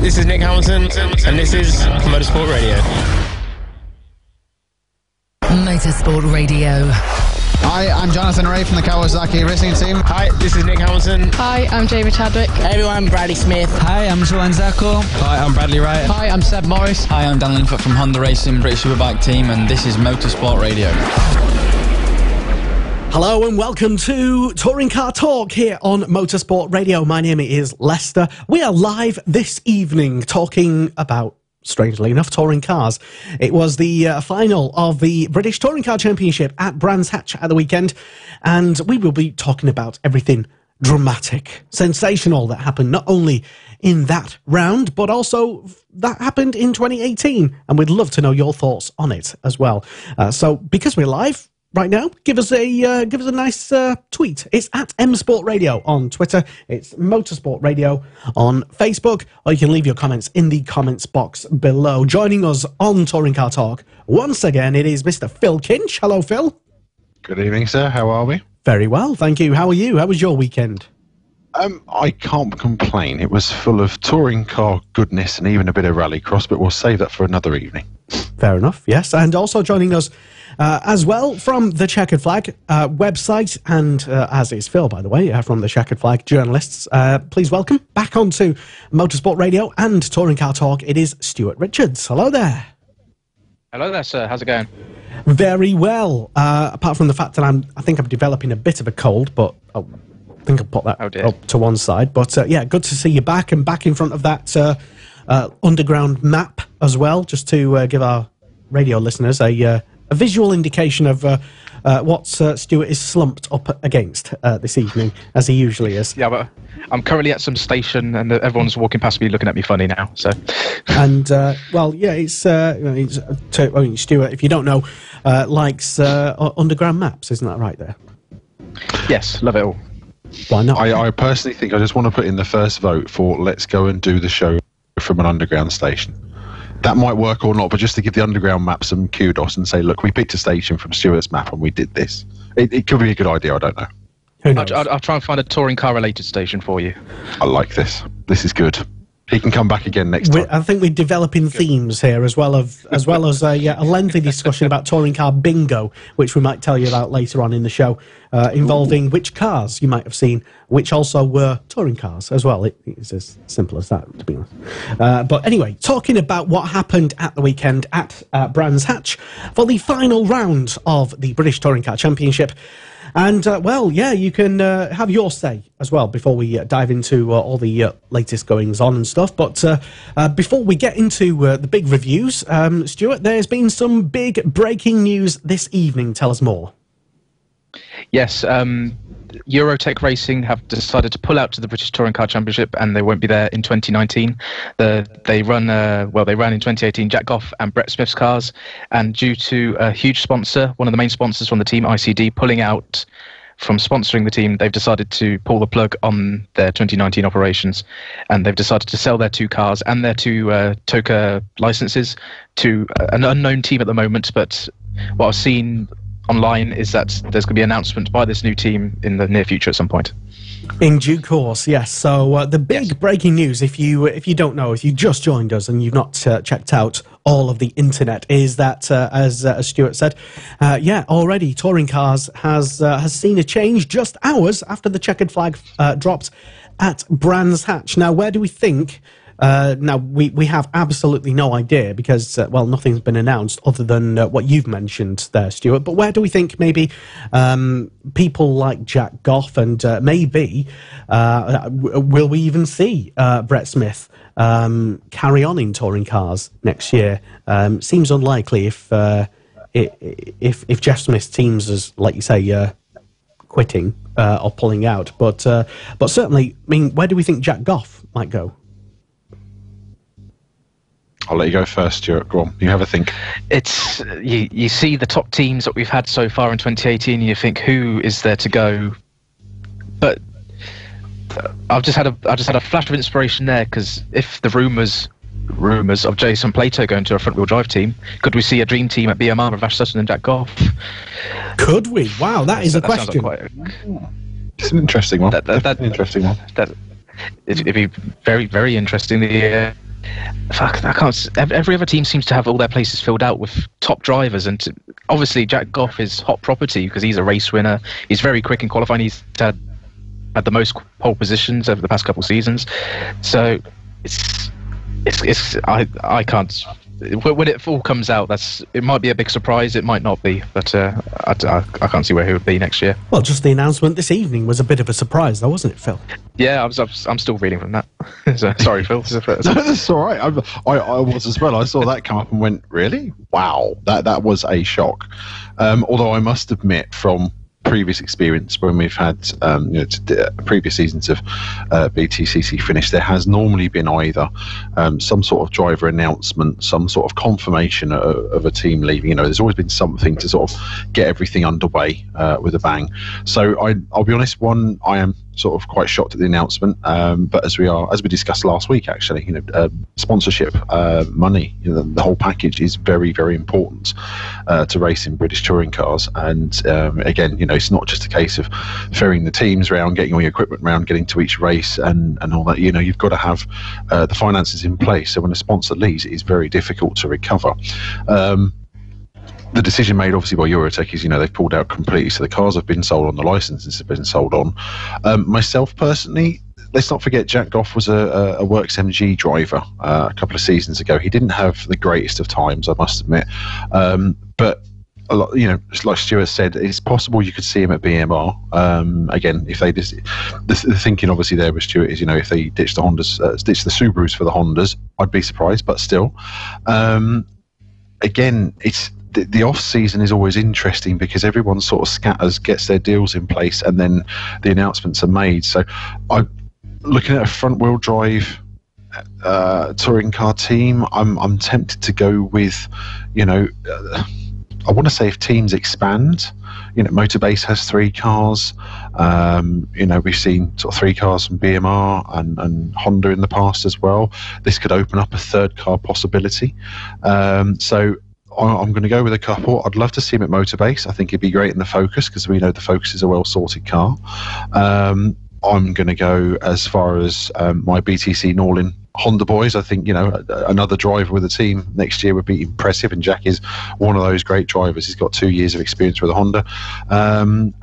this is Nick Hamilton, and this is Motorsport Radio. Motorsport Radio. Hi, I'm Jonathan Ray from the Kawasaki Racing Team. Hi, this is Nick Hamilton. Hi, I'm Jamie Chadwick. Hey everyone, I'm Bradley Smith. Hi, I'm Joanne Zarco. Hi, I'm Bradley Wright. Hi, I'm Seb Morris. Hi, I'm Dan Linfoot from Honda Racing, British Superbike Team, and this is Motorsport Radio. Hello and welcome to Touring Car Talk here on Motorsport Radio. My name is Lester. We are live this evening talking about, strangely enough, touring cars. It was the final of the British Touring Car Championship at Brands Hatch at the weekend, and we will be talking about everything dramatic, sensational that happened not only in that round, but also that happened in 2018, and we'd love to know your thoughts on it as well. So because we're live right now, give us a nice tweet. It's at M-Sport Radio on Twitter. It's Motorsport Radio on Facebook. Or you can leave your comments in the comments box below. Joining us on Touring Car Talk, once again, it is Mr. Phil Kinch. Hello, Phil. Good evening, sir. How are we? Very well, thank you. How are you? How was your weekend? I can't complain. It was full of touring car goodness and even a bit of rallycross, but we'll save that for another evening. Fair enough, yes. And also joining us as well from the Checkered Flag website, and as is Phil, by the way, from the Checkered Flag journalists. Please welcome back onto Motorsport Radio and Touring Car Talk. It is Stuart Richards. Hello there. Hello there, sir. How's it going? Very well. Apart from the fact that I think I'm developing a bit of a cold, but I think I'll put that up to one side. But yeah, good to see you back and back in front of that underground map as well, just to give our radio listeners a visual indication of what Stuart is slumped up against this evening, as he usually is. Yeah, but I'm currently at some station, and everyone's walking past me looking at me funny now. So, and well, yeah, it's Stuart, if you don't know, likes underground maps, isn't that right there? Yes, love it all. Why not? I personally think I just want to put in the first vote for let's go and do the show from an underground station. That might work or not, but just to give the underground map some kudos and say, look, we picked a station from Stuart's map and we did this. It could be a good idea, I don't know. Who knows? I'll try and find a touring car related station for you. I like this. This is good. He can come back again next time. I think we're developing themes here, as well as a lengthy discussion about touring car bingo, which we might tell you about later on in the show, involving which cars you might have seen, which also were touring cars as well. It's as simple as that, to be honest. But anyway, talking about what happened at the weekend at Brands Hatch for the final round of the British Touring Car Championship. And, well, yeah, you can have your say as well before we dive into all the latest goings-on and stuff. But before we get into the big reviews, Stuart, there's been some big breaking news this evening. Tell us more. Yes, Eurotech Racing have decided to pull out to the British Touring Car Championship, and they won't be there in 2019. They ran in 2018 Jack Goff and Brett Smith's cars, and due to a huge sponsor, one of the main sponsors from the team, ICD, pulling out from sponsoring the team, they've decided to pull the plug on their 2019 operations, and they've decided to sell their two cars and their two TOCA licenses to an unknown team at the moment. But what I've seen online is that there's going to be an announcement by this new team in the near future at some point. In due course, yes. So the big breaking news, if you don't know, if you just joined us and you've not checked out all of the internet, is that as Stuart said, already Touring Cars has seen a change just hours after the checkered flag dropped at Brands Hatch. Now, where do we think? Now, we have absolutely no idea because, well, nothing's been announced other than what you've mentioned there, Stuart. But where do we think maybe people like Jack Goff and maybe will we even see Brett Smith carry on in touring cars next year? Seems unlikely if Jeff Smith's teams is, like you say, quitting or pulling out. But certainly, I mean, where do we think Jack Goff might go? I'll let you go first, Stuart. Go on. You have a think. It's you see the top teams that we've had so far in 2018, and you think, who is there to go? But I've just had a flash of inspiration there, because if the rumours of Jason Plato going to a front-wheel drive team, could we see a dream team at BMR with Ash Sutton and Jack Goff? Could we? Wow, that is a question. It's an interesting one. That's an interesting one. It'd be very, very interesting. fuck, I can't. Every other team seems to have all their places filled out with top drivers, and obviously Jack Goff is hot property because he's a race winner. He's very quick in qualifying. He's had the most pole positions over the past couple of seasons. So I can't. When it all comes out, it might be a big surprise. It might not be, but I can't see where he would be next year. Well, just the announcement this evening was a bit of a surprise, though, wasn't it, Phil? Yeah, I'm still reading from that. So, sorry, Phil. No, that's all right. I was as well. I saw that come up and went, really? Wow, that was a shock. Although I must admit, from previous experience when we've had previous seasons of BTCC finish, there has normally been either some sort of driver announcement, some sort of confirmation of a team leaving. There's always been something to sort of get everything underway with a bang. So I'll be honest, I am sort of quite shocked at the announcement, but as we discussed last week, actually, sponsorship, money, the whole package is very, very important to racing British touring cars. And again, it's not just a case of ferrying the teams around, getting all your equipment around, getting to each race and all that. You've got to have the finances in place. So when a sponsor leaves, it is very difficult to recover. The decision made obviously by Eurotech is, they've pulled out completely. So the cars have been sold on, the licenses have been sold on. Myself personally, let's not forget Jack Goff was a Works MG driver a couple of seasons ago. He didn't have the greatest of times, I must admit. But a lot, like Stuart said, it's possible you could see him at BMR. Again, if they just, the thinking obviously there with Stuart is, if they ditch the Hondas, ditch the Subarus for the Hondas, I'd be surprised, but still. Again, it's the off season is always interesting because everyone sort of scatters, gets their deals in place, and then the announcements are made. So I'm looking at a front wheel drive touring car team. I'm tempted to go with, I want to say if teams expand, Motorbase has 3 cars. We've seen sort of 3 cars from BMR and Honda in the past as well. This could open up a 3rd car possibility. So I'm going to go with a couple. I'd love to see him at Motorbase. I think he'd be great in the Focus because we know the Focus is a well-sorted car. I'm going to go as far as my BTC Norlin Honda boys. I think, another driver with a team next year would be impressive, and Jack is one of those great drivers. He's got 2 years of experience with a Honda. And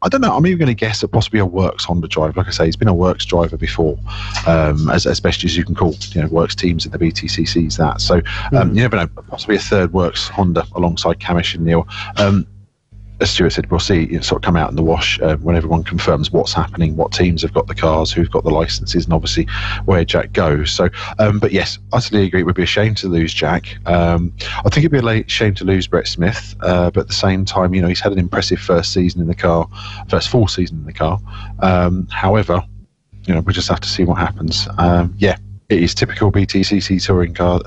I don't know, I'm even going to guess at possibly a Works Honda driver. Like I say, he's been a Works driver before, as best as you can call, Works teams in the BTCCs that. So you never know, possibly a 3rd Works Honda alongside Camish and Neil. As Stuart said, we'll see it sort of come out in the wash when everyone confirms what's happening, what teams have got the cars, who've got the licenses, and obviously where Jack goes. So, but yes, I utterly agree. It would be a shame to lose Jack. I think it'd be a shame to lose Brett Smith, but at the same time, he's had an impressive first full season in the car. However, we just have to see what happens. It is typical BTCC touring car.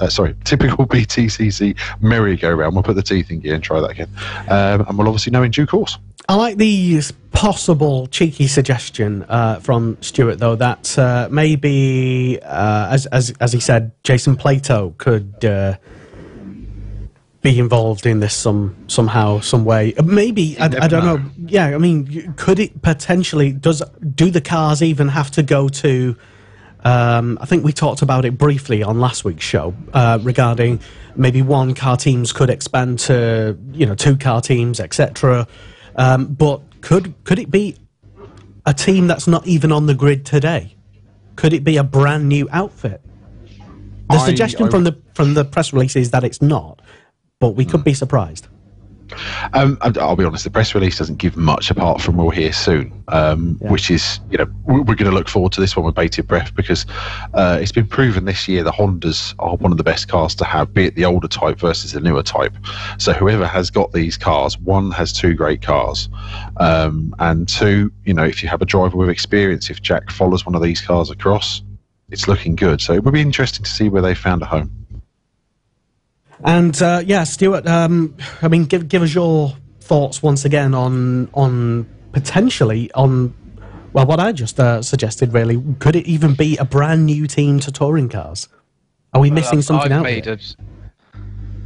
Typical BTCC merry-go-round. We'll put the teeth in gear and try that again, and we'll obviously know in due course. I like the possible cheeky suggestion from Stuart, though, that maybe, as he said, Jason Plato could be involved in this somehow, some way. Maybe I don't know. Yeah, I mean, could it potentially do the cars even have to go to? I think we talked about it briefly on last week's show regarding maybe 1 car teams could expand to 2 car teams, etc. But could it be a team that's not even on the grid today? Could it be a brand new outfit? The suggestion from the press release is that it's not, but we could be surprised. I'll be honest, the press release doesn't give much apart from we'll hear soon, which is, we're going to look forward to this one with bated breath because it's been proven this year the Hondas are one of the best cars to have, be it the older type versus the newer type. So whoever has got these cars, 1, has 2 great cars, and 2, if you have a driver with experience, if Jack follows one of these cars across, it's looking good. So it would be interesting to see where they found a home. And Stuart, I mean, give us your thoughts once again on potentially on what I just suggested. Really, could it even be a brand new team to touring cars? Are we missing something out there?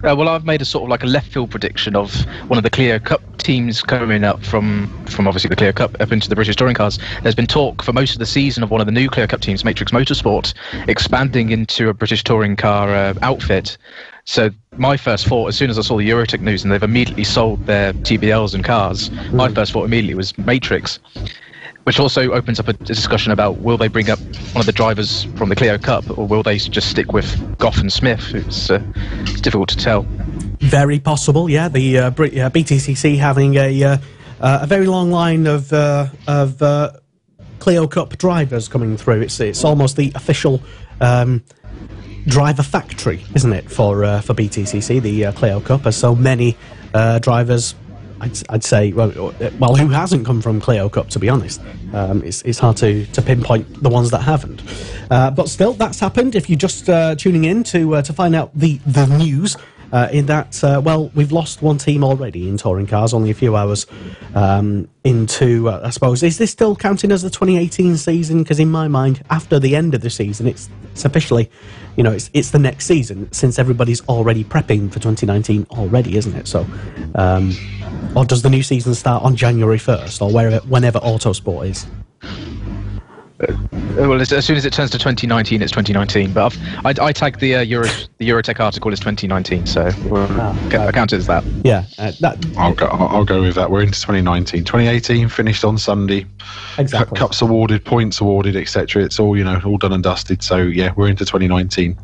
Well, I've made a sort of like a left field prediction of one of the Clio Cup teams coming up from obviously the Clio Cup up into the British Touring Cars. There's been talk for most of the season of one of the new Clio Cup teams, Matrix Motorsport, expanding into a British Touring Car outfit. So my first thought, as soon as I saw the Eurotech news and they've immediately sold their TBLs and cars, my first thought immediately was Matrix, which also opens up a discussion about will they bring up one of the drivers from the Clio Cup or will they just stick with Goff and Smith? It's difficult to tell. Very possible, yeah. The BTCC having a very long line of Clio Cup drivers coming through. It's almost the official driver factory, isn't it, for BTCC, the Clio Cup, as so many drivers. I'd say, well, who hasn't come from Clio Cup, to be honest? It's hard to pinpoint the ones that haven't. But still, that's happened. If you're just tuning in to find out the news, in that, we've lost one team already in Touring Cars, only a few hours into, I suppose. Is this still counting as the 2018 season? Because in my mind, after the end of the season, it's officially, it's the next season, since everybody's already prepping for 2019 already, isn't it? So, or does the new season start on January 1st, or whenever Autosport is? Well, as soon as it turns to 2019, it's 2019. But I tagged the Eurotech article as 2019, so I count it as that. Yeah, I'll go with that. We're into 2019. 2018 finished on Sunday. Exactly. Cups awarded, points awarded, etc. It's all all done and dusted. So yeah, we're into 2019.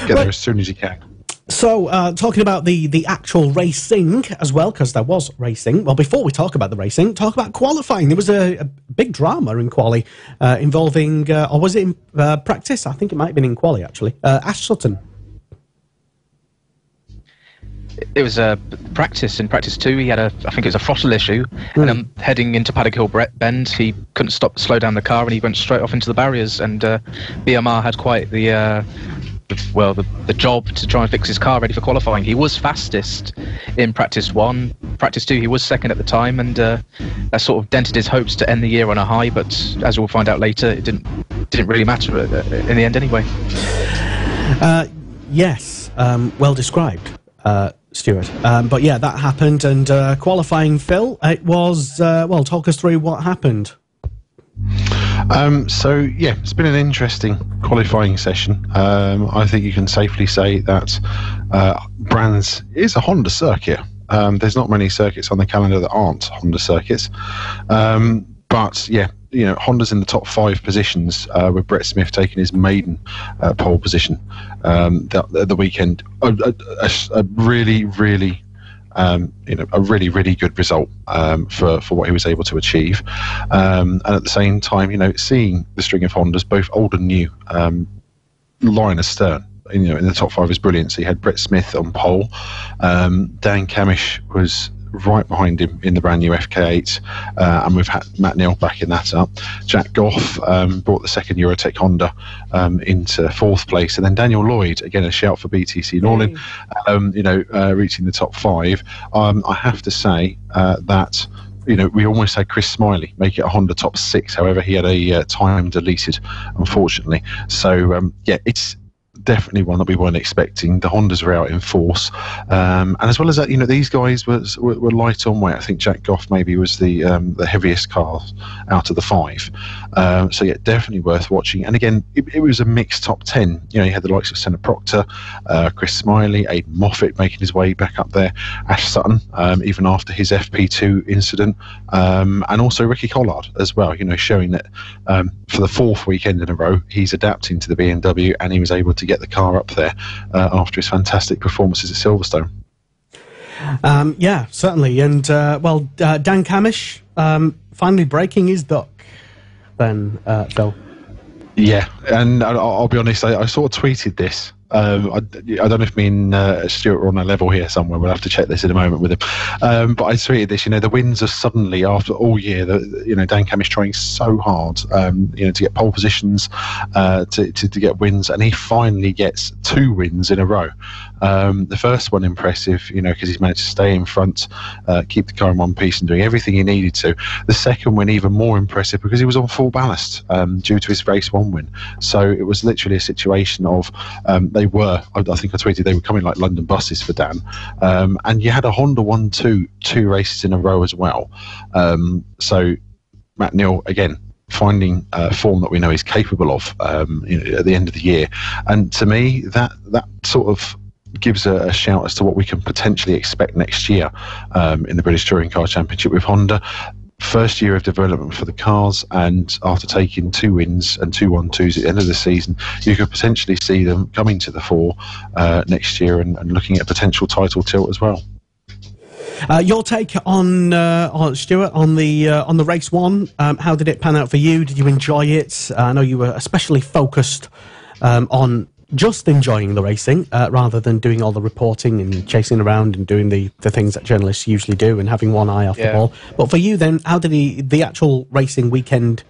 Get there as soon as you can. So, talking about the actual racing as well, because there was racing. Well, before we talk about the racing, talk about qualifying. There was a big drama in quali involving, or was it in practice? I think it might have been in quali, actually. Ash Sutton. It was a practice. In practice 2, he had I think it was a throttle issue, and heading into Paddock Hill Bend, he couldn't slow down the car, and he went straight off into the barriers. And BMR had quite the job to try and fix his car ready for qualifying. He was fastest in practice 1. Practice 2, he was second at the time, and that sort of dented his hopes to end the year on a high. But as we'll find out later, it didn't really matter in the end anyway. Yes, well described, Stuart. But yeah, that happened, and qualifying, Phil, it was, talk us through what happened. So yeah, it's been an interesting qualifying session. I think you can safely say that Brands is a Honda circuit. There's not many circuits on the calendar that aren't Honda circuits. But yeah, Honda's in the top 5 positions, with Brett Smith taking his maiden pole position the weekend. A really, really a really, really good result for what he was able to achieve. And at the same time, seeing the string of Hondas, both old and new, line astern, in the top 5 is brilliant. So you had Brett Smith on pole. Dan Camish was right behind him in the brand new FK8, and we've had Matt Neal backing that up. Jack Goff brought the second Eurotech Honda into 4th place, and then Daniel Lloyd, again a shout for BTC Norlin, reaching the top 5. I have to say that we almost had Chris Smiley make it a Honda top 6. However, he had a time deleted, unfortunately. So it's definitely one that we weren't expecting. The Hondas were out in force, and as well as that, these guys were light on weight. I think Jack Goff maybe was the heaviest car out of the 5. So yeah, definitely worth watching. And again, it was a mixed top 10. You had the likes of Senna Proctor, Chris Smiley, Aidan Moffat making his way back up there, Ash Sutton, even after his FP2 incident, and also Ricky Collard as well. Showing that for the 4th weekend in a row, he's adapting to the BMW, and he was able to get the car up there after his fantastic performances at Silverstone. Yeah, certainly. And Dan Camish finally breaking his duck then, Phil. Yeah, and I'll be honest, I sort of tweeted this. I don't know if me and Stuart are on a level here somewhere. We'll have to check this in a moment with him. But I tweeted this. The wins are suddenly, after all year, Dan Camish trying so hard, to get pole positions, to get wins, and he finally gets 2 wins in a row. The first one impressive, because he's managed to stay in front, keep the car in one piece and doing everything he needed to. The second win even more impressive because he was on full ballast due to his race 1 win. So it was literally a situation of they were, I think I tweeted, they were coming like London buses for Dan. And you had a Honda 1-2 2 races in a row as well. So Matt Neal, again, finding form that we know he's capable of at the end of the year. And to me, that sort of gives a shout as to what we can potentially expect next year in the British Touring Car Championship with Honda. First year of development for the cars, and after taking 2 wins and 2 1-2s at the end of the season, you could potentially see them coming to the fore next year and looking at a potential title tilt as well. Your take on Stuart on the race 1? How did it pan out for you? Did you enjoy it? I know you were especially focused on just enjoying the racing rather than doing all the reporting and chasing around and doing the things that journalists usually do and having one eye off the ball. But for you then, how did the actual racing weekend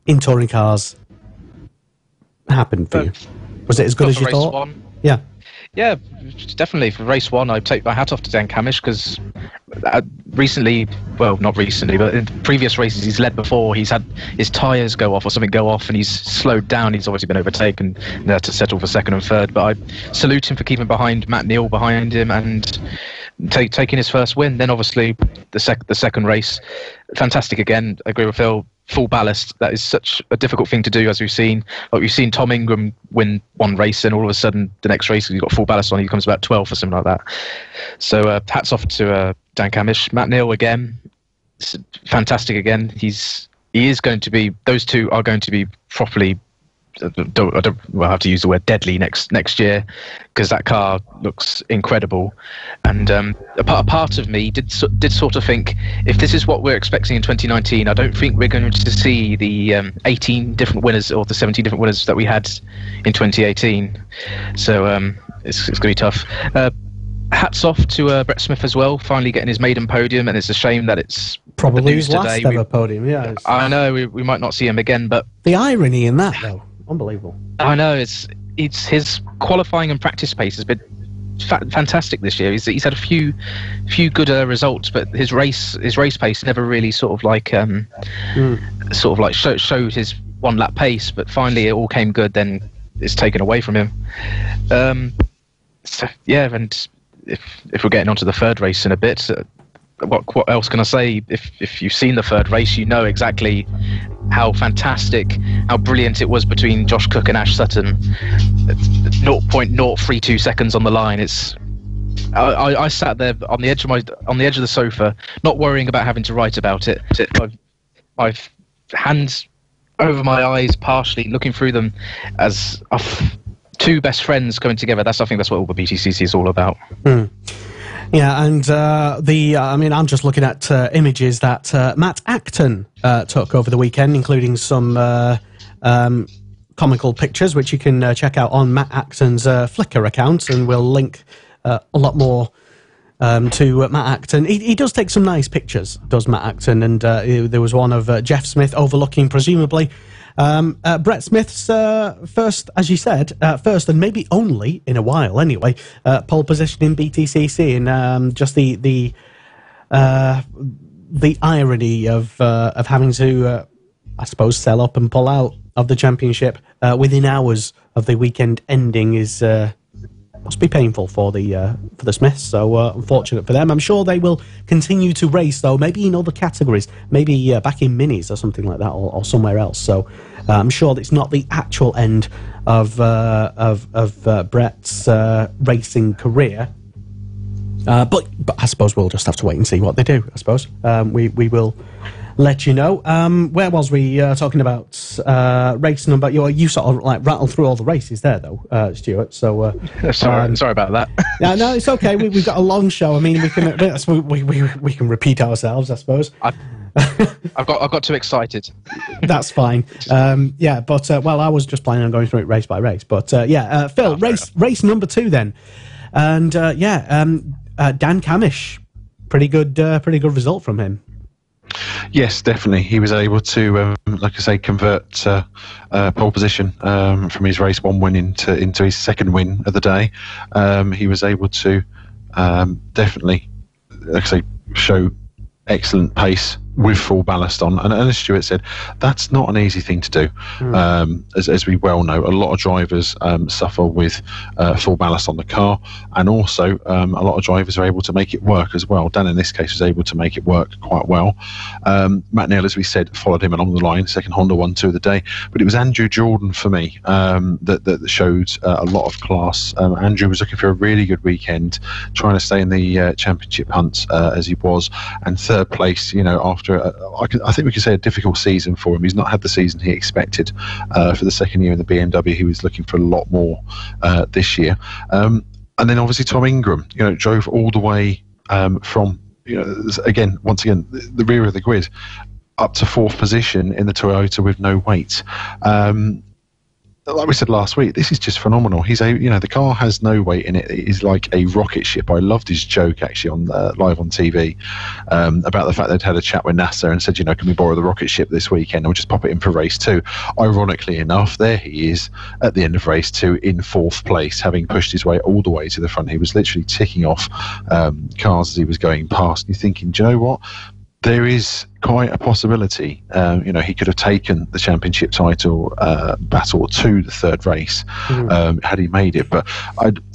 in touring cars happen for you? Was it as good as you thought? 1. Yeah, definitely. For race 1, I take my hat off to Dan Cammish because recently, well, not recently, but in previous races he's led before. He's had his tyres go off or something go off and he's slowed down. He's obviously been overtaken there to settle for 2nd and 3rd. But I salute him for keeping behind Matt Neal behind him and taking his first win. Then obviously the second race, fantastic again. I agree with Phil. Full ballast, that is such a difficult thing to do, as we've seen. Like we've seen Tom Ingram win 1 race and all of a sudden the next race he's got full ballast on, he comes about 12th or something like that. So hats off to Dan Cammish. Matt Neal again, fantastic again. He is going to be, those two are going to be properly, I have to use the word deadly next year, because that car looks incredible. And a part of me did sort of think, if this is what we're expecting in 2019, I don't think we're going to see the 18 different winners or the 17 different winners that we had in 2018. So it's going to be tough. Hats off to Brett Smith as well, finally getting his maiden podium, and it's a shame that it's probably his last ever podium. Yeah, I know we might not see him again, but the irony in that, though. Unbelievable. I know, it's his qualifying and practice pace has been fantastic this year. He's had a few good results, but his race pace never really sort of like showed his 1 lap pace. But finally, it all came good. Then it's taken away from him. So yeah, and if we're getting onto the 3rd race in a bit. What else can I say? If you've seen the 3rd race, you know exactly how fantastic, how brilliant it was between Josh Cook and Ash Sutton. 0.032 seconds on the line. I sat there on the edge of the sofa, not worrying about having to write about it. I've hands over my eyes, partially looking through them as 2 best friends coming together. I think that's what all the BTCC is all about. Yeah, and I'm just looking at images that Matt Acton took over the weekend, including some comical pictures, which you can check out on Matt Acton's Flickr account, and we'll link a lot more to Matt Acton. He does take some nice pictures, does Matt Acton, and there was one of Jeff Smith overlooking, presumably, Brett Smith's first, as you said, first and maybe only in a while anyway, pole position in BTCC, and just the irony of having to, I suppose, sell up and pull out of the championship within hours of the weekend ending is must be painful for the Smiths. So unfortunate for them. I'm sure they will continue to race, though, maybe in other categories, maybe back in minis or something like that, or somewhere else. So I'm sure it's not the actual end of Brett's racing career. But I suppose we'll just have to wait and see what they do. I suppose we will let you know. Where was we talking about race number? You sort of like rattled through all the races there, though, Stuart. So sorry about that. Yeah, no, it's okay. We've got a long show. I mean, we can repeat ourselves, I suppose. I've got too excited. That's fine. Yeah, but I was just planning on going through it race by race. But Phil, race number 2 then, and Dan Cammish, pretty good result from him. Yes, definitely. He was able to, like I say, convert pole position from his race 1 win into his second win of the day. He was able to definitely, like I say, show excellent pace with full ballast on, and as Stuart said, that's not an easy thing to do. As we well know, a lot of drivers suffer with full ballast on the car, and also a lot of drivers are able to make it work as well. Dan in this case was able to make it work quite well. Matt Neal, as we said, followed him along the line, second Honda 1-2 of the day, but it was Andrew Jordan for me that showed a lot of class. Andrew was looking for a really good weekend, trying to stay in the championship hunt as he was, and third place, after I think we could say a difficult season for him. He's not had the season he expected for the second year in the BMW. He was looking for a lot more this year. And then obviously Tom Ingram, drove all the way from, once again, the rear of the grid up to 4th position in the Toyota with no weight. Like we said last week, this is just phenomenal. He's the car has no weight in it. It is like a rocket ship. I loved his joke actually on live on TV about the fact they'd had a chat with NASA and said, can we borrow the rocket ship this weekend? We'll just pop it in for race 2. Ironically enough, there he is at the end of race 2 in 4th place, having pushed his way all the way to the front. He was literally ticking off cars as he was going past. And you're thinking, do you know what? There is quite a possibility, he could have taken the championship title battle to the third race had he made it. But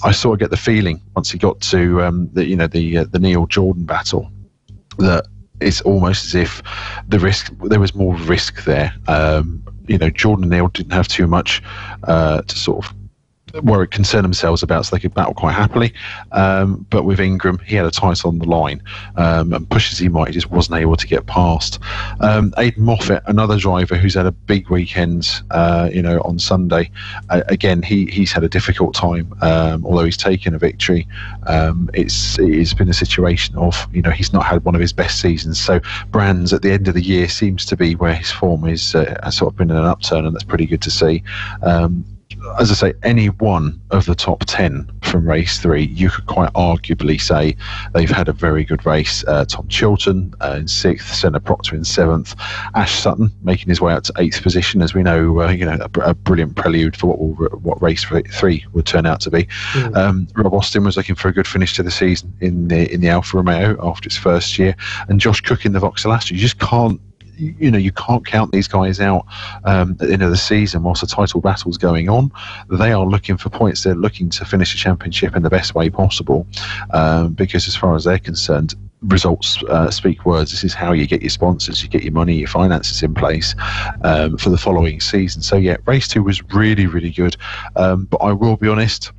I sort of get the feeling once he got to the Neal Jordan battle that it's almost as if there was more risk there. Jordan and Neal didn't have too much to sort of concern themselves about, so they could battle quite happily. But with Ingram, he had a title on the line, and push as he might, he just wasn't able to get past. Aidan Moffat, another driver who's had a big weekend, on Sunday. Again, he's had a difficult time, although he's taken a victory. It's been a situation of, he's not had one of his best seasons. So Brands at the end of the year seems to be where his form has sort of been in an upturn, and that's pretty good to see. As I say, any one of the top 10 from race 3, you could quite arguably say they've had a very good race. Tom Chilton in 6th, Senna Proctor in 7th, Ash Sutton making his way up to 8th position, as we know, a brilliant prelude for what race 3 would turn out to be. Rob Austin was looking for a good finish to the season in the Alfa Romeo after its first year, and Josh Cook in the Vauxhall Astra. You just can't. You can't count these guys out at the end of the season whilst the title battle's going on. They are looking for points. They're looking to finish the championship in the best way possible, because as far as they're concerned, results speak words. This is how you get your sponsors, you get your money, your finances in place for the following season. So yeah, race 2 was really, really good. But I will be honest,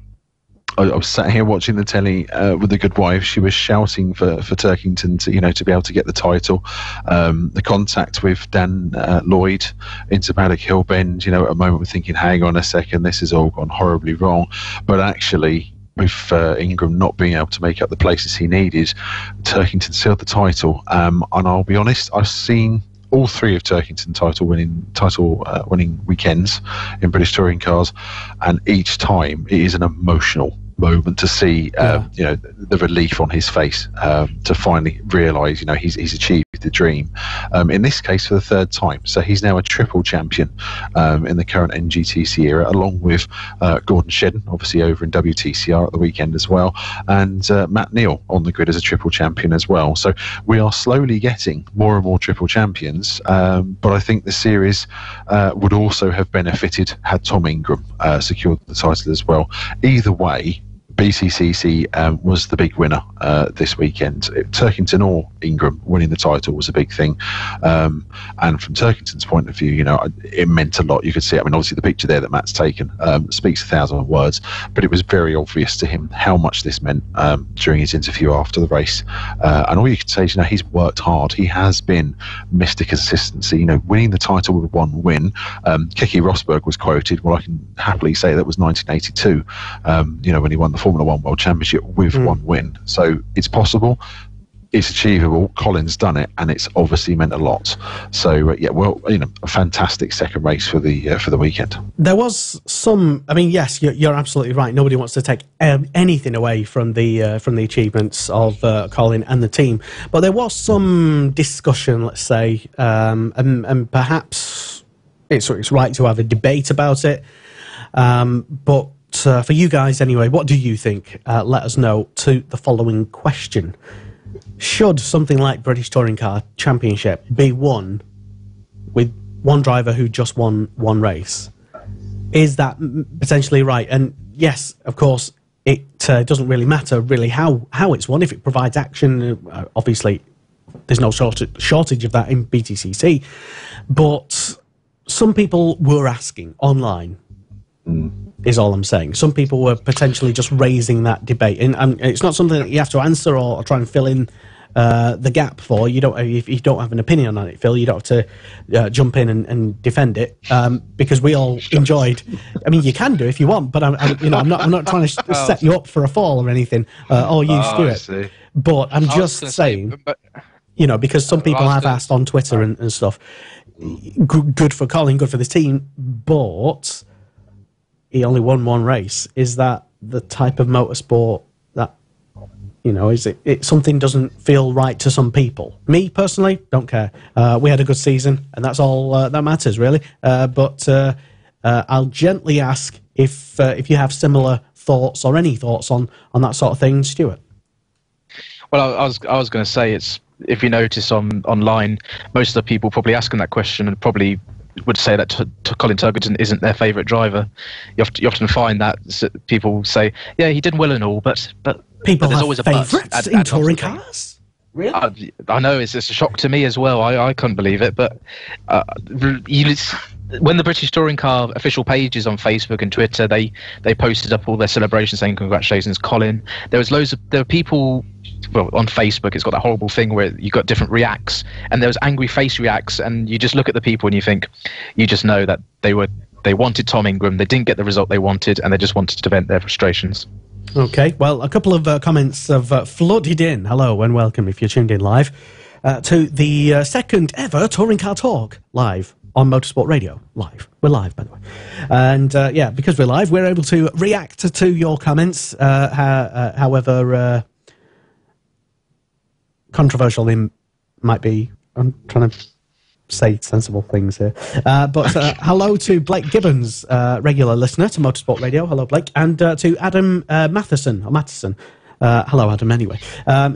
I was sat here watching the telly with the good wife. She was shouting for Turkington to be able to get the title. The contact with Dan Lloyd into Paddock Hill Bend, at a moment we're thinking, hang on a second, this has all gone horribly wrong. But actually, with Ingram not being able to make up the places he needed, Turkington sealed the title. And I'll be honest, I've seen all 3 of Turkington title winning weekends in British touring cars, and each time it is an emotional moment to see the relief on his face to finally realise he's achieved the dream, in this case for the 3rd time. So he's now a triple champion in the current NGTC era, along with Gordon Shedden, obviously over in WTCR at the weekend as well, and Matt Neal on the grid as a triple champion as well. So we are slowly getting more and more triple champions, but I think the series would also have benefited had Tom Ingram secured the title as well. Either way, BCCC was the big winner this weekend. Turkington or Ingram winning the title was a big thing, and from Turkington's point of view, it meant a lot. You could see, obviously the picture there that Matt's taken speaks 1,000 words, but it was very obvious to him how much this meant during his interview after the race. And all you can say is, he's worked hard. He has been Mr. Consistency. Winning the title with 1 win. Keke Rosberg was quoted. Well, I can happily say that was 1982. When he won the Formula 1 World Championship with 1 win. So it's possible. it's achievable. Colin's done it, and it's obviously meant a lot. So a fantastic second race for the weekend. There was some. I mean, yes, you're absolutely right. Nobody wants to take anything away from the achievements of Colin and the team, but there was some discussion, let's say, and perhaps it's right to have a debate about it. But for you guys anyway, what do you think? Let us know to the following question. Should something like British Touring Car Championship be won with one driver who just won one race? Is that potentially right? And yes, of course, it doesn't really matter really how it's won. If it provides action, obviously there's no shortage of that in BTCC. But some people were asking online, is all I'm saying. Some people were potentially just raising that debate, and it's not something that you have to answer or try and fill in the gap for. You don't, if you don't have an opinion on it, Phil, you don't have to jump in and defend it, because we all enjoyed. I mean, you can do if you want, but I'm not trying to set you up for a fall or anything. Stuart. But I'm just saying, because some people have asked on Twitter and stuff. Good for Colin, good for the team, but he only won one race. Is that the type of motorsport that, is it something doesn't feel right to some people? Me, personally, don't care. We had a good season, and that's all that matters, really. But I'll gently ask if you have similar thoughts or any thoughts on that sort of thing, Stuart. Well, I was going to say, it's, if you notice online, most of the people probably asking that question and probably would say that Colin Turkington isn't their favourite driver. You often find that people say, yeah, he did well and all, but people there's have always a favourites in touring cars? Really? I know, it's a shock to me as well. I couldn't believe it, but when the British Touring Car official pages on Facebook and Twitter, they posted up all their celebrations saying congratulations, Colin. There were people. Well, on Facebook, it's got that horrible thing where you got different reacts, and there was angry face reacts, and you just look at the people and you think, you just know that they wanted Tom Ingram, they didn't get the result they wanted, and they just wanted to vent their frustrations. Okay, well, a couple of comments have flooded in. Hello and welcome if you're tuned in live to the second ever Touring Car Talk live on Motorsport Radio. Live. We're live, by the way. And because we're live, we're able to react to your comments, however controversial they might be. I'm trying to say sensible things here. But hello to Blake Gibbons, regular listener to Motorsport Radio. Hello, Blake. And to Adam Matheson. Hello, Adam, anyway.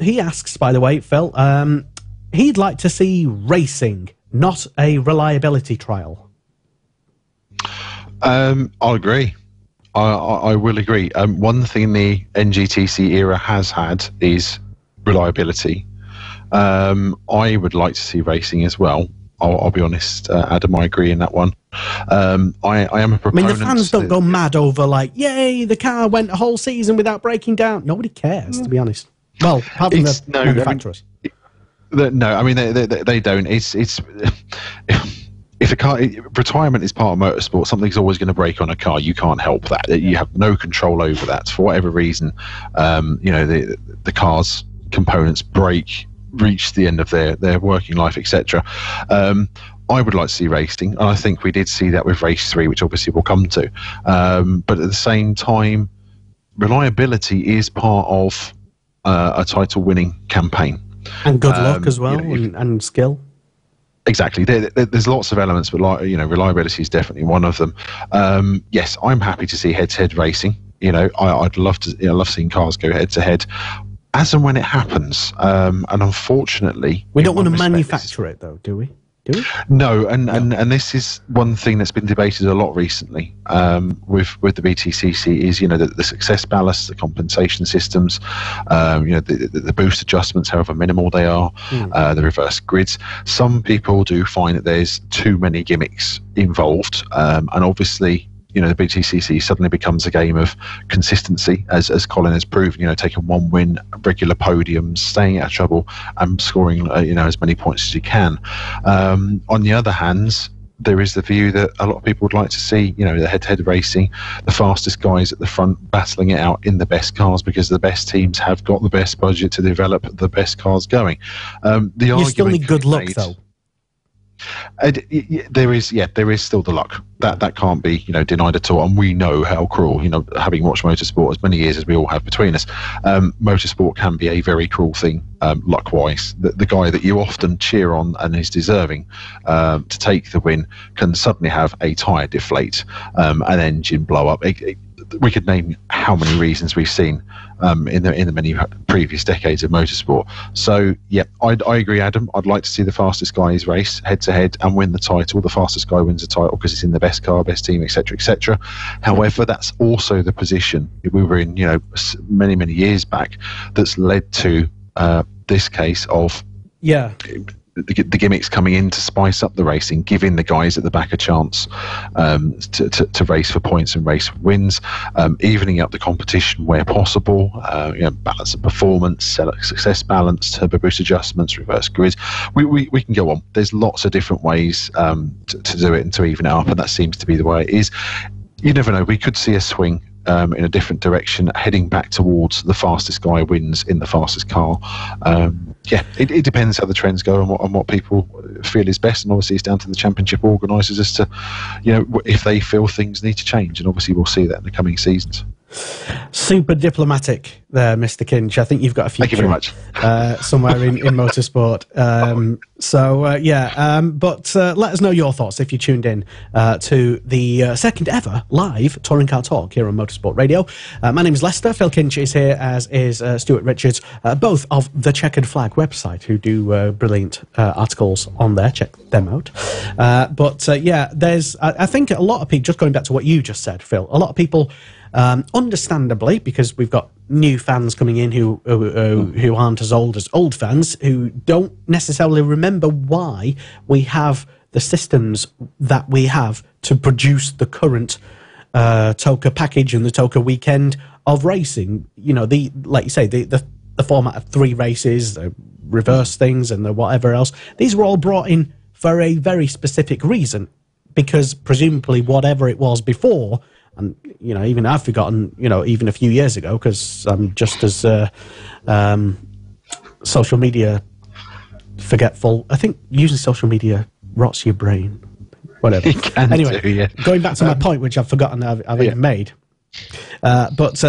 He asks, by the way, Phil, he'd like to see racing, not a reliability trial. I'll agree. I will agree. One thing the NGTC era has had is reliability. I would like to see racing as well. I'll be honest, Adam, I agree in that one. I am a proponent. I mean, the fans don't go mad over like, yay, the car went a whole season without breaking down. Nobody cares, to be honest. Well, apart from the manufacturers. I mean, they don't. It's if a car, retirement is part of motorsport, something's always going to break on a car. You can't help that. You have no control over that. For whatever reason, the car's components break, reach the end of their working life, etc. I would like to see racing, and I think we did see that with race 3, which obviously we'll come to. But at the same time, reliability is part of a title-winning campaign. And good luck as well, and skill. Exactly. There's lots of elements, but reliability is definitely one of them. Yes, I'm happy to see head-to-head racing. I'd love to. Love seeing cars go head-to-head, as and when it happens. And unfortunately, we don't want to manufacture it, though, do we? No, and this is one thing that's been debated a lot recently with the BTCC is the success ballast, the compensation systems, the boost adjustments, however minimal they are, the reverse grids. Some people do find that there's too many gimmicks involved, and obviously, the BTCC suddenly becomes a game of consistency, as Colin has proven. Taking one win, regular podiums, staying out of trouble, and scoring as many points as you can. On the other hand, there is the view that a lot of people would like to see, you know, the head-to-head racing, the fastest guys at the front battling it out in the best cars, because the best teams have got the best budget to develop the best cars going. You still need good luck, though. There is still the luck that can't be, you know, denied at all, and we know how cruel, you know, having watched motorsport as many years as we all have between us, motorsport can be a very cruel thing, luck-wise. The guy that you often cheer on and is deserving to take the win can suddenly have a tyre deflate, an engine blow up. We could name how many reasons we've seen in the many previous decades of motorsport. So yeah, I agree, Adam. I'd like to see the fastest guys race head to head and win the title. The fastest guy wins the title because it's in the best car, best team, etc., etc. However, that's also the position we were in, you know, many years back, that's led to this case of the gimmicks coming in to spice up the racing, giving the guys at the back a chance to race for points and race wins, evening up the competition where possible, you know, balance of performance, success balance, turbo boost adjustments, reverse grids. We can go on. There's lots of different ways to do it and to even it up, and that seems to be the way it is. You never know. We could see a swing in a different direction, heading back towards the fastest guy wins in the fastest car. It depends how the trends go and what people feel is best, and obviously it's down to the championship organisers as to, you know, if they feel things need to change, and obviously we'll see that in the coming seasons. Super diplomatic there, Mr. Kinch. I think you've got a future. Thank you very much. Somewhere in motorsport. But let us know your thoughts if you tuned in to the second ever live Touring Car Talk here on Motorsport Radio. My name is Lester. Phil Kinch is here, as is Stuart Richards, both of the Checkered Flag website, who do brilliant articles on there. Check them out. There's, I think a lot of people, just going back to what you just said, Phil, a lot of people, understandably, because we've got new fans coming in who aren't as old as old fans, who don't necessarily remember why we have the systems that we have to produce the current TOCA package and the TOCA weekend of racing. You know, like you say, the format of 3 races, the reverse things, and the whatever else. These were all brought in for a very specific reason, because presumably whatever it was before. And, you know, even I've forgotten, you know, even a few years ago, because I'm just as social media forgetful. I think using social media rots your brain. Whatever. Anyway, going back to my point, which I've forgotten I've even made. There's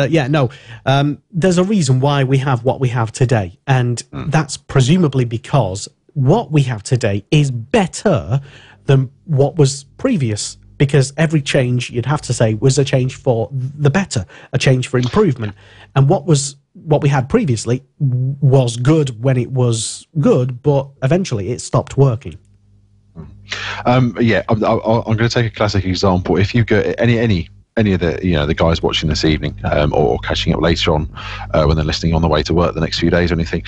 a reason why we have what we have today. And that's presumably because what we have today is better than what was previous. Because every change, you'd have to say, was a change for the better, a change for improvement. And what we had previously was good when it was good, but eventually it stopped working. I'm going to take a classic example. If you go any of the, you know, the guys watching this evening, or catching up later on when they're listening on the way to work the next few days or anything,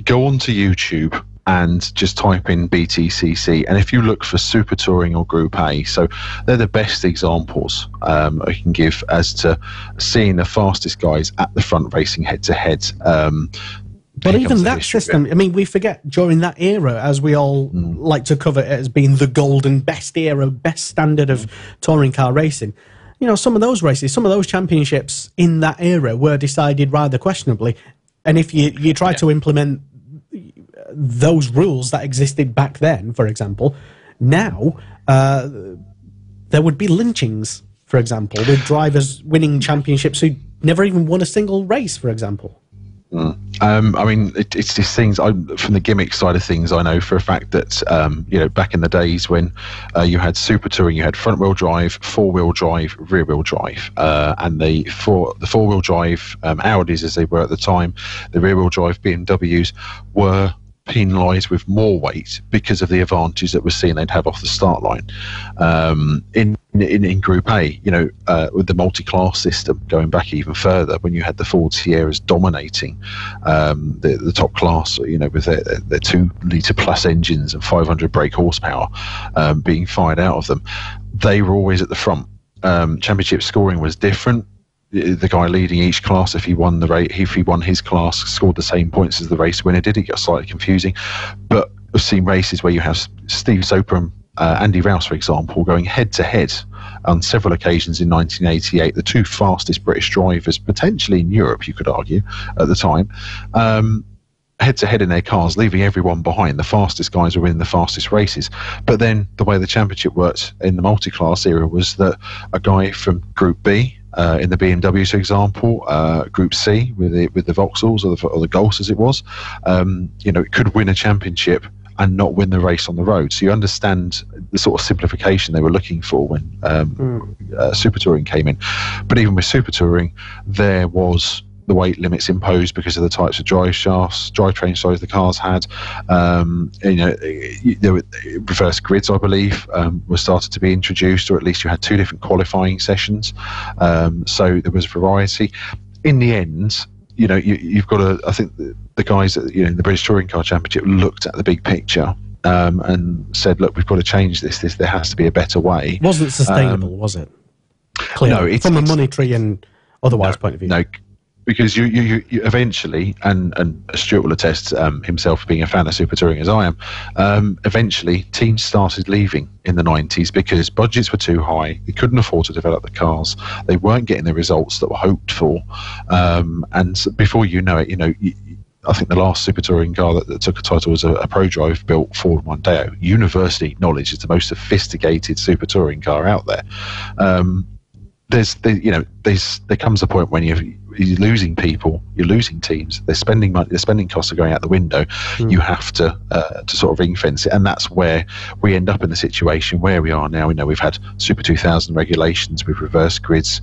go onto YouTube and just type in BTCC, and if you look for Super Touring or Group A, so they're the best examples I can give as to seeing the fastest guys at the front racing head to head. But even that system, I mean, we forget during that era, as we all like to cover it as being the golden best era, best standard of touring car racing. You know, some of those races, some of those championships in that era were decided rather questionably. And if you try to implement those rules that existed back then, for example, now there would be lynchings, for example, with drivers winning championships who never even won a single race, for example. I mean, it's just things. From the gimmick side of things, I know for a fact that you know, back in the days when you had Super Touring, you had front wheel drive, 4-wheel drive, rear wheel drive, and the 4-wheel drive Audis, as they were at the time, the rear wheel drive BMWs were penalised with more weight because of the advantage that we're seeing they'd have off the start line. In Group A, you know, with the multi-class system going back even further, when you had the Ford Sierras dominating the top class, you know, with their 2-litre plus engines and 500 brake horsepower being fired out of them, they were always at the front. Championship scoring was different. The guy leading each class, if he won the race, if he won his class, scored the same points as the race winner did. It got slightly confusing, but I've seen races where you have Steve Soper and Andy Rouse, for example, going head-to-head on several occasions in 1988, the two fastest British drivers, potentially in Europe, you could argue, at the time, head-to-head in their cars, leaving everyone behind. The fastest guys were winning the fastest races. But then the way the championship worked in the multi-class era was that a guy from Group B, in the BMWs, for example, Group C with the Vauxhalls or the Golfs as it was, could win a championship and not win the race on the road. So you understand the sort of simplification they were looking for when Super Touring came in. But even with Super Touring, there was the weight limits imposed because of the types of drivetrain size the cars had. There were reverse grids, I believe, were started to be introduced, or at least you had two different qualifying sessions. So there was variety. In the end, you've got to. I think the guys at in the British Touring Car Championship looked at the big picture and said, "Look, we've got to change this. There has to be a better way." It wasn't sustainable, was it? Clearly, no, from a monetary and otherwise point of view. No. Because you eventually, and Stuart will attest himself being a fan of Super Touring as I am, eventually teams started leaving in the 90s because budgets were too high. They couldn't afford to develop the cars. They weren't getting the results that were hoped for. And before you know it, I think the last Super Touring car that took a title was a ProDrive built Ford Mondeo. Universally acknowledged it's the most sophisticated Super Touring car out there. There comes a point when you're losing people, you're losing teams, they're spending money, their spending costs are going out the window. You have to sort of ring fence it, and that's where we end up in the situation where we are now. We've had Super 2000 regulations with reverse grids.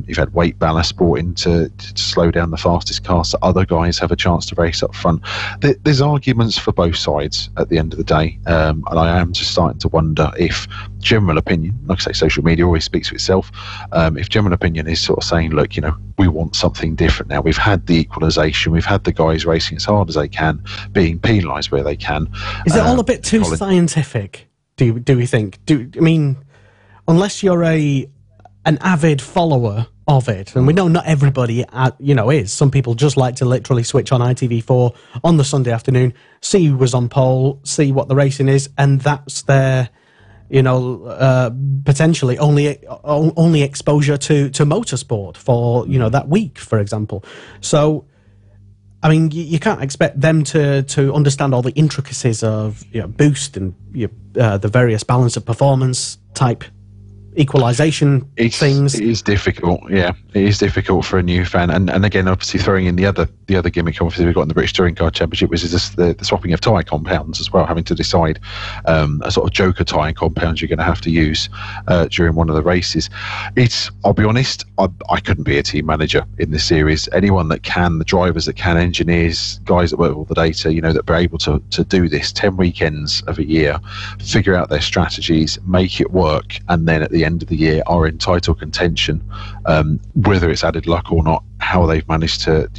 You've had weight ballast brought in to slow down the fastest cars so other guys have a chance to race up front. There's arguments for both sides at the end of the day, and I am just starting to wonder if general opinion, like I say, social media always speaks for itself, if general opinion is sort of saying, look, we want something different now. We've had the equalisation, we've had the guys racing as hard as they can, being penalised where they can. Is it all a bit too scientific, do we think? Unless you're an avid follower of it, and we know not everybody is. Some people just like to literally switch on ITV4 on the Sunday afternoon, see who was on pole, see what the racing is, and that's their potentially only exposure to motorsport for that week, for example. So you can't expect them to understand all the intricacies of boost and the various balance of performance type equalisation things. It is difficult, yeah. It is difficult for a new fan, and again, obviously throwing in the other gimmick, obviously we've got in the British Touring Car Championship, which is just the swapping of tyre compounds as well, having to decide a sort of joker tyre compound you're going to have to use during one of the races. I'll be honest, I couldn't be a team manager in this series. Anyone that can, the drivers that can, engineers, guys that work with all the data, that are able to do this 10 weekends of a year, figure out their strategies, make it work, and then at the end of the year are in title contention, whether it's added luck or not. How they've managed to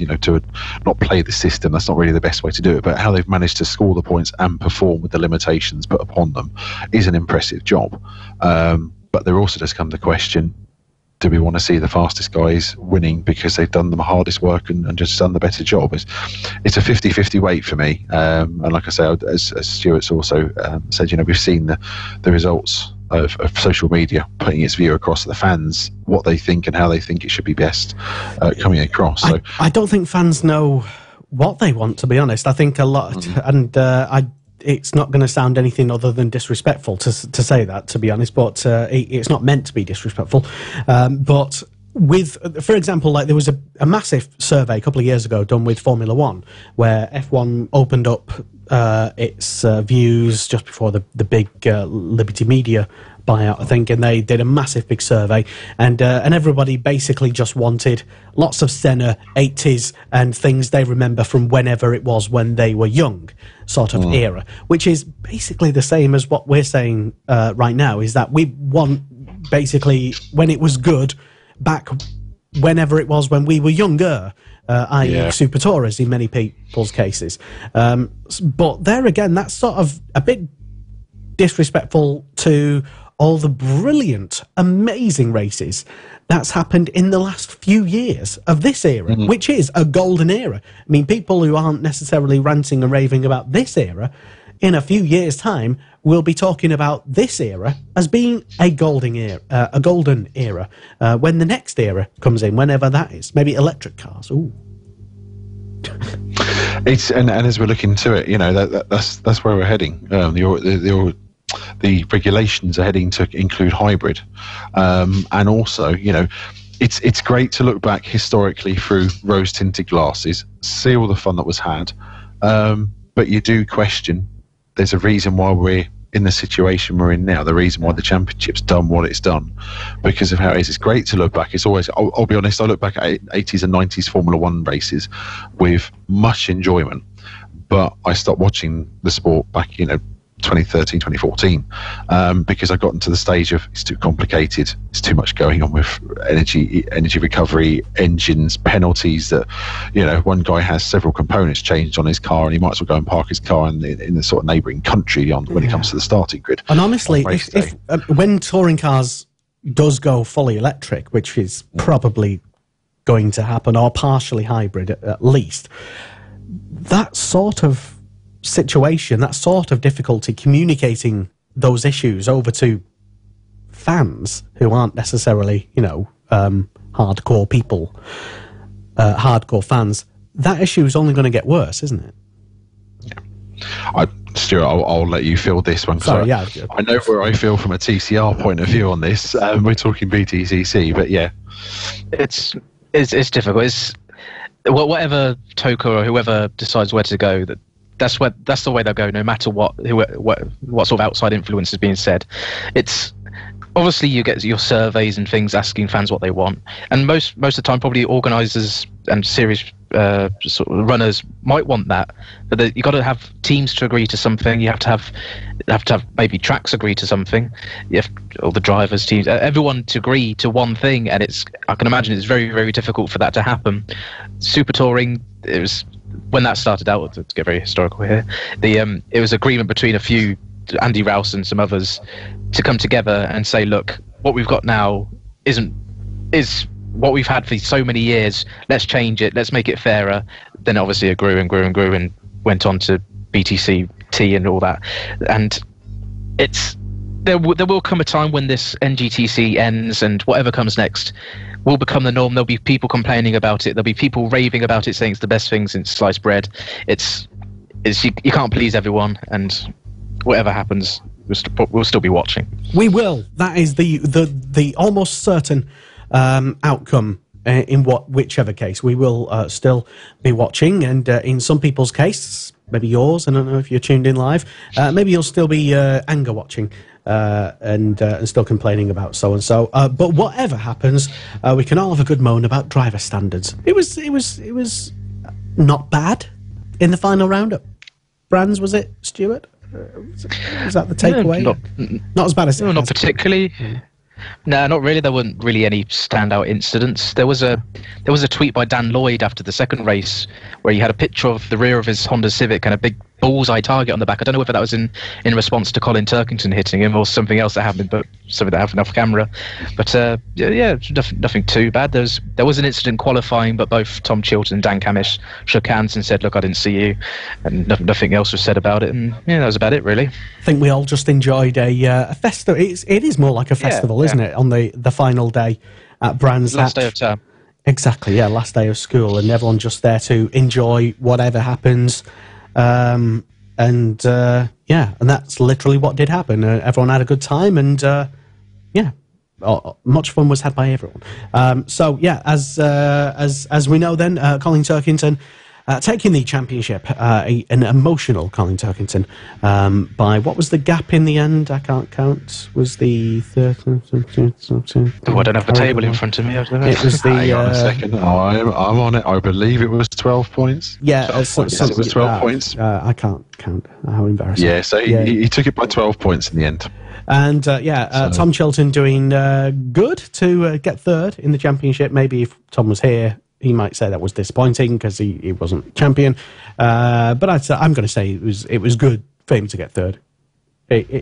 not play the system, that's not really the best way to do it, but how they've managed to score the points and perform with the limitations put upon them is an impressive job. But there also does come the question, do we want to see the fastest guys winning because they've done the hardest work and just done the better job? It's a 50-50 weight for me, and like I say, as Stuart's also said, we've seen the results of social media putting its view across to the fans, what they think and how they think it should be best coming across. So I don't think fans know what they want, to be honest. I think a lot, and it's not going to sound anything other than disrespectful to say that, to be honest, but it's not meant to be disrespectful. But for example, like there was a massive survey a couple of years ago done with Formula One, where F1 opened up its views just before the big Liberty Media buyout, I think, and they did a massive big survey, and everybody basically just wanted lots of Senna 80s and things they remember from whenever it was when they were young, sort of era, which is basically the same as what we're saying right now, is that we want basically when it was good back whenever it was when we were younger, i.e. Super Tourers in many people's cases. But there again, that's sort of a bit disrespectful to all the brilliant, amazing races that's happened in the last few years of this era, which is a golden era. I mean, people who aren't necessarily ranting and raving about this era, in a few years' time, we'll be talking about this era as being a golden era, when the next era comes in, whenever that is. Maybe electric cars. Ooh. And as we're looking to it, that's where we're heading. The regulations are heading to include hybrid, and also, it's great to look back historically through rose-tinted glasses, see all the fun that was had, but you do question. There's a reason why we're in the situation we're in now, the reason why the championship's done what it's done, because of how it is. It's great to look back. It's always, I'll be honest, I look back at 80s and 90s Formula One races with much enjoyment, but I stopped watching the sport back, 2013, 2014, because I got into the stage of it's too complicated, it's too much going on with energy recovery, engines, penalties that, one guy has several components changed on his car and he might as well go and park his car in the sort of neighbouring country when it comes to the starting grid. And honestly, if when touring cars does go fully electric, which is probably going to happen, or partially hybrid at least, that sort of situation, that sort of difficulty communicating those issues over to fans who aren't necessarily, hardcore people, hardcore fans, that issue is only going to get worse, isn't it? Yeah. Stuart, I'll let you feel this one. Sorry, I know where I feel from a TCR point of view on this. We're talking BTCC, but yeah, it's difficult. It's whatever Toka or whoever decides where to go, that's the way they'll go, no matter what sort of outside influence is being said. It's obviously you get your surveys and things asking fans what they want, and most of the time probably organisers and series sort of runners might want that, but you got to have teams to agree to something. You have to have maybe tracks agree to something. You have all the drivers, teams, everyone to agree to one thing, and I can imagine it's very, very difficult for that to happen. Super Touring, it was. When that started out, to get very historical here, it was agreement between a few, Andy Rouse and some others, to come together and say, look, what we've got now is what we've had for so many years. Let's change it. Let's make it fairer. Then obviously it grew and grew and grew and went on to BTCT and all that. And there will come a time when this NGTC ends and whatever comes next will become the norm. There'll be people complaining about it. There'll be people raving about it, saying it's the best thing since sliced bread. You can't please everyone, and whatever happens, we'll still be watching. We will. That is the almost certain outcome in whichever case. We will still be watching, and in some people's case, maybe yours, I don't know if you're tuned in live, maybe you'll still be anger watching. And still complaining about so and so. But whatever happens, we can all have a good moan about driver standards. It was not bad in the final roundup. Brands, was it, Stuart? Was that the takeaway? Not as bad as not particularly. No, not really. There weren't really any standout incidents. There was a tweet by Dan Lloyd after the second race where he had a picture of the rear of his Honda Civic and a big bullseye target on the back. I don't know whether that was in response to Colin Turkington hitting him or something else that happened, but something that happened off camera. But nothing too bad. There was an incident qualifying, but both Tom Chilton and Dan Camish shook hands and said, "Look, I didn't see you," and nothing else was said about it. And that was about it, really. I think we all just enjoyed a festival. It is more like a festival, isn't it? On the final day at Brands Hatch. Last day of term. Exactly, yeah, last day of school, and everyone just there to enjoy whatever happens. And that's literally what did happen. Everyone had a good time, and much fun was had by everyone. As we know, then Colin Turkington taking the championship, an emotional Colin Turkington, by what was the gap in the end? I can't count. Was the third? I don't have the table in front of me. It was the. Hang on a second. I'm on it. I believe it was 12 points. Yeah, 12 points. It was 12 points. I can't count. How embarrassing. Yeah, so he took it by 12 points in the end. And Tom Chilton doing good to get third in the championship. Maybe if Tom was here, he might say that was disappointing because he wasn't champion. But I'm going to say it was good for him to get third.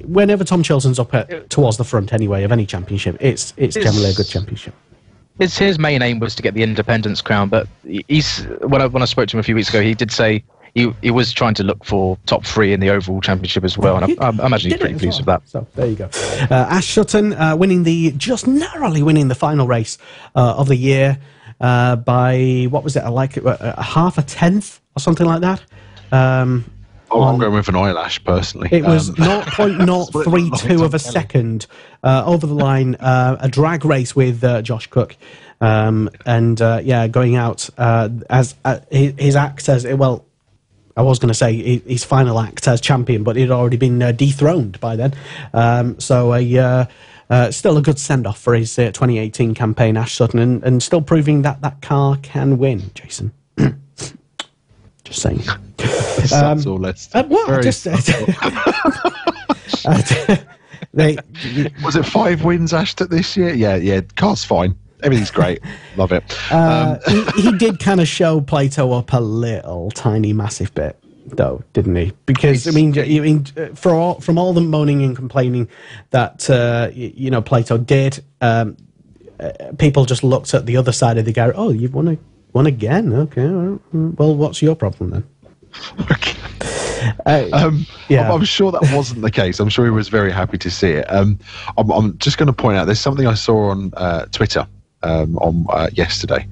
Whenever Tom Chilton's up towards the front anyway of any championship, it's generally a good championship. His main aim was to get the Independence crown, but when I spoke to him a few weeks ago, he did say he was trying to look for top 3 in the overall championship as well, and I imagine he's pretty pleased with that. So there you go. Ash Sutton just narrowly winning the final race of the year by, what was it, a half a tenth or something like that. I'm going with an eyelash, personally. It was 0.032 of a second over the line, a drag race with Josh Cook. Going out as his act as, well, I was going to say his final act as champion, but he'd already been dethroned by then. Still a good send-off for his 2018 campaign, Ash Sutton, and still proving that car can win, Jason. Just saying. That's all. Let's. What? Was it 5 wins, Ashton, this year? Yeah. Car's fine. Everything's great. Love it. He did kind of show Plato up a little tiny massive bit, though, didn't he? Because from all the moaning and complaining that Plato did, people just looked at the other side of the garage. Oh, you've won again? Okay. Well, what's your problem then? Okay. I'm sure that wasn't the case. I'm sure he was very happy to see it. I'm just going to point out there's something I saw on Twitter on yesterday,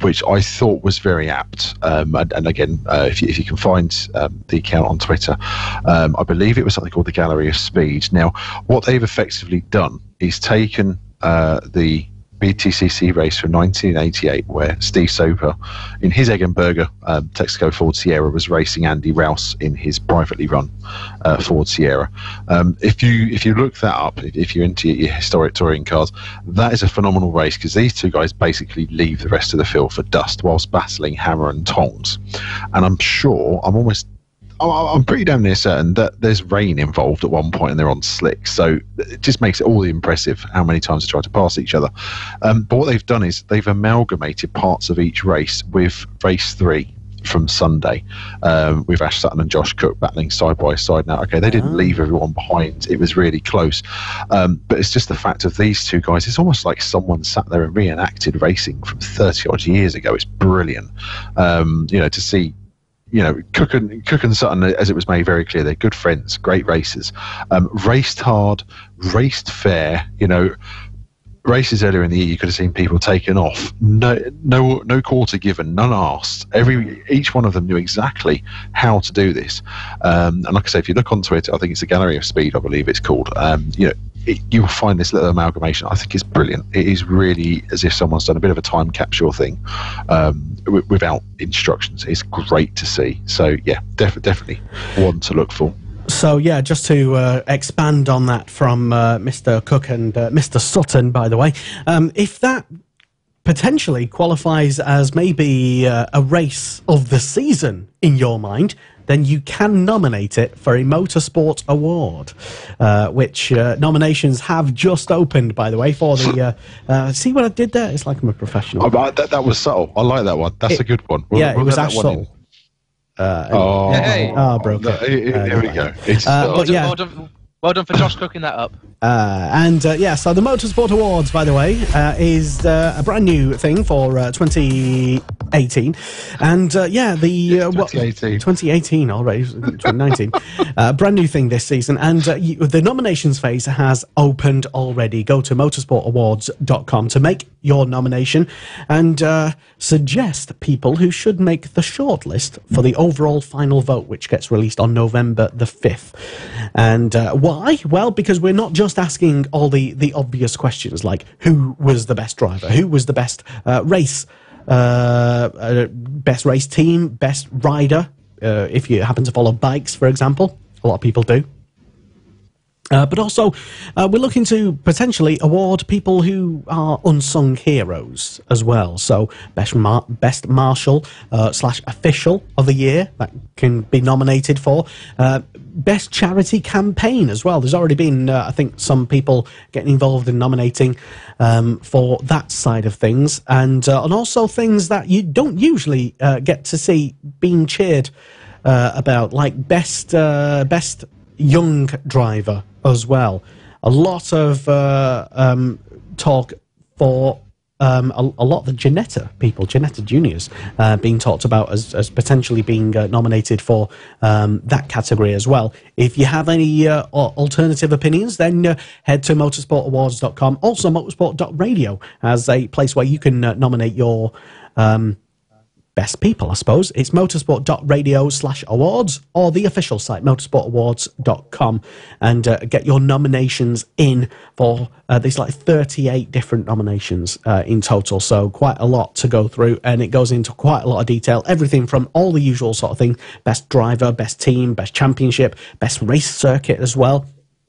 which I thought was very apt. And again, if you can find the account on Twitter, I believe it was something called the Gallery of Speed. Now, what they've effectively done is taken the BTCC race from 1988, where Steve Soper, in his Eggenberger Texaco Ford Sierra, was racing Andy Rouse in his privately run Ford Sierra. If you look that up, if you're into your historic touring cars, that is a phenomenal race, because these two guys basically leave the rest of the field for dust whilst battling hammer and tongs. And I'm pretty damn near certain that there's rain involved at one point and they're on slicks. So it just makes it all the impressive how many times they try to pass each other. But what they've done is they've amalgamated parts of each race with race 3 from Sunday, with Ash Sutton and Josh Cook battling side by side. Now, okay, they didn't leave everyone behind. It was really close. But it's just the fact of these two guys. It's almost like someone sat there and reenacted racing from 30 odd years ago. It's brilliant, to see. Cook and Sutton, as it was made very clear, they're good friends, great racers. Raced hard, raced fair. Races earlier in the year, you could have seen people taken off. No quarter given, none asked. Each one of them knew exactly how to do this. And like I say, if you look on Twitter, I think it's the Gallery of Speed, I believe it's called. You'll find this little amalgamation. I think it's brilliant. It is really as if someone's done a bit of a time capsule thing without instructions. It's great to see. So yeah, definitely one to look for. So yeah, just to expand on that from Mr. Cook and Mr. Sutton, by the way, if that potentially qualifies as maybe a race of the season in your mind, then you can nominate it for a Motorsport Award, which nominations have just opened, by the way, for the... see what I did there? It's like I'm a professional. That was subtle. I like that one. That's a good one. It was Ash Sutton. Broke it. Here we go. Well done for Josh cooking that up. So the Motorsport Awards, by the way, is a brand new thing for 2018. And 2018 already, 2019. Brand new thing this season. And the nominations phase has opened already. Go to motorsportawards.com to make your nomination and suggest people who should make the shortlist for the overall final vote, which gets released on November the 5th. And why? Well, because we're not just asking all the obvious questions like who was the best driver, who was the best race team, best rider, if you happen to follow bikes, for example. A lot of people do. But also, we're looking to potentially award people who are unsung heroes as well. So, best marshal / official of the year, that can be nominated for. Best charity campaign as well. There's already been, I think, some people getting involved in nominating for that side of things. And also things that you don't usually get to see being cheered about, like best young driver as well. A lot of talk for a lot of the Ginetta people, Ginetta juniors, being talked about as potentially being nominated for that category as well. If you have any alternative opinions, then head to motorsportawards.com. Also, motorsport.radio as a place where you can nominate your best people, I suppose. It's motorsport.radio/awards or the official site, motorsportawards.com, and get your nominations in for there's like 38 different nominations in total, so quite a lot to go through, and it goes into quite a lot of detail. Everything from all the usual sort of thing: best driver, best team, best championship, best race circuit as well.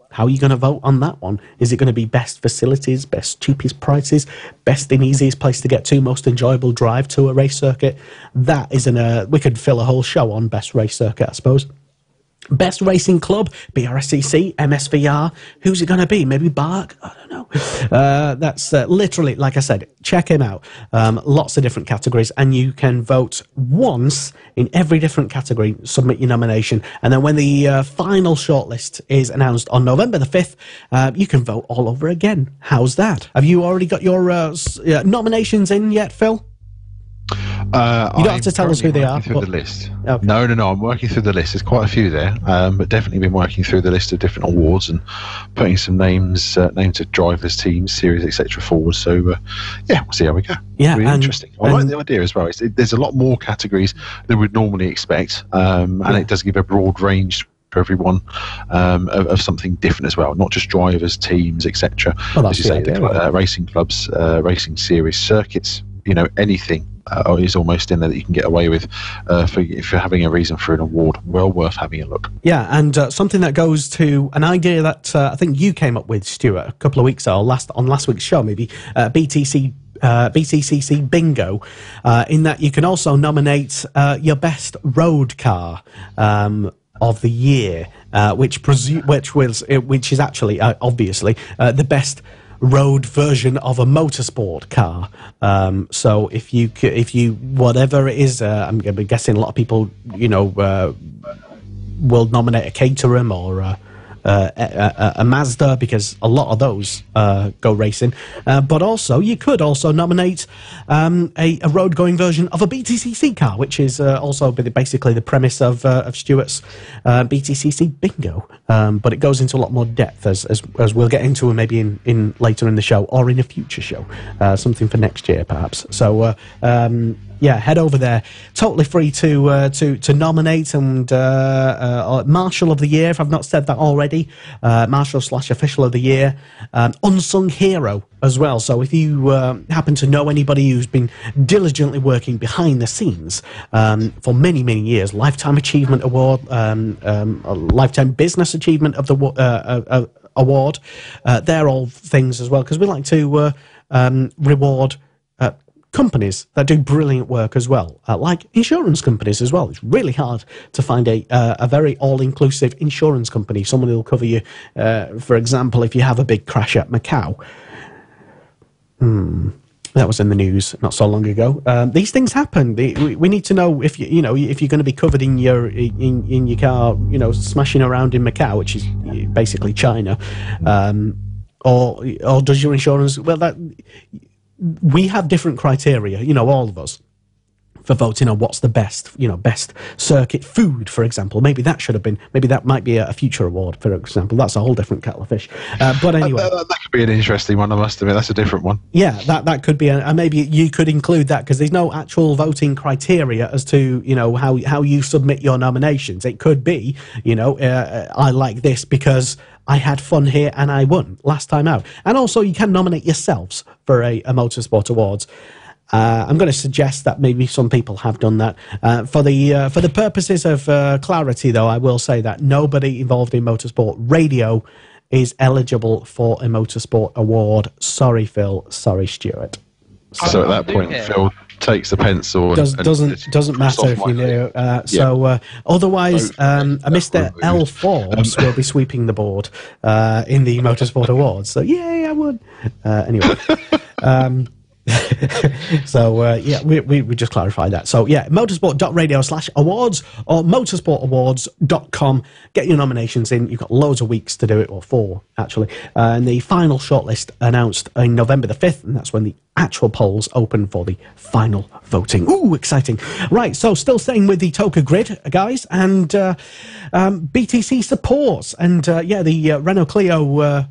How are you going to vote on that one? Is it going to be best facilities, best cheapest prices, best and easiest place to get to, most enjoyable drive to a race circuit? That isn't we could fill a whole show on best race circuit, I suppose. Best racing club, BRSCC, MSVR. Who's it going to be? Maybe Bark? I don't know. That's literally, like I said, check him out. Lots of different categories, and you can vote once in every different category, submit your nomination, and then when the final shortlist is announced on November the 5th, you can vote all over again. How's that? Have you already got your nominations in yet, Phil? You don't have to tell us who they are. Through the list. Okay. No. I'm working through the list. There's quite a few there, but definitely been working through the list of different awards and putting some names of drivers, teams, series, etc. forward. So, yeah, we'll see how we go. Yeah, really interesting. I like the idea as well. There's a lot more categories than we'd normally expect, and it does give a broad range for everyone of something different as well, not just drivers, teams, etc. Well, as you say, racing clubs, racing series, circuits. Anything is almost in there that you can get away with for having a reason for an award. Well worth having a look. Yeah, and something that goes to an idea that I think you came up with, Stuart, a couple of weeks ago, on last week's show, maybe, BTCC Bingo, in that you can also nominate your best road car of the year, which is actually obviously the best road version of a motorsport car. So if you whatever it is, I'm guessing a lot of people will nominate a Caterham or a Mazda, because a lot of those go racing. But also, you could also nominate a road-going version of a BTCC car, which is also basically the premise of Stuart's BTCC Bingo. But it goes into a lot more depth, as we'll get into maybe in later in the show or in a future show, something for next year perhaps. So yeah, head over there. Totally free to nominate, and Marshal of the Year, if I've not said that already, Marshal/Official of the Year, Unsung Hero as well. So if you happen to know anybody who's been diligently working behind the scenes for many, many years, Lifetime Achievement Award, Lifetime Business Achievement of the Award, they're all things as well, because we like to reward companies that do brilliant work as well, like insurance companies as well. It's really hard to find a very all-inclusive insurance company, someone who'll cover you, for example, if you have a big crash at Macau. That was in the news not so long ago. These things happen. We need to know if if you're going to be covered in your car, smashing around in Macau, which is basically China, or does your insurance? Well, that. We have different criteria, all of us, for voting on what's the best, best circuit food, for example. Maybe that might be a future award, for example. That's a whole different kettle of fish. But anyway. That could be an interesting one, I must admit. That's a different one. Yeah, that could be, maybe you could include that, because there's no actual voting criteria as to, how you submit your nominations. It could be, I like this because I had fun here and I won last time out. And also you can nominate yourselves for a Motorsport Awards. I'm going to suggest that maybe some people have done that. For the purposes of clarity, though, I will say that nobody involved in Motorsport Radio is eligible for a Motorsport Award. Sorry, Phil. Sorry, Stuart. So at that point, Phil takes the pencil. Doesn't matter if you knew. Otherwise, Mr. L. Forbes will be sweeping the board in the Motorsport Awards. So, yay, I won. Anyway. So, yeah, we just clarified that. So, yeah, motorsport.radio/awards or motorsportawards.com. Get your nominations in. You've got loads of weeks to do it, or 4, actually. And the final shortlist announced in November the 5th, and that's when the actual polls open for the final voting. Ooh, exciting. Right, so still staying with the TOCA grid, guys, and BTC supports. And, yeah, the Renault Clio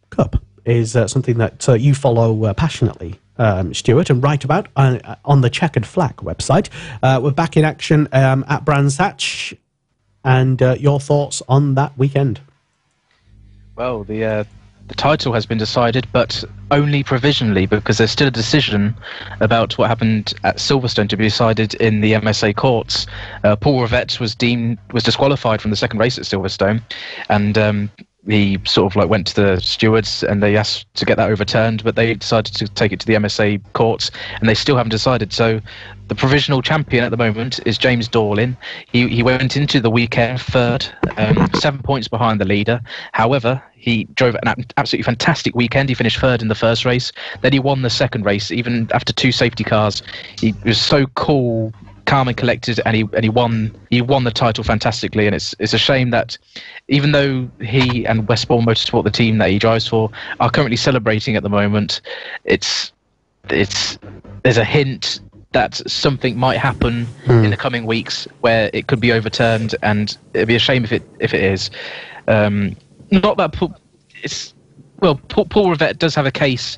Cup is something that you follow passionately, Stuart, and write about on the Checkered Flag website. We're back in action at Brands Hatch, and your thoughts on that weekend? Well, the title has been decided, but only provisionally, because there's still a decision about what happened at Silverstone to be decided in the MSA courts. Paul Rivett was disqualified from the second race at Silverstone, and he sort of like went to the stewards and they asked to get that overturned, but they decided to take it to the MSA courts, and they still haven't decided. So the provisional champion at the moment is James Dorlin. He went into the weekend third, 7 points behind the leader. However, he drove an absolutely fantastic weekend. He finished third in the first race. Then he won the second race, even after 2 safety cars. He was so cool, calm and collected, and he won the title fantastically. And it's a shame that even though he and Westbourne Motorsport, the team that he drives for, are currently celebrating at the moment, there's a hint that something might happen in the coming weeks where it could be overturned, and it'd be a shame if it is. Not that Paul Rivett does have a case.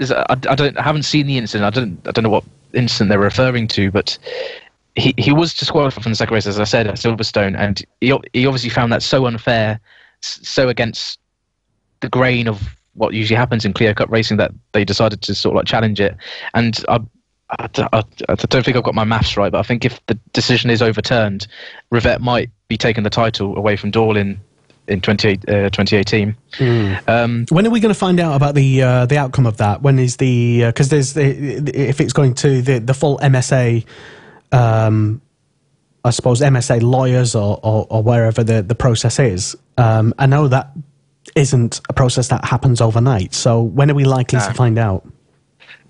I haven't seen the incident. I don't know what incident they're referring to, but he was disqualified from the second race, as I said, at Silverstone, and he obviously found that so unfair, so against the grain of what usually happens in Clio Cup racing, that they decided to sort of like challenge it. And I don't think I've got my maths right, but I think if the decision is overturned, Rivett might be taking the title away from Dorlin in 2018. When are we going to find out about the outcome of that? When is the because there's if it's going to the full MSA, I suppose MSA lawyers or wherever the process is. I know that isn't a process that happens overnight. So when are we likely to find out?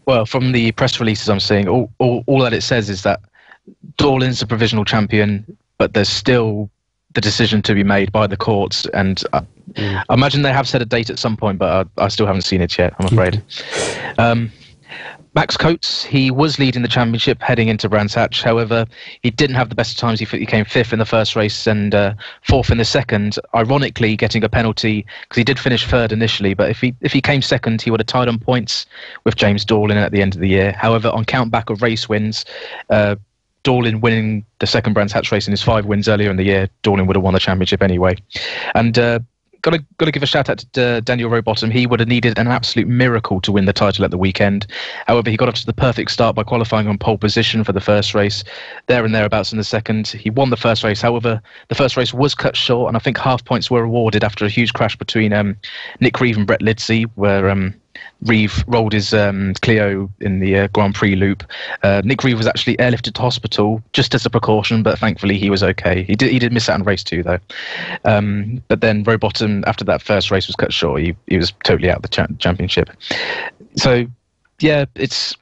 Well, from the press releases I'm seeing, all that it says is that Dorlin's the provisional champion, but there's still the decision to be made by the courts, and I imagine they have set a date at some point, but I still haven't seen it yet, I'm afraid. Max Coates, he was leading the championship heading into Brands Hatch. However, he didn't have the best of times. He came 5th in the first race and 4th in the second, ironically getting a penalty because he did finish 3rd initially, but if he came 2nd, he would have tied on points with James Dorlin at the end of the year. However, on count back of race wins, Dorlin winning the second Brands Hatch race in his 5 wins earlier in the year, Dorlin would have won the championship anyway. And got to give a shout out to Daniel Rowbottom. He would have needed an absolute miracle to win the title at the weekend. However, he got off to the perfect start by qualifying on pole position for the first race, there and thereabouts in the second. He won the first race. However, the first race was cut short, and I think half points were awarded after a huge crash between Nick Reeve and Brett Lidsey, where Reeve rolled his Clio in the Grand Prix loop. Nick Reeve was actually airlifted to hospital just as a precaution, but thankfully he was okay. He did miss out on race 2 though. But then Rowbottom, after that first race was cut short, he was totally out of the championship. So yeah, it's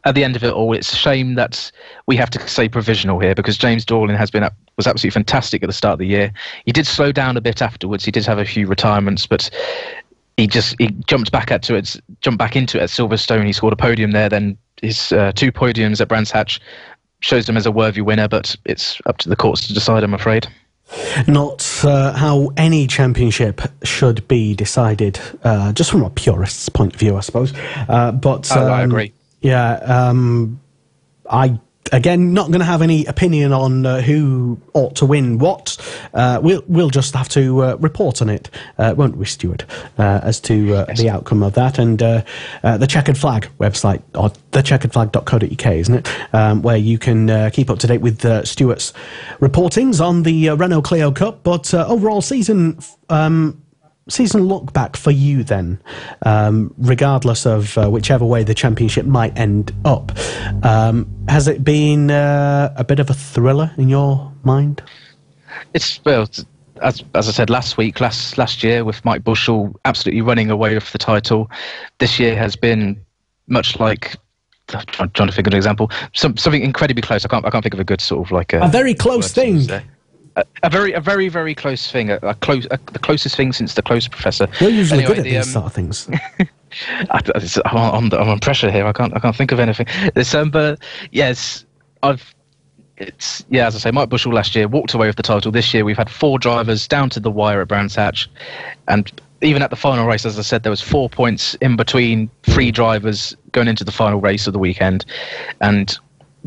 at the end of it all, it's a shame that we have to say provisional here, because James Dorlin was absolutely fantastic at the start of the year. He did slow down a bit afterwards. He did have a few retirements, but he jumped back into it at Silverstone. He scored a podium there. Then his 2 podiums at Brands Hatch shows him as a worthy winner, but it's up to the courts to decide, I'm afraid. Not how any championship should be decided, just from a purist's point of view, I suppose. But I agree. Yeah, Again, not going to have any opinion on who ought to win what. We'll just have to report on it, won't we, Stuart, as to the outcome of that. And the Checkered Flag website, or thecheckeredflag.co.uk, isn't it, where you can keep up to date with Stuart's reportings on the Renault Clio Cup. But overall season look back for you then, regardless of whichever way the championship might end up. Has it been a bit of a thriller in your mind? As I said last year, with Mike Bushell absolutely running away with the title, this year has been much like. I'm trying to think of an example. Something incredibly close. I can't think of a good sort of like a very close thing. A very, very close thing. The closest thing since the Close Professor. You're usually good at these sort of things. I'm on pressure here. I can't think of anything. But yes, as I say, Mike Bushell last year walked away with the title. This year we've had 4 drivers down to the wire at Brands Hatch, and even at the final race, as I said, there was 4 points in between 3 drivers going into the final race of the weekend, and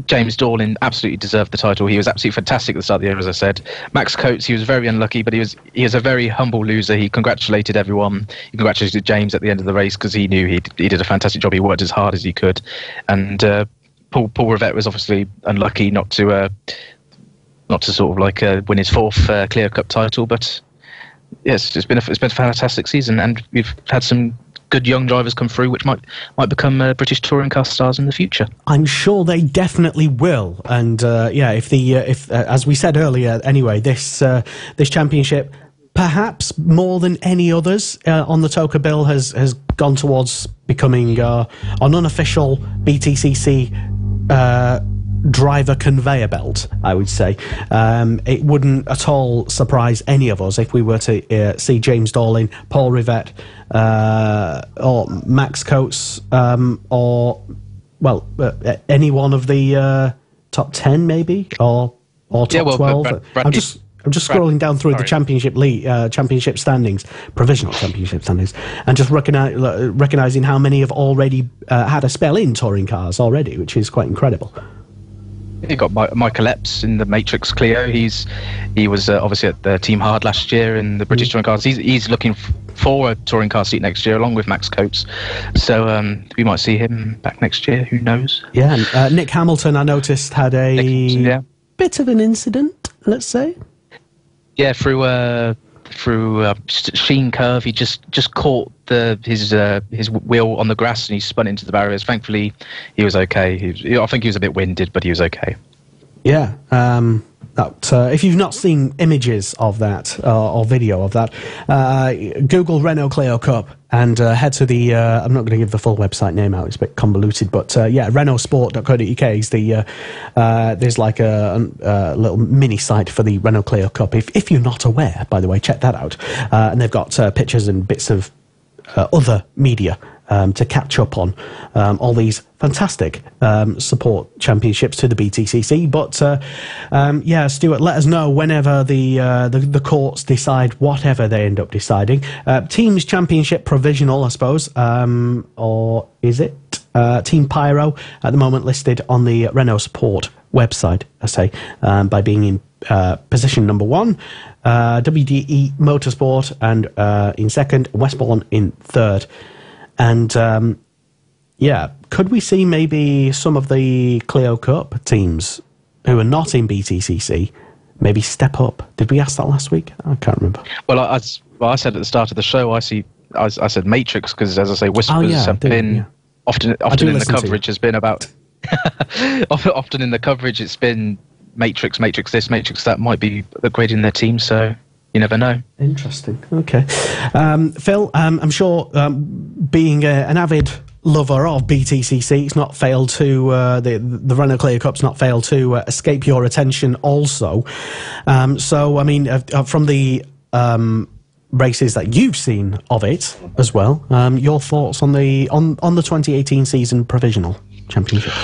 James Dorling absolutely deserved the title. He was absolutely fantastic at the start of the year, as I said. Max Coates, he was very unlucky, but he was a very humble loser. He congratulated everyone. He congratulated James at the end of the race because he knew he did a fantastic job. He worked as hard as he could, and Paul Rivett was obviously unlucky not to sort of like win his 4th Clio Cup title, but. Yes, it's been a fantastic season, and we've had some good young drivers come through, which might become British touring car stars in the future. I'm sure they definitely will, and if as we said earlier, anyway, this championship, perhaps more than any others on the TOCA bill, has gone towards becoming an unofficial BTCC. Driver conveyor belt, I would say. It wouldn't at all surprise any of us if we were to see James Dorling, Paul Rivett, or Max Coates, or any one of the top 10 maybe, or top 12. I'm just scrolling down through the championship standings, provisional championship standings, and just recognizing how many have already had a spell in touring cars already, which is quite incredible. You got Michael Epps in the Matrix Clio. He was obviously at the Team Hard last year in the British touring cars. He's looking for a touring car seat next year, along with Max Coates. So we might see him back next year. Who knows? Yeah, and Nick Hamilton, I noticed, had a bit of an incident. Let's say. Yeah, through Sheen curve, he just caught his wheel on the grass and he spun into the barriers. Thankfully, he was okay. I think he was a bit winded, but he was okay. Yeah. If you've not seen images of that or video of that, Google Renault Clio Cup and head to the. I'm not going to give the full website name out; it's a bit convoluted. But renaultsport.co.uk is the. There's like a little mini site for the Renault Clio Cup. If you're not aware, by the way, check that out. And they've got pictures and bits of other media. To catch up on all these fantastic support championships to the BTCC. But Stuart, let us know whenever the courts decide whatever they end up deciding. Teams Championship Provisional, I suppose, or is it Team Pyro at the moment listed on the Renault Sport website, I say, by being in position number 1, WDE Motorsport, and in second, Westbourne in third. And, could we see maybe some of the Clio Cup teams who are not in BTCC maybe step up? Did we ask that last week? I can't remember. Well, I said at the start of the show, I said Matrix, because, as I say, whispers have been often in the coverage has been about... often in the coverage it's been Matrix this, Matrix that might be upgrading their team, so... You never know. Interesting. Okay. Phil, I'm sure being an avid lover of BTCC, it's not failed to, the Renault Clio Cup's not failed to escape your attention also. So, I mean, from the races that you've seen of it as well, your thoughts on the 2018 season provisional championship?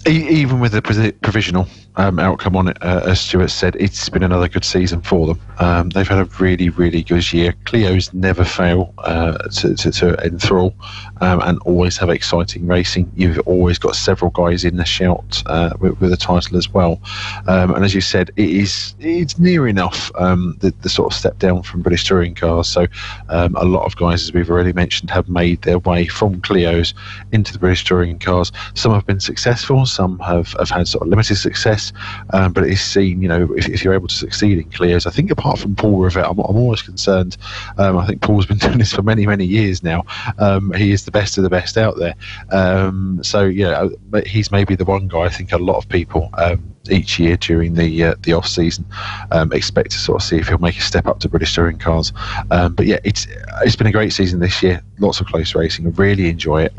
Even with the provisional outcome on it, as Stuart said, it's been another good season for them. They've had a really, really good year. Clios never fail to enthrall and always have exciting racing. You've always got several guys in the shout with a title as well. And as you said, it's near enough the sort of step down from British touring cars. So a lot of guys, as we've already mentioned, have made their way from Clios into the British touring cars. Some have been successful, some have had sort of limited success, but it's seen, if you're able to succeed in Clios, I think apart from Paul Rivett, I'm always concerned. I think Paul's been doing this for many, many years now. He is the best of the best out there. But he's maybe the one guy I think a lot of people each year during the off season. Expect to sort of see if he'll make a step up to British Touring Cars. But yeah, it's been a great season this year. Lots of close racing. I really enjoy it.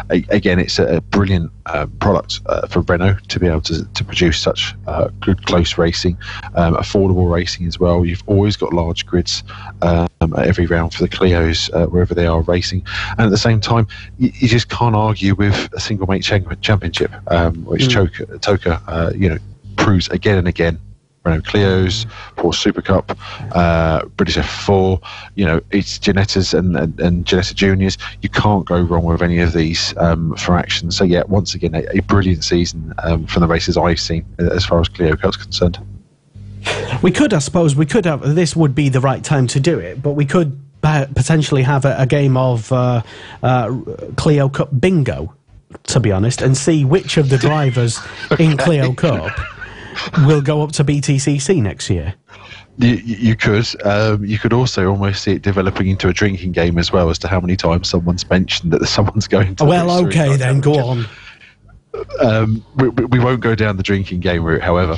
Again, it's a brilliant product for Renault to be able to produce such good close racing, affordable racing as well. You've always got large grids at every round for the Clios wherever they are racing, and at the same time you just can't argue with a single mate championship, which Toka proves again and again. Renault Clios, Porsche Super Cup, British F4, it's Ginettas and Ginetta Juniors. You can't go wrong with any of these for action. So yeah, once again, a brilliant season from the races I've seen as far as Clio Cup's concerned. We could have, this would be the right time to do it, but we could potentially have a game of Clio Cup bingo, to be honest, and see which of the drivers in Clio Cup will go up to BTCC next year. You could also almost see it developing into a drinking game as well, as to how many times someone's mentioned that someone's going to. Well, okay, then go on. We won't go down the drinking game route, however.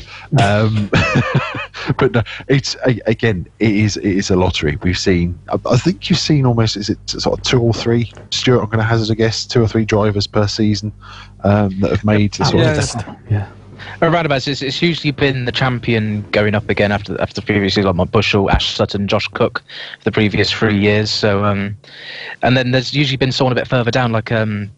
But no, it is a lottery. We've seen, I think you've seen almost, is it sort of 2 or 3, Stuart, I'm going to hazard a guess, 2 or 3 drivers per season that have made the sort of... Yeah. Around about, it's usually been the champion going up again after previously, like Bushell, Ash Sutton, Josh Cook for the previous 3 years. So, and then there's usually been someone a bit further down, like I'm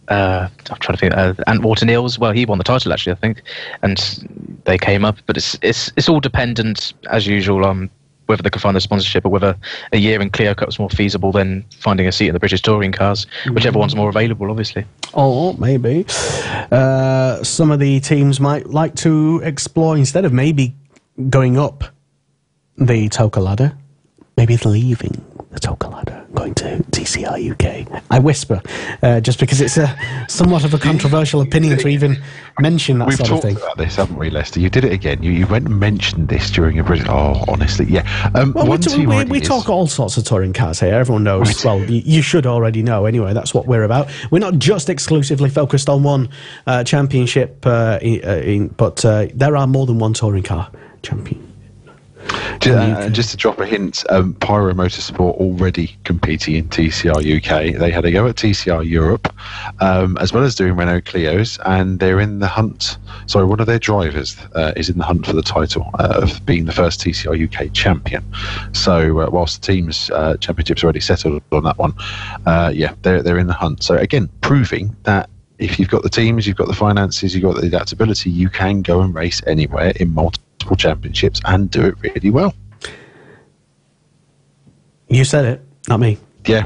trying to think, Ant Water-Niels. Well, he won the title actually, I think, and they came up. But it's all dependent, as usual, on whether they can find the sponsorship or whether a year in Clio Cup is more feasible than finding a seat in the British Touring Cars, whichever one's more available, obviously. Or maybe some of the teams might like to explore, instead of maybe going up the Toka ladder, maybe leaving the Toka ladder, going to TCR UK. I whisper, just because it's somewhat of a controversial opinion to even mention that sort of thing. We've talked about this, haven't we, Lester? You did it again. You went and mentioned this during a British... Oh, honestly, yeah. Well, we talk all sorts of touring cars here. Everyone knows. Right. Well, you should already know anyway. That's what we're about. We're not just exclusively focused on one championship, but there are more than one touring car champion. Just to drop a hint, Pyro Motorsport already competing in TCR UK. They had a go at TCR Europe, as well as doing Renault Clios, and they're in the hunt. Sorry, one of their drivers is in the hunt for the title of being the first TCR UK champion. So whilst the team's championship's already settled on that one, they're in the hunt. So again, proving that if you've got the teams, you've got the finances, you've got the adaptability, you can go and race anywhere in multiple championships and do it really well. You said it, not me. Yeah.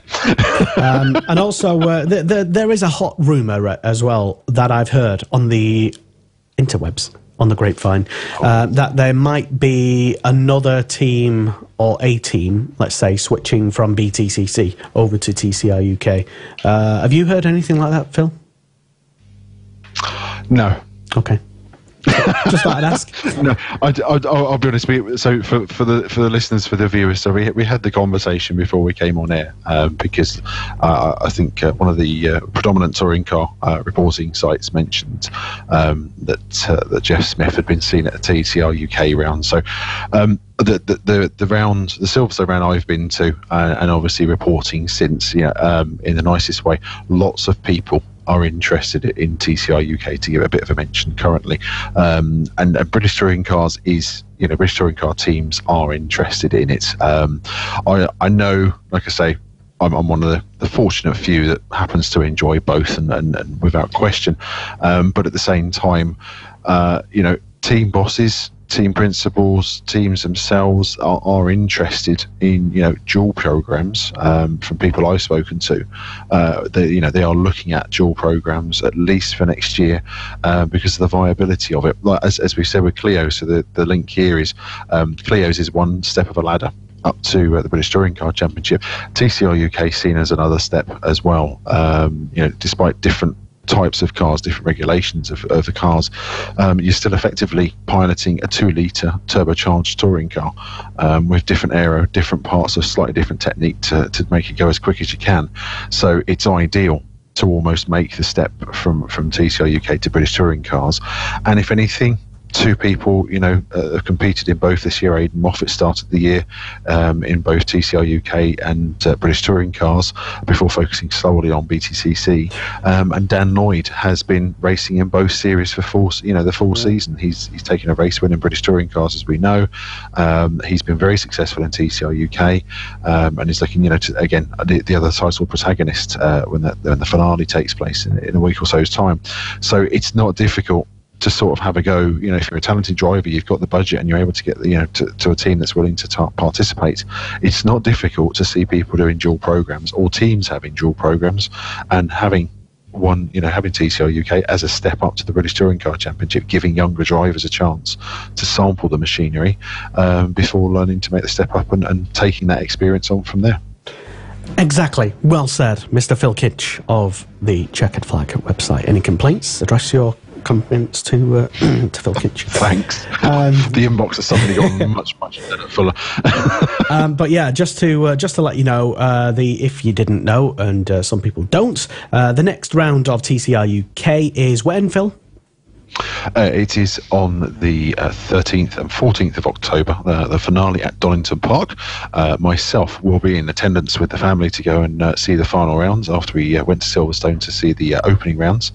And also, there is a hot rumour as well that I've heard on the interwebs, on the grapevine, that there might be another team or a team, let's say, switching from BTCC over to TCR UK. Have you heard anything like that, Phil? No. Okay. Just thought I'd ask. No, I'll be honest. So for the listeners, for the viewers, so we had the conversation before we came on air, because I think one of the predominant touring car reporting sites mentioned that Jeff Smith had been seen at a TCR UK round. So the round, the Silverstone round I've been to, and obviously reporting since, in the nicest way, lots of people are interested in TCR UK, to give a bit of a mention currently, and British Touring Cars is, British Touring Car teams are interested in it. I know, like I say, I'm one of the fortunate few that happens to enjoy both, and without question, but at the same time, team bosses, team principals, teams themselves are interested in dual programs. From people I've spoken to, they are looking at dual programs at least for next year, because of the viability of it. Like as we said with Clio, so the link here is Clio's is one step of a ladder up to the British Touring Car Championship. TCR UK seen as another step as well. Despite different types of cars, different regulations of the cars, you're still effectively piloting a 2-litre turbocharged touring car, with different aero, different parts of slightly different technique to make it go as quick as you can. So it's ideal to almost make the step from TCR UK to British Touring Cars. And if anything, two people, have competed in both this year. Aidan Moffat started the year in both TCR UK and British Touring Cars before focusing solely on BTCC. And Dan Lloyd has been racing in both series for the full season. He's taken a race win in British Touring Cars, as we know. He's been very successful in TCR UK, and he's looking, to again the other title protagonist when the finale takes place in a week or so's time. So it's not difficult to sort of have a go. If you're a talented driver, you've got the budget, and you're able to get to a team that's willing to participate. It's not difficult to see people doing dual programs or teams having dual programs and having having TCR UK as a step up to the British Touring Car Championship, giving younger drivers a chance to sample the machinery before learning to make the step up and taking that experience on from there. Exactly. Well said, Mr. Phil Kitch of the Checkered Flag website. Any complaints? Address your compliments to Phil Kitch. Thanks. The inbox has suddenly gone much fuller. But yeah, just to let you know, if you didn't know, and some people don't, the next round of TCR UK is when, Phil? It is on the 13th and 14th of October, the finale at Donington Park. Myself will be in attendance with the family to go and see the final rounds after we went to Silverstone to see the opening rounds.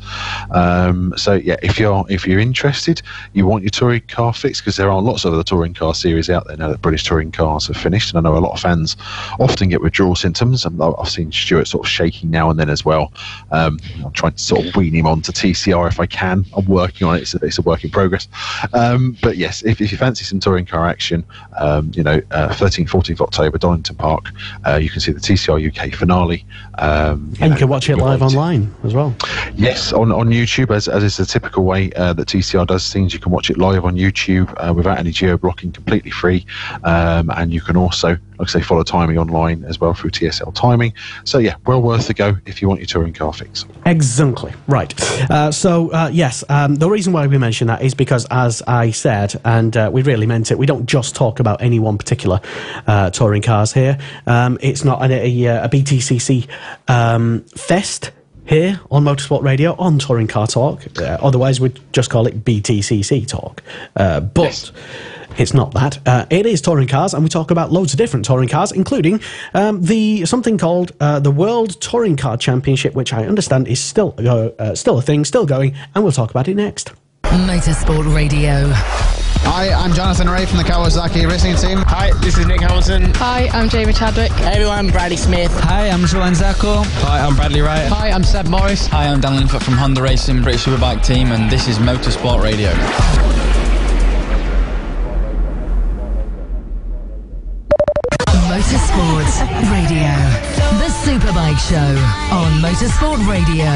So yeah, if you're interested, you want your touring car fixed, because there are lots of other touring car series out there now that British Touring Cars have finished, and I know a lot of fans often get withdrawal symptoms, and I've seen Stuart sort of shaking now and then as well. I'm trying to sort of wean him onto TCR if I can. I'm working on it. It's a work in progress. But yes, if you fancy some touring car action, 13th, 14th October, Donington Park, you can see the TCR UK finale. And you can watch it live online as well. Yes, on YouTube, as is the typical way that TCR does things. You can watch it live on YouTube without any geo-blocking, completely free. And you can also, like I say, follow timing online as well through TSL Timing. So yeah, well worth the go if you want your touring car fix. Exactly. Right. Yes, the reason why we mention that is because, as I said, and we really meant it, we don't just talk about any one particular touring cars here. It's not a BTCC fest here on Motorsport Radio on Touring Car Talk. Otherwise, we'd just call it BTCC Talk. But yes, it's not that. It is touring cars, and we talk about loads of different touring cars, including something called the World Touring Car Championship, which I understand is still a thing, still going, and we'll talk about it next. Motorsport Radio. Hi, I'm Jonathan Ray from the Kawasaki Racing Team. Hi, this is Nick Hamilton. Hi, I'm Jamie Chadwick. Hey everyone, I'm Bradley Smith. Hi, I'm Joanne Zarco. Hi, I'm Bradley Wright. Hi, I'm Seb Morris. Hi, I'm Dan Linfoot from Honda Racing, British Superbike team, and this is Motorsport Radio. Motorsport Radio. The Superbike Show on Motorsport Radio.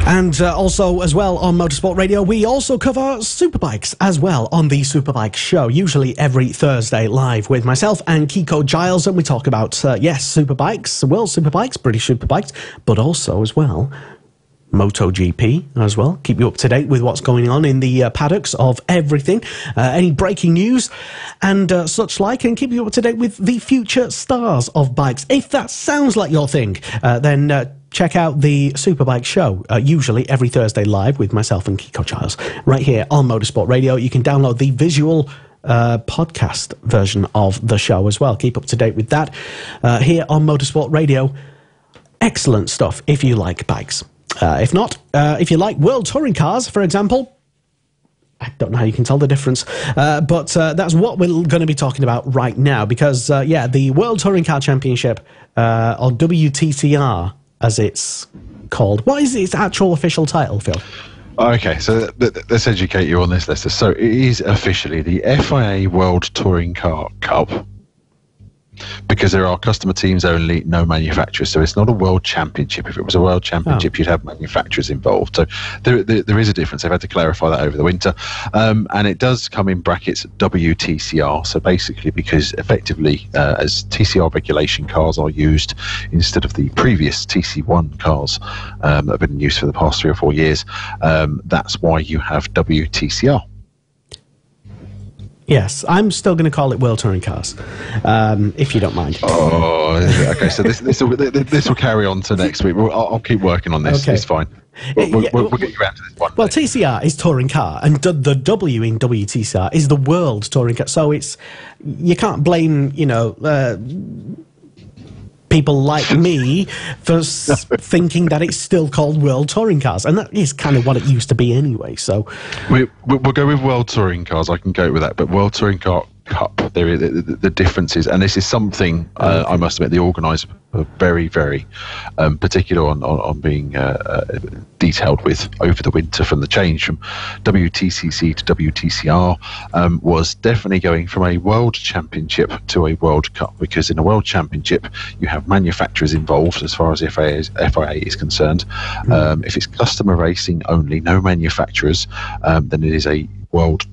And also, as well, on Motorsport Radio, we also cover superbikes as well on the Superbike Show, usually every Thursday live with myself and Kiko Giles, and we talk about, superbikes, world superbikes, British superbikes, but also, as well, MotoGP as well. Keep you up to date with what's going on in the paddocks of everything, any breaking news and such like, and keep you up to date with the future stars of bikes. If that sounds like your thing, then check out the Superbike Show, usually every Thursday live with myself and Kiko Giles, right here on Motorsport Radio. You can download the visual podcast version of the show as well. Keep up to date with that here on Motorsport Radio. Excellent stuff if you like bikes. If not, if you like World Touring Cars, for example, I don't know how you can tell the difference, but that's what we're going to be talking about right now, because, the World Touring Car Championship, or WTCR, as it's called. What is its actual official title, Phil? Okay, so let's educate you on this, Lester. So it is officially the FIA World Touring Car Cup, because there are customer teams only, no manufacturers. So it's not a world championship. If it was a world championship, you'd have manufacturers involved. So there is a difference. They've had to clarify that over the winter. And it does come in brackets WTCR. So basically, because effectively, as TCR regulation cars are used instead of the previous TC1 cars that have been in use for the past 3 or 4 years, that's why you have WTCR. Yes, I'm still going to call it World Touring Cars, if you don't mind. Oh, okay. So this will carry on to next week. I'll keep working on this. Okay. It's fine. We'll get you out to this one. Well, TCR is touring car, and the W in WTCR is the World Touring Car. So you can't blame people like me for thinking that it's still called World Touring Cars, and that is kind of what it used to be anyway. So we'll go with World Touring Cars. I can go with that, but World Touring Car Cup, the differences, and this is something I must admit the organisers are very, very particular on being detailed with over the winter. From the change from WTCC to WTCR was definitely going from a World Championship to a World Cup, because in a World Championship you have manufacturers involved as far as the FIA is concerned. If it's customer racing only, no manufacturers, then it is a World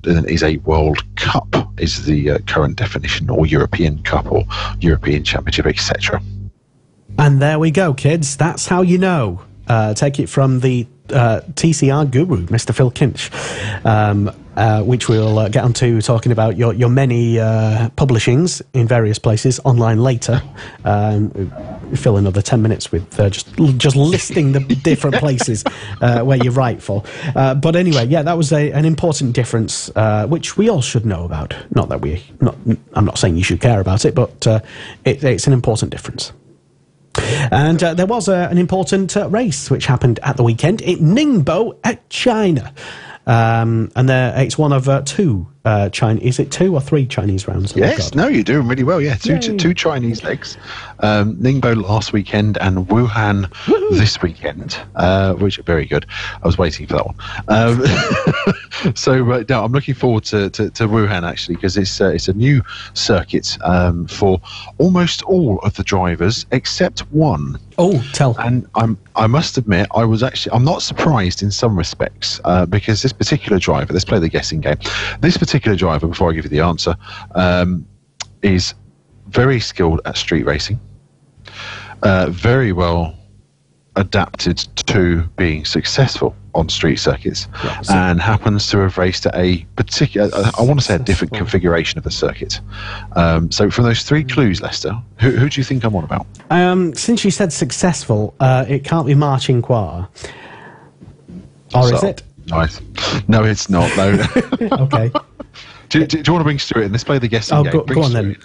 Cup is the current definition, or European Cup or European Championship, etc. And there we go, kids. That's how you know. Take it from the TCR guru, Mr. Phil Kinch, which we'll get onto talking about your many publishings in various places online later. Fill another 10 minutes with just listing the different places where you write for. But anyway, yeah, that was an important difference, which we all should know about. I'm not saying you should care about it, but it's an important difference. And there was an important race which happened at the weekend in Ningbo at China. And it's one of two Chinese. Is it 2 or 3 Chinese rounds? Yes, no, you're doing really well. Yeah, two Chinese legs. Ningbo last weekend and Wuhan this weekend, which are very good. I was waiting for that one. So no, I'm looking forward to Wuhan actually, because it's a new circuit for almost all of the drivers except one. Oh, tell. And I must admit, I'm not surprised in some respects, because this particular driver, let's play the guessing game. This particular driver, before I give you the answer, is very skilled at street racing, very well adapted to being successful on street circuits, and happens to have raced at a particular, I want to say a different configuration of the circuit. So from those 3 clues, Lester, who do you think I'm on about? Since you said successful, it can't be Marcin Qua. Or is it? Nice. No, it's not, though. Okay. Do you want to bring Stuart in? Let's play the guessing game. Go on then.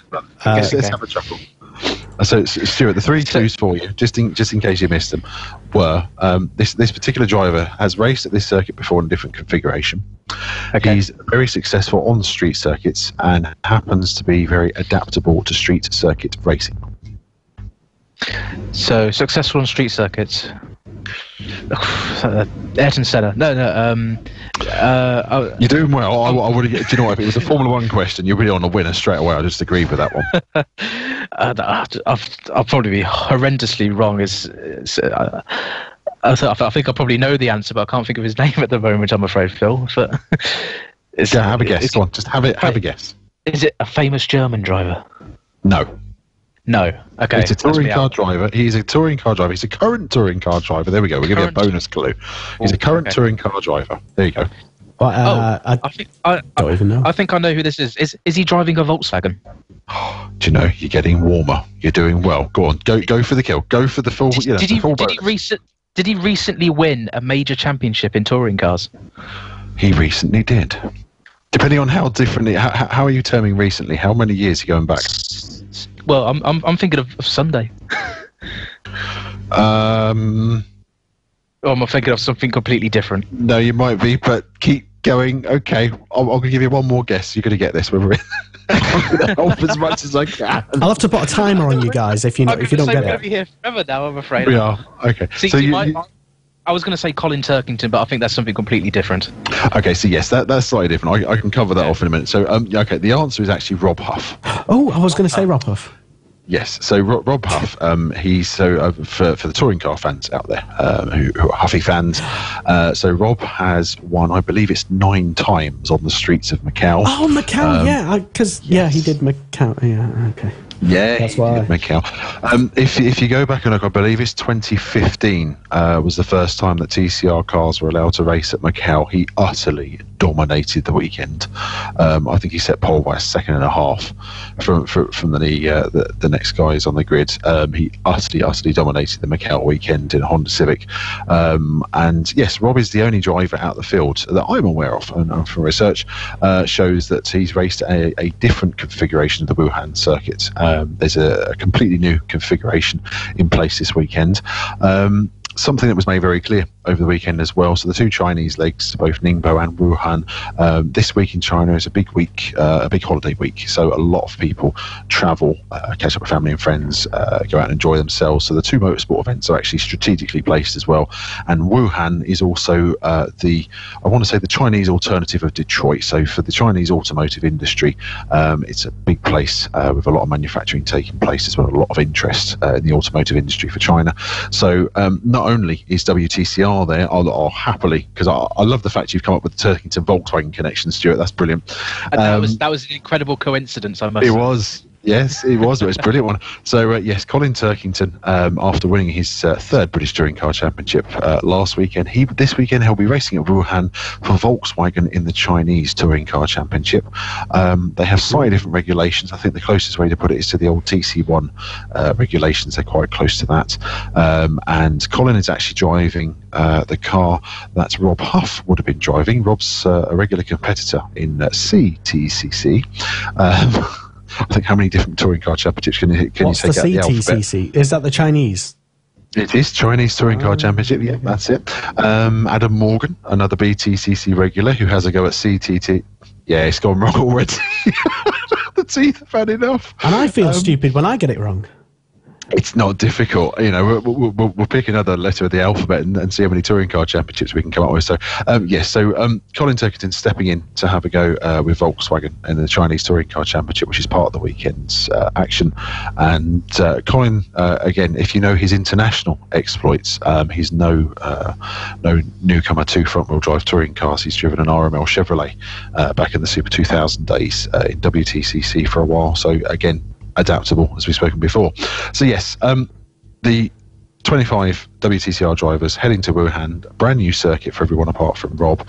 Let's have a chuckle. So, Stuart, the 3 clues for you, just in case you missed them, were this particular driver has raced at this circuit before in a different configuration. Okay. He's very successful on street circuits and happens to be very adaptable to street circuit racing. So, successful on street circuits. Ayrton Senna. No. You're doing well. I would. Do you know what? If it was a Formula 1 question, you'd be on a winner straight away. I just agree with that one. I'll probably be horrendously wrong. I think I probably know the answer, but I can't think of his name at the moment. I'm afraid, Phil. But have a guess. Go on, just have a guess. Is it a famous German driver? No. No. Okay. It's a touring car driver. He's a touring car driver. He's a current touring car driver. There we go. We'll give you a bonus clue. He's a current touring car driver. There you go. Well, I don't even know. I think I know who this is. Is he driving a Volkswagen? Do you know, you're getting warmer. You're doing well. Go on. Go for the kill. Go for the full. Did he recently win a major championship in touring cars? He recently did. Depending on how differently, how are you terming recently? How many years are you going back? Well, I'm thinking of Sunday. Or am I thinking of something completely different? No, you might be, but keep going. Okay, I'm going to give you one more guess. You're going to get this. I'm going to help as much as I can. I'll have to put a timer on you guys if you don't get it. We're going to be here forever now, I'm afraid. We are. Okay. See, so I was going to say Colin Turkington, but I think that's something completely different. Okay, so yes, that's slightly different. I can cover that off in a minute. So, okay, the answer is actually Rob Huff. Oh, I was going to say Rob Huff. Yes, so Rob Huff, he's for the touring car fans out there who are Huffy fans. So Rob has won, I believe it's 9 times on the streets of Macau. Oh, Macau, yeah, because yes. he did Macau. Yeah, okay. Yeah, That's why. Macau. If you go back and look, I believe it's 2015 was the first time that TCR cars were allowed to race at Macau. He utterly dominated the weekend. I think he set pole by a second and a half from the next guys on the grid. He utterly dominated the Macau weekend in a Honda Civic. And yes, Rob is the only driver out the field that I'm aware of, and from research shows that he's raced a different configuration of the Wuhan circuit. There's a completely new configuration in place this weekend. Something that was made very clear over the weekend as well. So the two Chinese legs, both Ningbo and Wuhan, this week in China is a big week, a big holiday week. So a lot of people travel, catch up with family and friends, go out and enjoy themselves. So the two motorsport events are actually strategically placed as well. And Wuhan is also I want to say the Chinese alternative of Detroit. So for the Chinese automotive industry, it's a big place with a lot of manufacturing taking place as well, a lot of interest in the automotive industry for China. So not only is WTCR there, I'll happily, because I love the fact you've come up with the Turkington Volkswagen connection, Stuart. That's brilliant. And that was an incredible coincidence, I must say. It was. Yes, it was. It was a brilliant one. So, yes, Colin Turkington, after winning his third British Touring Car Championship last weekend, this weekend he'll be racing at Wuhan for Volkswagen in the Chinese Touring Car Championship. They have slightly different regulations. I think the closest way to put it is to the old TC1 regulations. They're quite close to that. And Colin is actually driving the car that Rob Huff would have been driving. Rob's a regular competitor in CTCC. I think how many different touring car championships can you take out the alphabet? CTCC? Is that the Chinese? It is Chinese Touring Car Championship. Yeah, that's it. Adam Morgan, another BTCC regular who has a go at CTT. Yeah, it's gone wrong already. The teeth have had enough. And I feel stupid when I get it wrong. It's not difficult, we'll pick another letter of the alphabet and see how many touring car championships we can come up with. So Colin Turkington stepping in to have a go with Volkswagen in the Chinese Touring Car Championship, which is part of the weekend's action. And Colin, again, if you know his international exploits, he's no newcomer to front-wheel drive touring cars. He's driven an RML Chevrolet back in the Super 2000 days in WTCC for a while. So again, adaptable, as we've spoken before. So yes, the 25 WTCR drivers heading to Wuhan, brand new circuit for everyone apart from Rob,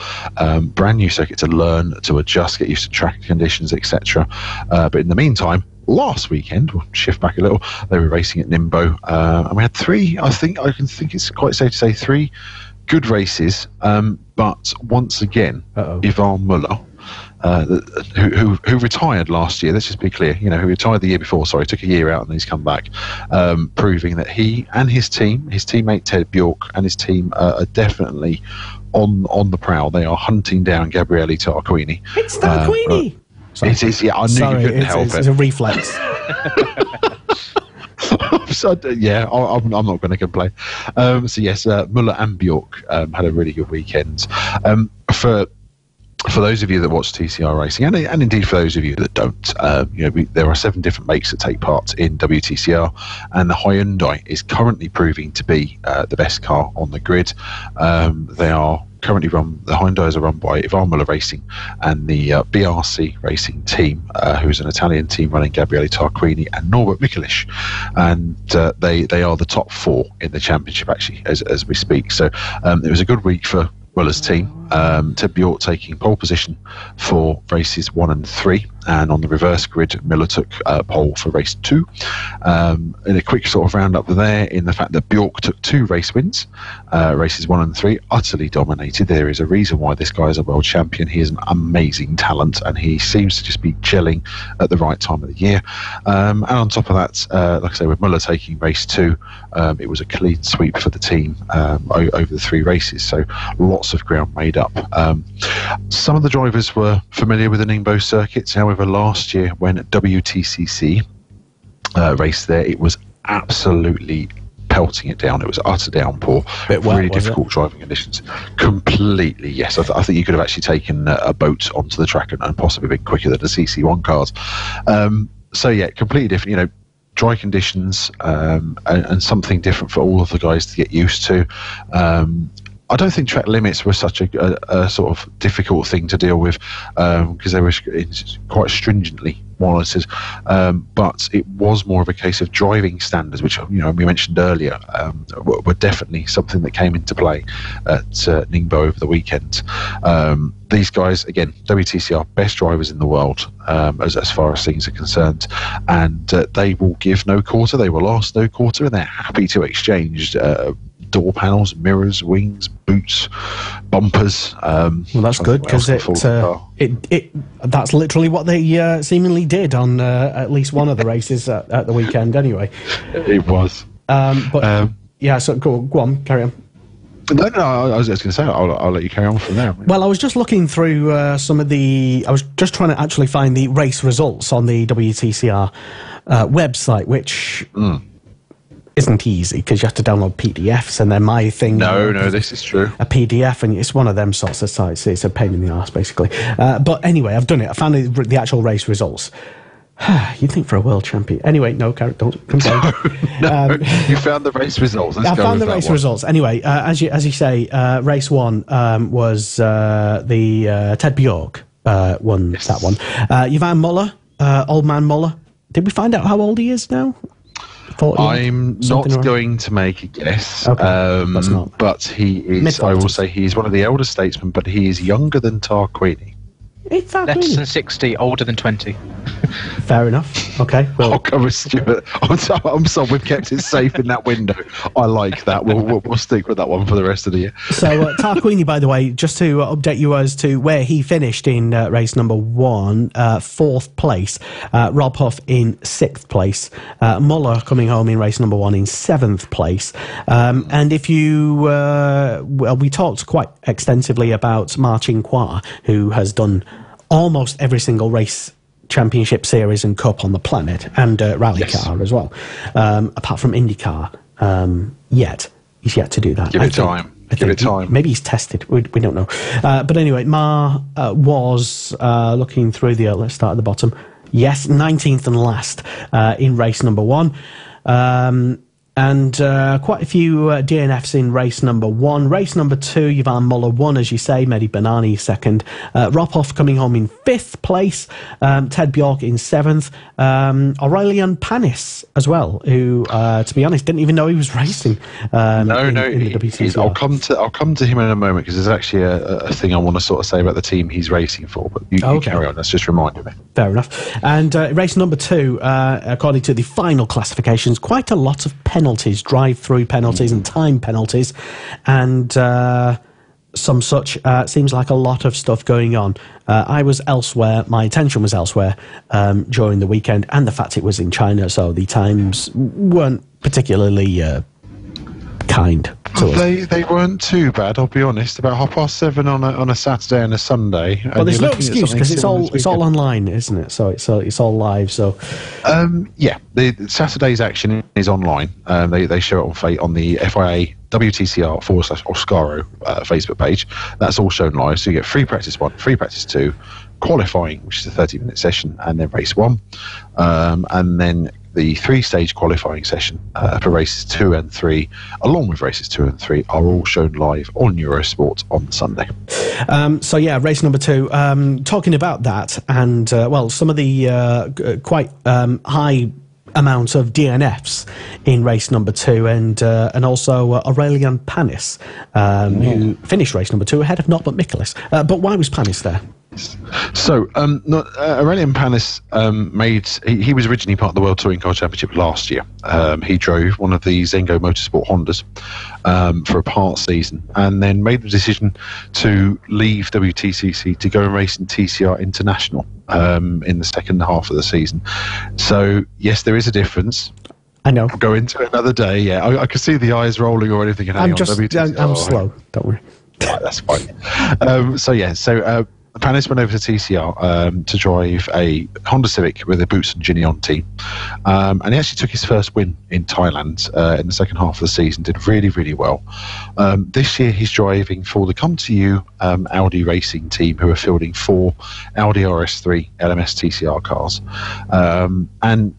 brand new circuit to learn, to adjust, get used to track conditions, etc. But in the meantime, last weekend, we'll shift back a little, they were racing at Ningbo, and we had three, I think it's quite safe to say, three good races, but once again, Ivan Muller, who retired last year, let's just be clear, who retired the year before, took a year out and he's come back, proving that he and his team, his teammate Ted Bjork and his team are definitely on the prowl. They are hunting down Gabriele Tarquini. It's Tarquini! It is, yeah, I knew you couldn't help it. It's a reflex. So, yeah, I'm not going to complain. So yes, Muller and Bjork had a really good weekend. For those of you that watch TCR racing, and indeed for those of you that don't, there are 7 different makes that take part in WTCR, and the Hyundai is currently proving to be the best car on the grid. They are currently the Hyundais are run by Ivan Muller Racing and the BRC Racing team, who's an Italian team running Gabriele Tarquini and Norbert Mikulich, and they are the top 4 in the championship actually as we speak. So it was a good week for Muller's team. Ted Bjork taking pole position for races 1 and 3, and on the reverse grid Miller took pole for race 2. In a quick sort of roundup there, in the fact that Bjork took 2 race wins, races 1 and 3, utterly dominated. There is a reason why this guy is a world champion. He is an amazing talent, and he seems to just be gelling at the right time of the year. And on top of that, like I say, with Muller taking race 2, it was a clean sweep for the team over the 3 races, so lots of ground made up. Some of the drivers were familiar with the Ningbo circuits. However, last year when WTCC raced there, it was absolutely pelting it down. It was utter downpour, really difficult driving conditions. Completely, yes. I think you could have actually taken a boat onto the track and possibly been quicker than the CC1 cars. So yeah, completely different. Dry conditions and something different for all of the guys to get used to. I don't think track limits were such a sort of difficult thing to deal with, because they were quite stringently monitors, but it was more of a case of driving standards, which we mentioned earlier, were definitely something that came into play at Ningbo over the weekend. These guys, again, WTCR best drivers in the world as far as things are concerned, and they will give no quarter, they will ask no quarter, and they're happy to exchange door panels, mirrors, wings, boots, bumpers. Well, that's good, because that's literally what they seemingly did on at least one of the races at the weekend anyway. It was. Yeah, so go on, carry on. No, I was just going to say, I'll let you carry on from there. Well, I was just looking through I was just trying to actually find the race results on the WTCR website, which isn't easy, because you have to download PDFs, and then my thing... No, this is true. A PDF, and it's one of them sorts of sites. It's a pain in the arse, basically. But anyway, I've done it. I found the actual race results. You'd think for a world champion. Anyway, no, don't complain. No, you found the race results. I found the race results. Anyway, as you say, race one was the Ted Bjork won that one. Yvan Muller, old man Muller. Did we find out how old he is now? 40, I'm not going to make a guess. Okay, but he is. Mid-40s. I will say he's one of the elder statesmen, but he is younger than Tarquini. It's that Less than 60, older than 20. Fair enough. Okay. Well, I'll come with Stuart. I'm sorry, we've kept it safe in that window. I like that. We'll stick with that one for the rest of the year. So Tarquini, by the way, just to update you as to where he finished in race number one, 4th place. Rob Huff in 6th place. Muller coming home in race number one in 7th place. And if you, we talked quite extensively about Marcin Kwa, who has done almost every single race, championship series and cup on the planet, and rally car as well, apart from IndyCar. He's yet to do that. Give it time. Maybe he's tested. We don't know. But anyway, Ma was looking through the... let's start at the bottom. Yes, 19th and last in race number one. And quite a few DNFs in race number one. Race number two, Yvan Muller won, as you say. Mehdi Banani second. Ropov coming home in 5th place. Ted Bjork in 7th. Aurelian Panis as well, who, to be honest, didn't even know he was racing. In the WTCR. I'll come to him in a moment, because there's actually a thing I want to sort of say about the team he's racing for. But you carry on. That's just reminded me. Fair enough. And race number two, according to the final classifications, quite a lot of penalties, drive-through penalties and time penalties, and some such. Seems like a lot of stuff going on. I was elsewhere, my attention was elsewhere during the weekend, and the fact it was in China, so the times weren't particularly kind to us. They weren't too bad, I'll be honest. About 7:30 on a Saturday and a Sunday. Well, there's no excuse, because it's all online, isn't it? So it's all live. So the Saturday's action is online. They show it on the FIA WTCR /Oscaro Facebook page. That's all shown live. So you get free practice 1, free practice 2, qualifying, which is a 30-minute session, and then race 1, and then the 3-stage qualifying session for races 2 and 3, along with races 2 and 3, are all shown live on Eurosport on Sunday. So yeah, race number 2. Talking about that, and some of the quite high amount of DNFs in race number 2, and also Aurelian Panis, who finished race number 2 ahead of not but Michaelis. But why was Panis there? So, Aurelian Panis he was originally part of the World Touring Car Championship last year. He drove one of the Zengo Motorsport Hondas for a part season, and then made the decision to leave WTCC to go and race in TCR International in the second half of the season. So, yes, there is a difference. I know. I'll go into it another day. Yeah, I can see the eyes rolling or anything. I'm slow. Don't worry. Right, that's fine. Panis went over to TCR to drive a Honda Civic with a Boots and Ginion team, and he actually took his first win in Thailand in the second half of the season. Did really, really well. This year he's driving for the Come To You Audi racing team, who are fielding 4 Audi RS3 LMS TCR cars, and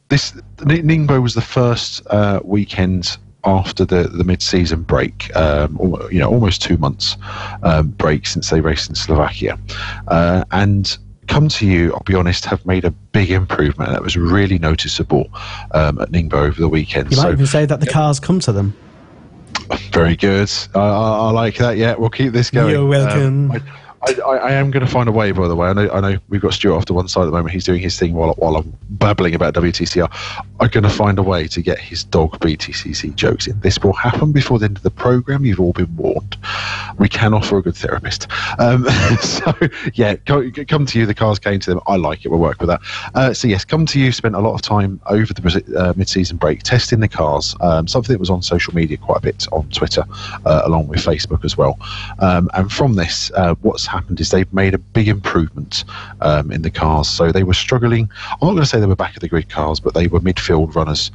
this Ningbo was the first weekend after the mid-season break, almost 2 months break since they raced in Slovakia, and Come To You, I'll be honest, have made a big improvement. That was really noticeable at Ningbo over the weekend. You might even say that the cars come to them. Very good. I like that. Yeah, we'll keep this going. You're welcome. I am going to find a way, by the way. I know we've got Stuart off to one side at the moment. He's doing his thing while I'm babbling about WTCR. I'm going to find a way to get his dog BTCC jokes in. This will happen before the end of the programme. You've all been warned. We can offer a good therapist. So, yeah, Come To You, the cars came to them. I like it. We'll work with that. So, yes, Come To You spent a lot of time over the mid-season break testing the cars, something that was on social media quite a bit, on Twitter, along with Facebook as well. And from this, what's happened is they've made a big improvement in the cars. So they were struggling. I'm not going to say they were back of the grid cars, but they were midfield runners,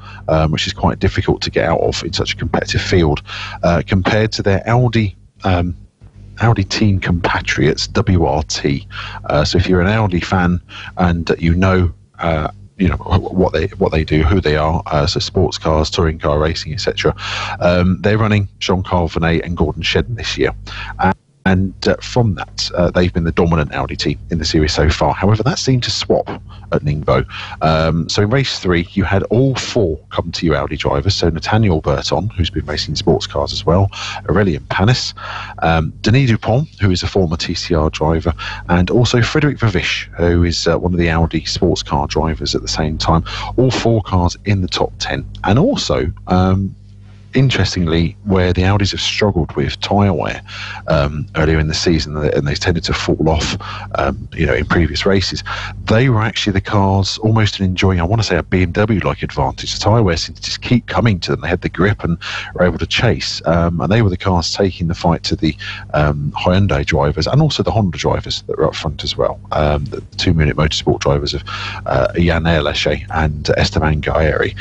which is quite difficult to get out of in such a competitive field, compared to their Audi team compatriots, WRT. So if you're an Audi fan and you know what they do, who they are, so sports cars, touring car racing, etc. They're running Jean-Carl Vernet and Gordon Shedden this year. And from that, they've been the dominant Audi team in the series so far. However, that seemed to swap at Ningbo. So in race 3, you had all 4 Come To You Audi drivers. So Nathaniel Burton, who's been racing sports cars as well, Aurélien Panis, Denis Dupont, who is a former TCR driver, and also Frédéric Vervisch, who is one of the Audi sports car drivers at the same time. All 4 cars in the top 10. And also, interestingly, where the Audis have struggled with tyre wear earlier in the season, and they tended to fall off, in previous races, they were actually the cars almost enjoying, I want to say, a BMW-like advantage. The tyre wear seemed to just keep coming to them. They had the grip and were able to chase, and they were the cars taking the fight to the Hyundai drivers and also the Honda drivers that were up front as well. The 2 Munich Motorsport drivers of Yann Erleche and Esteban Gaeri.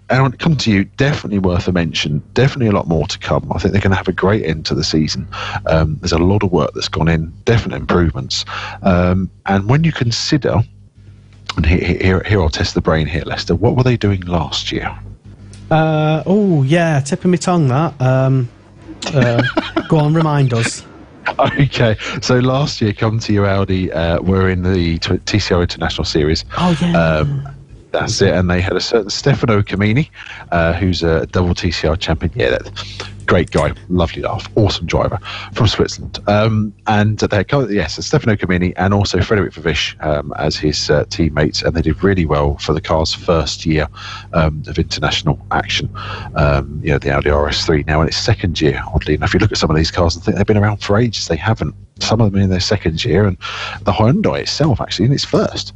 And Come To You, definitely worth a mention. Definitely a lot more to come. I think they're going to have a great end to the season. There's a lot of work that's gone in, definite improvements. And when you consider, and here I'll test the brain here, Lester, what were they doing last year? Tipping me tongue that. Go on, remind us. Okay, so last year, Come To You Audi were in the TCR International Series. Oh, yeah. That's it, and they had a certain Stefano Camini, who's a double TCR champion. Yeah, great guy, lovely laugh, awesome driver from Switzerland. And they had, Stefano Camini and also Frédéric Vervisch as his teammates, and they did really well for the car's first year of international action. The Audi RS3 now in its second year, oddly enough. You look at some of these cars and think they've been around for ages. They haven't. Some of them in their second year, and the Hyundai itself actually in its first.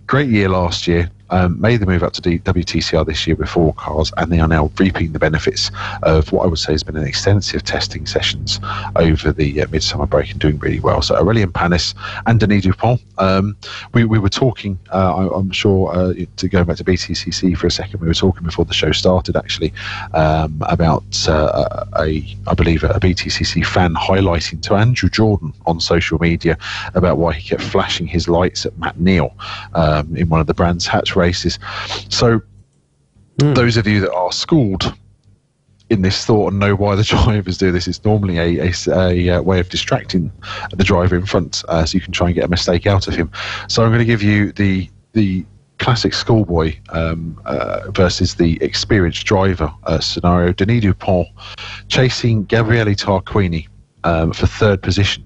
Great year last year. Made the move up to WTCR this year with 4 cars, and they are now reaping the benefits of what I would say has been an extensive testing sessions over the midsummer break, and doing really well. So Aurélien Panis and Denis Dupont. We were talking, I'm sure, to go back to BTCC for a second, we were talking before the show started actually about I believe a BTCC fan highlighting to Andrew Jordan on social media about why he kept flashing his lights at Matt Neal in one of the Brands Hatch races. So those of you that are schooled in this thought and know why the drivers do this, it's normally a way of distracting the driver in front, so you can try and get a mistake out of him. So I'm going to give you the classic schoolboy versus the experienced driver scenario. Denis Dupont chasing Gabriele Tarquini for 3rd position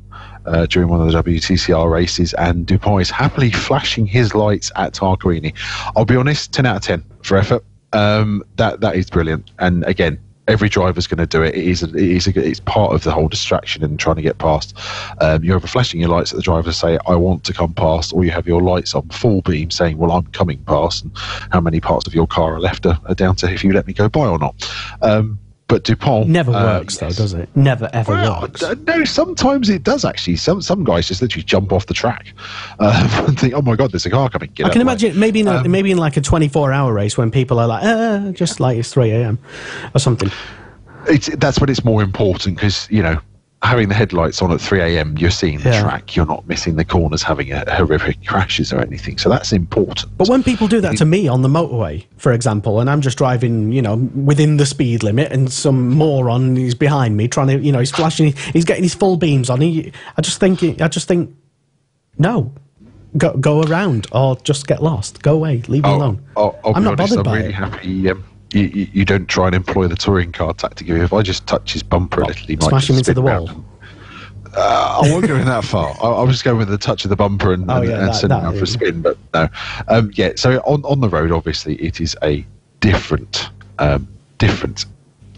during one of the WTCR races, and Dupont is happily flashing his lights at Tarquini. I'll be honest, 10 out of 10 for effort. That is brilliant. And again, every driver's going to do it. It's part of the whole distraction and trying to get past. You're either flashing your lights at the driver to say, I want to come past, or you have your lights on full beam saying, well, I'm coming past, and how many parts of your car are left are down to if you let me go by or not. But Dupont never works, though, does it? Never ever works. No, sometimes it does actually. Some guys just literally jump off the track and think, "Oh my God, there's a car coming." I can imagine maybe in like a 24-hour race when people are like, just like it's 3 a.m. or something. That's when it's more important because having the headlights on at 3 a.m., you're seeing the track. You're not missing the corners, having horrific crashes or anything. So that's important. But when people do that to me on the motorway, for example, and I'm just driving, within the speed limit, and some moron is behind me trying to, he's flashing, he's getting his full beams on. I just think, no, go around or just get lost. Go away, leave me alone. I'm not bothered by it. I'm really happy. You don't try and employ the touring car tactic. If I just touch his bumper a little, he might smash him into the wall. I won't go in that far. I was just going with the touch of the bumper and send him out for a spin, but no. So on the road, obviously, it is a different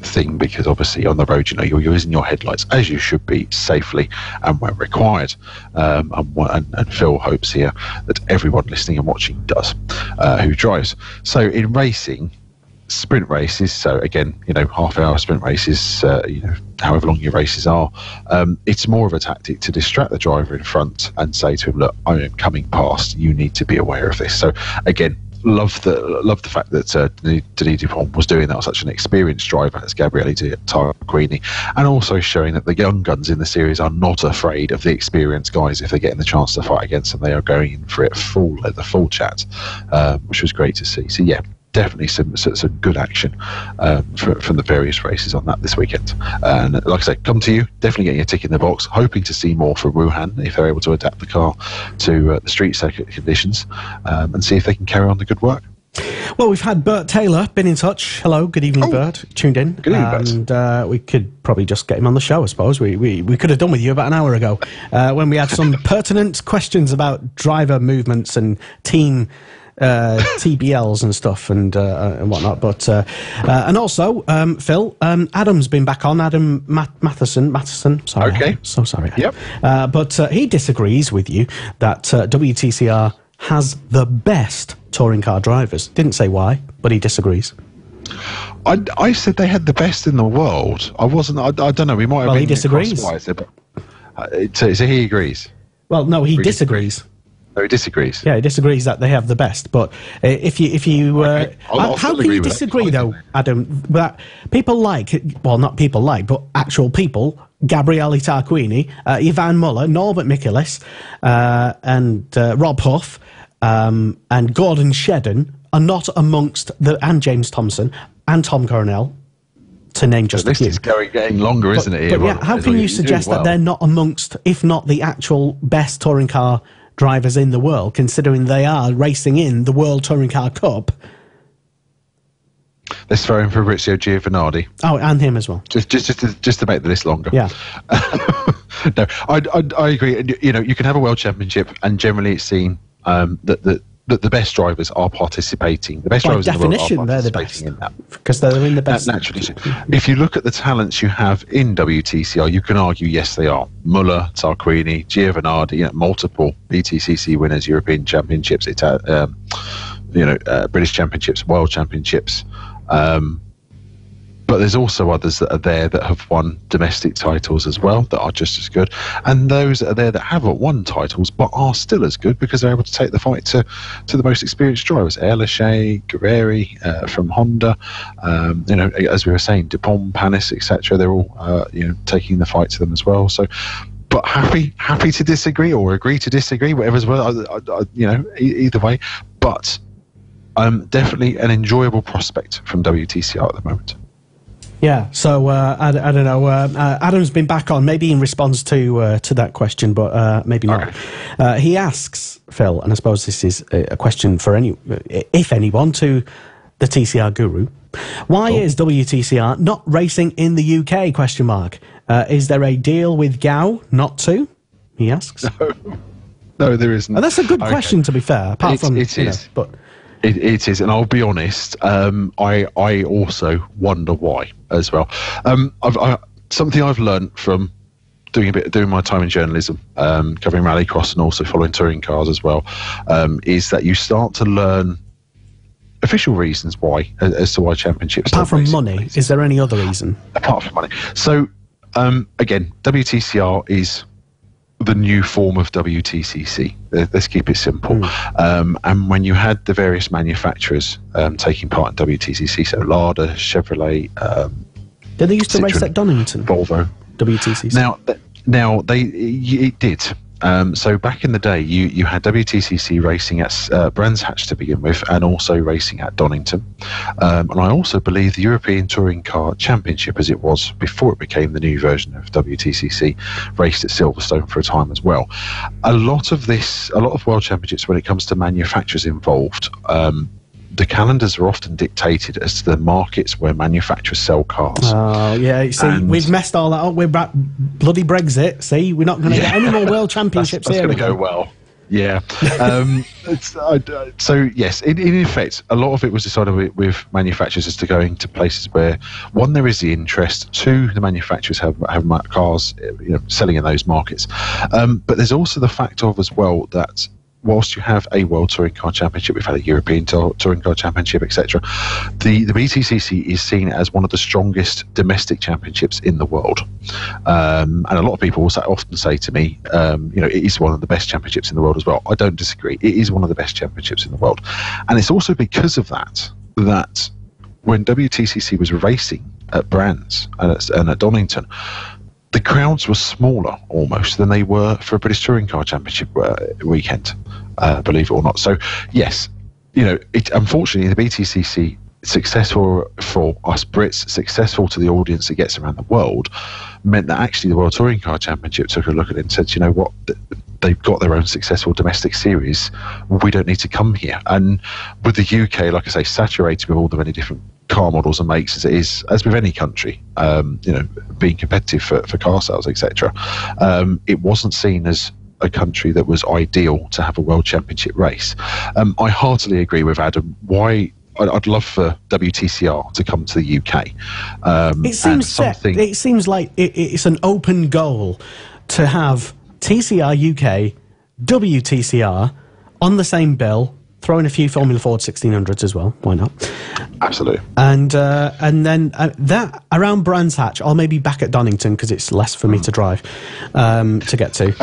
thing, because obviously on the road, you're using your headlights as you should be, safely and when required. And Phil hopes here that everyone listening and watching does, who drives. So in racing, sprint races, so again, half-hour sprint races, however long your races are, it's more of a tactic to distract the driver in front and say to him, look, I am coming past, you need to be aware of this. So again, love the fact that Denis Dupont was doing that with such an experienced driver as Gabriele Tarquini, and also showing that the young guns in the series are not afraid of the experienced guys. If they're getting the chance to fight against them, they are going in for it full chat, which was great to see. So yeah, definitely some good action from the various races on that this weekend. And like I say, come to you, definitely getting a tick in the box, hoping to see more from Wuhan if they're able to adapt the car to the street circuit conditions, and see if they can carry on the good work. Well, we've had Bert Taylor been in touch. Hello, good evening, Bert. Tuned in. Good evening, Bert. And we could probably just get him on the show, I suppose. We could have done with you about an hour ago when we had some pertinent questions about driver movements and team TBLs and stuff and whatnot, but and also Phil, Adam's been back on. Adam Matheson. Sorry, okay, so sorry. Yep. But he disagrees with you that WTCR has the best touring car drivers. Didn't say why, but he disagrees. I said they had the best in the world. I wasn't. I don't know. We might have. Well, been he disagrees. So he agrees. Well, no, he disagrees. No, he disagrees. Yeah, he disagrees that they have the best. But if you okay. how can you disagree though, Adam? That people not people like, but actual people, Gabriele Tarquini, Ivan Muller, Norbert Michaelis, and Rob Huff, and Gordon Shedden are not amongst and James Thompson and Tom Coronel, to name just a few. This is getting longer, isn't it? But yeah, how can you suggest that they're not amongst, if not the actual best touring car drivers in the world, considering they are racing in the World Touring Car Cup? Let's throw in Fabrizio Giovanardi. Oh, and him as well. Just to make the list longer. Yeah. No, I agree. You can have a world championship, and generally it's seen that the best drivers are participating. The best drivers in the world are participating in that, because they're in the best. Naturally, if you look at the talents you have in WTCR, you can argue yes, they are. Muller, Tarquini, Giovanardi, multiple BTCC winners, European Championships, British Championships, World Championships. But there's also others that are there that have won domestic titles as well that are just as good, and those that are there that haven't won titles but are still as good because they're able to take the fight to the most experienced drivers. Erlache, Guerrieri from Honda, as we were saying, Dupont, Panis, etc. They're all taking the fight to them as well. So, but happy to disagree or agree to disagree, whatever's well, either way. But definitely an enjoyable prospect from WTCR at the moment. Yeah, so I don't know. Adam's been back on, maybe in response to that question, but maybe not. Okay. He asks, Phil, and I suppose this is a question for anyone, to the TCR guru. Why is WTCR not racing in the UK? Question mark. Is there a deal with GAU not to? He asks. No, there isn't. And that's a good question, to be fair. Apart from it is, but. It is, and I'll be honest. I also wonder why as well. Something I've learned from doing my time in journalism, covering rallycross and also following touring cars as well, is that you start to learn official reasons why as to why championships. Apart from money, is there any other reason? Apart from money, so again, WTCR is the new form of WTCC. Let's keep it simple. And when you had the various manufacturers taking part in WTCC, so Lada, Chevrolet, did they used to Citroen, race at Donington? Volvo. WTCC? Now it did. So back in the day, you had WTCC racing at Brands Hatch to begin with, and also racing at Donington. And I also believe the European Touring Car Championship, as it was before it became the new version of WTCC, raced at Silverstone for a time as well. A lot of World Championships, when it comes to manufacturers involved, the calendars are often dictated as to the markets where manufacturers sell cars. Oh, yeah. See, we've messed all that up. We're bloody Brexit. See, we're not going to get any more World Championships that's here. That's going to go well. Yeah. So, yes, in effect, a lot of it was decided with manufacturers as to going to places where, one, there is the interest, two, the manufacturers have cars selling in those markets. But there's also the fact of, as well, that whilst you have a World Touring Car Championship, we've had a European Touring Car Championship, etc., the BTCC is seen as one of the strongest domestic championships in the world. And a lot of people will often say to me, it is one of the best championships in the world as well. I don't disagree. It is one of the best championships in the world. And it's also because of that when WTCC was racing at Brands and at Donington, the crowds were smaller almost than they were for a British Touring Car Championship weekend, believe it or not. So, yes, unfortunately, the BTCC, successful for us Brits, successful to the audience it gets around the world, meant that actually the World Touring Car Championship took a look at it and said, you know what, they've got their own successful domestic series, we don't need to come here. And with the UK, like I say, saturated with all the many different car models and makes as it is, as with any country, being competitive for car sales, etc., it wasn't seen as a country that was ideal to have a World Championship race. I heartily agree with Adam. I'd love for WTCR to come to the UK. It seems like it's an open goal to have TCR UK, WTCR on the same bill, throw in a few Formula Ford 1600s as well. Why not? Absolutely. And then that around Brands Hatch, or maybe back at Donington because it's less for me to drive to get to.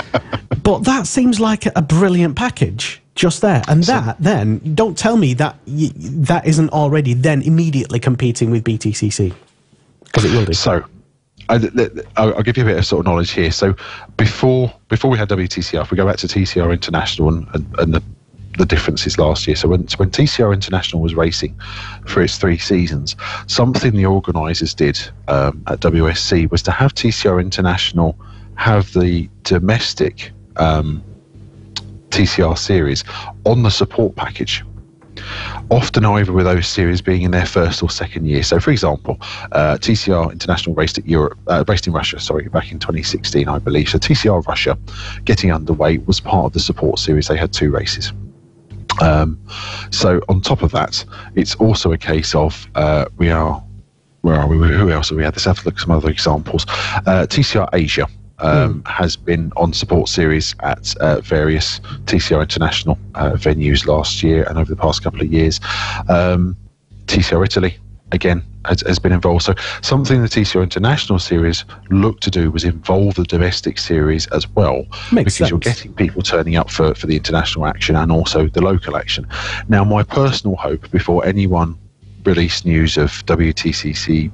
But that seems like a brilliant package just there. And then don't tell me that that isn't already then immediately competing with BTCC, because it will do. So I'll give you a bit of sort of knowledge here. So before we had WTCR, if we go back to TCR International and the differences last year. So when TCR International was racing for its 3 seasons, something the organisers did at WSC was to have TCR International have the domestic TCR series on the support package. Often either with those series being in their first or second year. So, for example, TCR International raced in Russia, back in 2016, I believe. So TCR Russia, getting underway, was part of the support series. They had 2 races. So on top of that, it's also a case of where are we? Who else have we had? Let's have a look at some other examples. TCR Asia has been on support series at various TCR International venues last year and over the past couple of years. TCR Italy, again, has been involved. So something the TCR International series looked to do was involve the domestic series as well. Makes sense. You're getting people turning up for the international action and also the local action. Now, my personal hope, before anyone released news of WTCC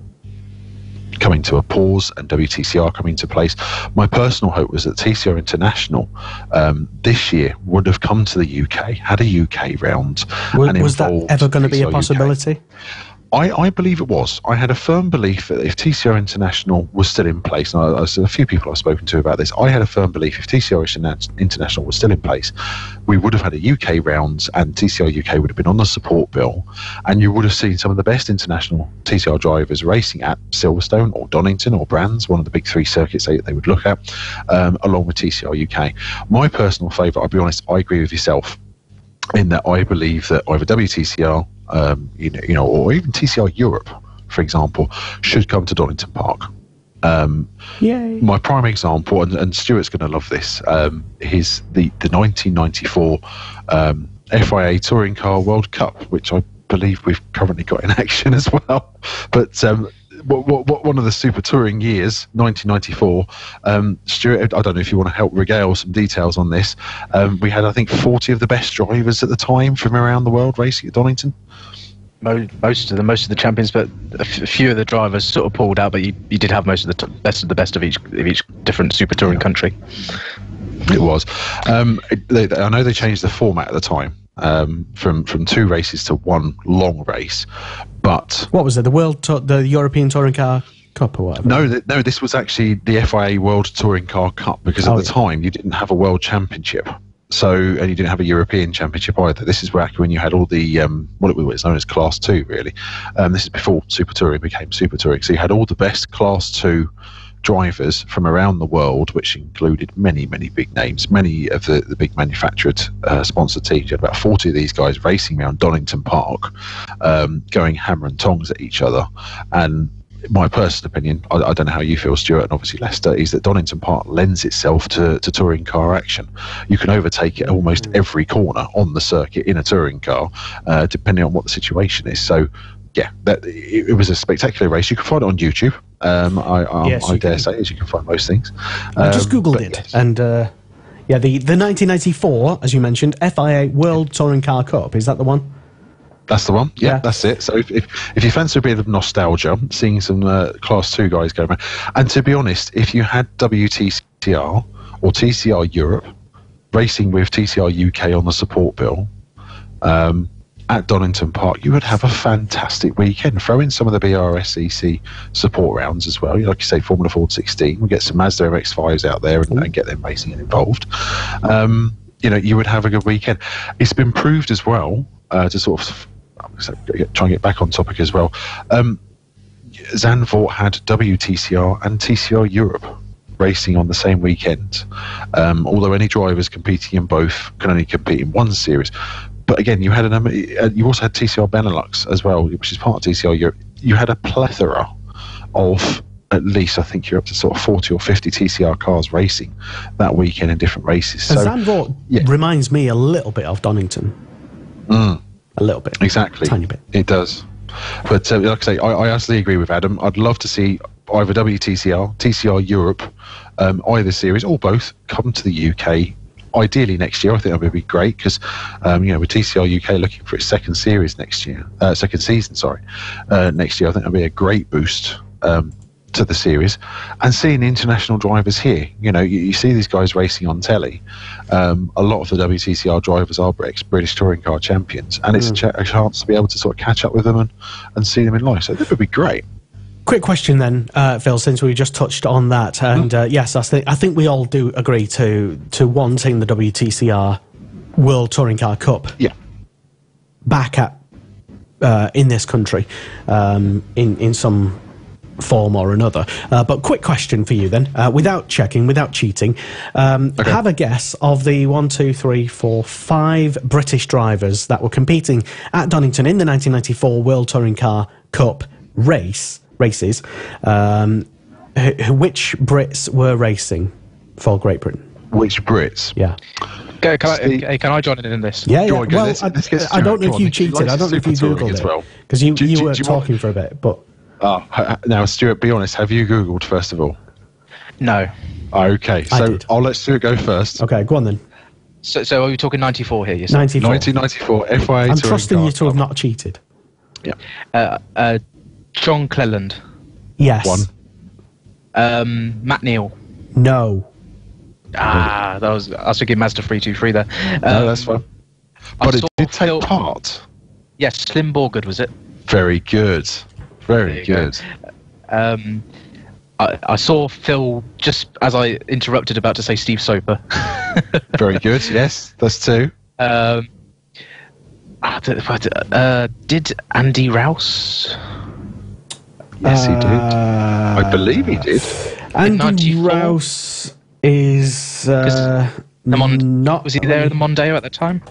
coming to a pause and WTCR coming into place, my personal hope was that TCR International this year would have come to the UK, had a UK round. Was that ever going to be a possibility? I believe it was. I had a firm belief that if TCR International was still in place, and a few people I've spoken to about this, I had a firm belief if TCR International was still in place, we would have had a UK round and TCR UK would have been on the support bill, and you would have seen some of the best international TCR drivers racing at Silverstone or Donington or Brands, one of the big 3 circuits they would look at, along with TCR UK. My personal favourite, I'll be honest, I agree with yourself, in that I believe that either WTCR, or even TCR Europe, for example, should come to Donington Park. Yay. My prime example, and Stuart's going to love this, is the 1994 FIA Touring Car World Cup, which I believe we've currently got in action as well. But one of the super touring years, 1994, Stuart, I don't know if you want to help regale some details on this. We had, I think, 40 of the best drivers at the time from around the world racing at Donington. most of the champions, but a few of the drivers sort of pulled out. But you did have most of the best of each different super touring country. It was. I know they changed the format at the time from 2 races to 1 long race, but what was it? The European Touring Car Cup or whatever? No, this was actually the FIA World Touring Car Cup, because at the time you didn't have a World Championship. So, and you didn't have a European Championship either. This is back when you had all the what was known as Class 2, really. This is before Super Touring became Super Touring. So you had all the best Class 2 drivers from around the world, which included many, many big names, many of the big manufactured sponsored teams. You had about 40 of these guys racing around Donington Park, going hammer and tongs at each other. And my personal opinion, I don't know how you feel, Stuart, and obviously Leicester, is that Donington Park lends itself to touring car action. You can overtake it almost every corner on the circuit in a touring car, depending on what the situation is. So, yeah, it was a spectacular race. You can find it on YouTube. I dare say, as you can find most things. I just Googled it, yes. and the 1994, as you mentioned, FIA World Touring Car Cup, is that the one? That's the one. Yeah, that's it. So if you fancy a bit of nostalgia, seeing some Class 2 guys go around, and to be honest, if you had WTCR or TCR Europe racing with TCR UK on the support bill at Donington Park, you would have a fantastic weekend. Throw in some of the BRSCC support rounds as well. Like you say, Formula Ford 16. We get some Mazda MX-5s out there and get them racing and involved. You would have a good weekend. It's been proved as well, to sort of try and get back on topic as well. Zandvoort had WTCR and TCR Europe racing on the same weekend, although any drivers competing in both can only compete in one series. But again, you also had TCR Benelux as well, which is part of TCR Europe. You had a plethora of, at least I think you're up to sort of 40 or 50 TCR cars racing that weekend in different races. So Zandvoort reminds me a little bit of Donington. A little bit. Exactly. Tiny bit. It does. But like I say, I absolutely agree with Adam. I'd love to see either WTCR, TCR Europe, either series or both come to the UK. Ideally next year. I think that would be great because, with TCR UK looking for its second season, next year, I think that'd be a great boost to the series. And seeing international drivers here, you see these guys racing on telly. A lot of the WTCR drivers are British touring car champions, and it's a chance to be able to sort of catch up with them and see them in live. So that would be great. Quick question then, Phil, since we just touched on that, and yes, I think we all do agree to wanting the WTCR World Touring Car Cup back at in this country in some form or another. But quick question for you then, without checking, without cheating, have a guess of the 5 British drivers that were competing at Donington in the 1994 World Touring Car Cup races. Which Brits were racing for Great Britain? Which Brits? Yeah. Can I join in this? Yeah. Well, I don't know if you cheated. I don't know if you Googled it. Because you were talking for a bit, but... now, Stuart, be honest. Have you Googled, first of all? No. Okay, so I'll let Stuart go first. Okay, go on then. So are we talking 94 here? 94. 1994, FIA I'm trusting you to have not cheated. Yeah. John Cleland. Yes. One. Matt Neal. No. I was thinking Mazda 323 there. No, that's fine. But it did take part. Yes, Slim Borgard, was it? Very good. Very good. I saw Phil, just as I interrupted, about to say Steve Soper. Very good, yes. That's 2. Did Andy Rouse? Yes, he did. I believe he did. Andy Rouse is not... Was he there at the Mondeo at the time?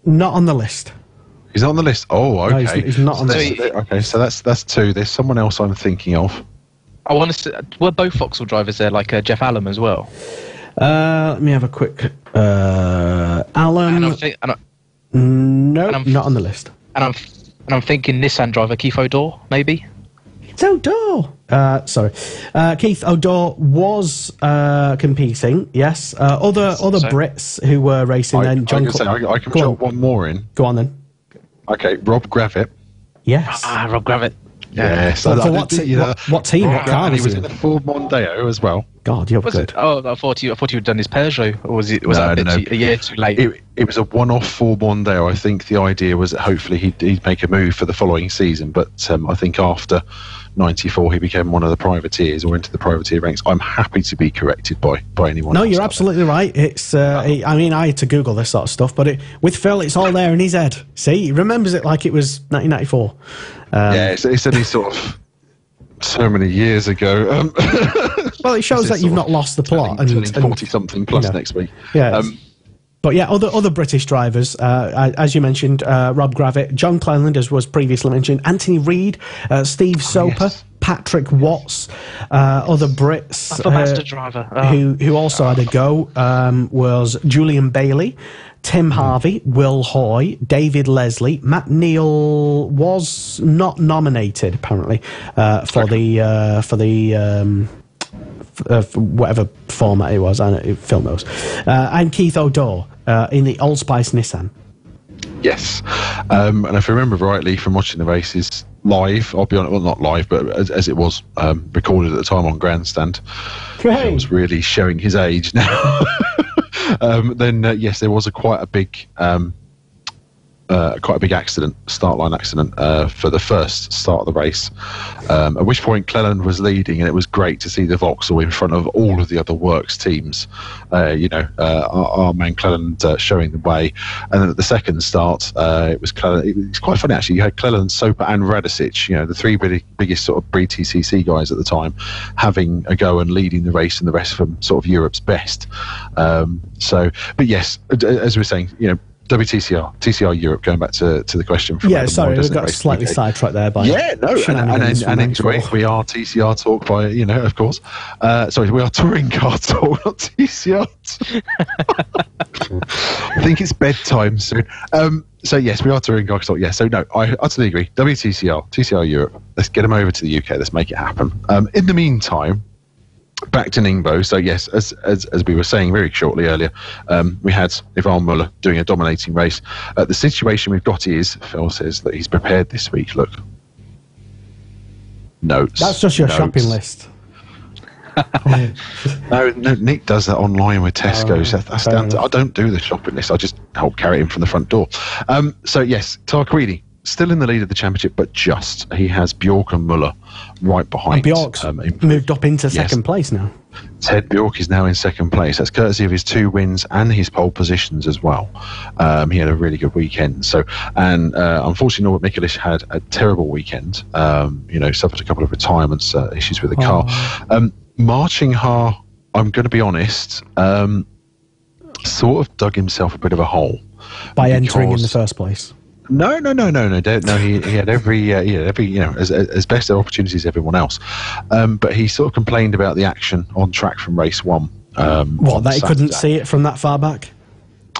Not on the list. He's not on the list. Oh, okay. No, he's not on the list. Okay, so that's 2. There's someone else I'm thinking of. I want to say, were both Vauxhall drivers there, like Jeff Allen as well? Let me have a quick... Allen... No, not on the list. And I'm thinking Nissan driver Keith O'Dore, maybe? It's O'Dore! Sorry. Keith O'Dore was competing, yes. Other Brits who were racing then... I can drop one more in. Go on then. Okay, Rob Gravett. Yes. Rob Gravitt. Yeah. For what team? What car and he was was he in in? the Ford Mondeo as well. God, you're Was good. it? Oh, I thought you had done his Peugeot, or was it? Was No, that no. a year too late? It was a one-off Ford Mondeo. I think the idea was that hopefully he'd make a move for the following season, but I think after 94 he became one of the privateers or into the privateer ranks. I'm happy to be corrected by anyone. No, else you're out absolutely right. It's. I mean, I had to Google this sort of stuff, but with Phil, it's all there in his head. See, he remembers it like it was 1994. there. Yeah, it's only sort of so many years ago. Well, it shows that you've not lost the plot. Turning 40-something plus next week. Yeah. But yeah, other British drivers, as you mentioned, Rob Gravitt, John Cleland, as was previously mentioned, Anthony Reid, Steve Soper, yes. Patrick Watts, other Brits That's a master driver. who also had a go was Julian Bailey, Tim Harvey, Will Hoy, David Leslie. Matt Neal was not nominated apparently for whatever format it was. I know Phil knows. And Keith O'Dore in the Old Spice Nissan. Yes, and if I remember rightly from watching the races live, I'll be honest, well, not live, but as it was recorded at the time on Grandstand, Phil was really showing his age now. Then yes, there was quite a big accident, start line accident for the first start of the race, at which point Cleland was leading, and it was great to see the Vauxhall in front of all of the other works teams. Our man Cleland showing the way, and then at the second start, it was Cleland. It's quite funny actually. You had Cleland, Soper, and Radicic, the three biggest sort of Breed TCC guys at the time, having a go and leading the race, and the rest of them sort of Europe's best. But yes, as we were saying, WTCR, TCR Europe, going back to the question from yeah, sorry, we got slightly sidetracked there by and anyway, we are TCR Talk by, of course. Sorry, we are Touring Car Talk, not TCR. I think it's bedtime soon. So yes, we are Touring Car Talk. Yeah, so no, I utterly agree. TCR Europe, let's get them over to the UK. Let's make it happen. In the meantime, back to Ningbo. So yes, as we were saying very shortly earlier, we had Ivan Muller doing a dominating race. The situation we've got is, Phil says that he's prepared this week. Look, notes. That's just your shopping list. No, Nick does that online with Tesco's. That's down to, I don't do the shopping list. I just help carry him from the front door. So yes, Tarquini still in the lead of the championship, but he has Bjork and Muller right behind. And Bjork's moved up into second place now. Ted Bjork is now in second place. That's courtesy of his 2 wins and his pole positions as well. He had a really good weekend. Unfortunately, Norbert Mikulich had a terrible weekend. Suffered a couple of retirements issues with the car. Marching Ha, I'm going to be honest, sort of dug himself a bit of a hole by entering in the first place. No. He had every as best opportunities as everyone else, but he sort of complained about the action on track from race 1. That he couldn't see it from that far back?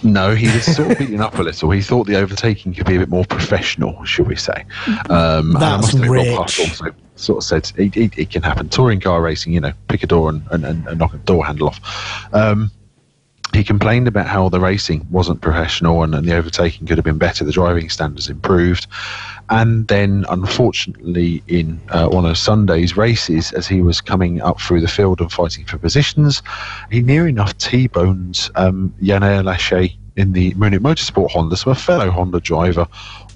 No, he was sort of beaten up a little. He thought the overtaking could be a bit more professional, should we say? That's rich. Rob Huss also sort of said it can happen. Touring car racing, pick a door and knock a door handle off. He complained about how the racing wasn't professional and the overtaking could have been better, the driving standards improved. And then, unfortunately, in one of Sunday's races, as he was coming up through the field and fighting for positions, he near enough T-boned Yann Lachey in the Munich Motorsport Honda, so a fellow Honda driver,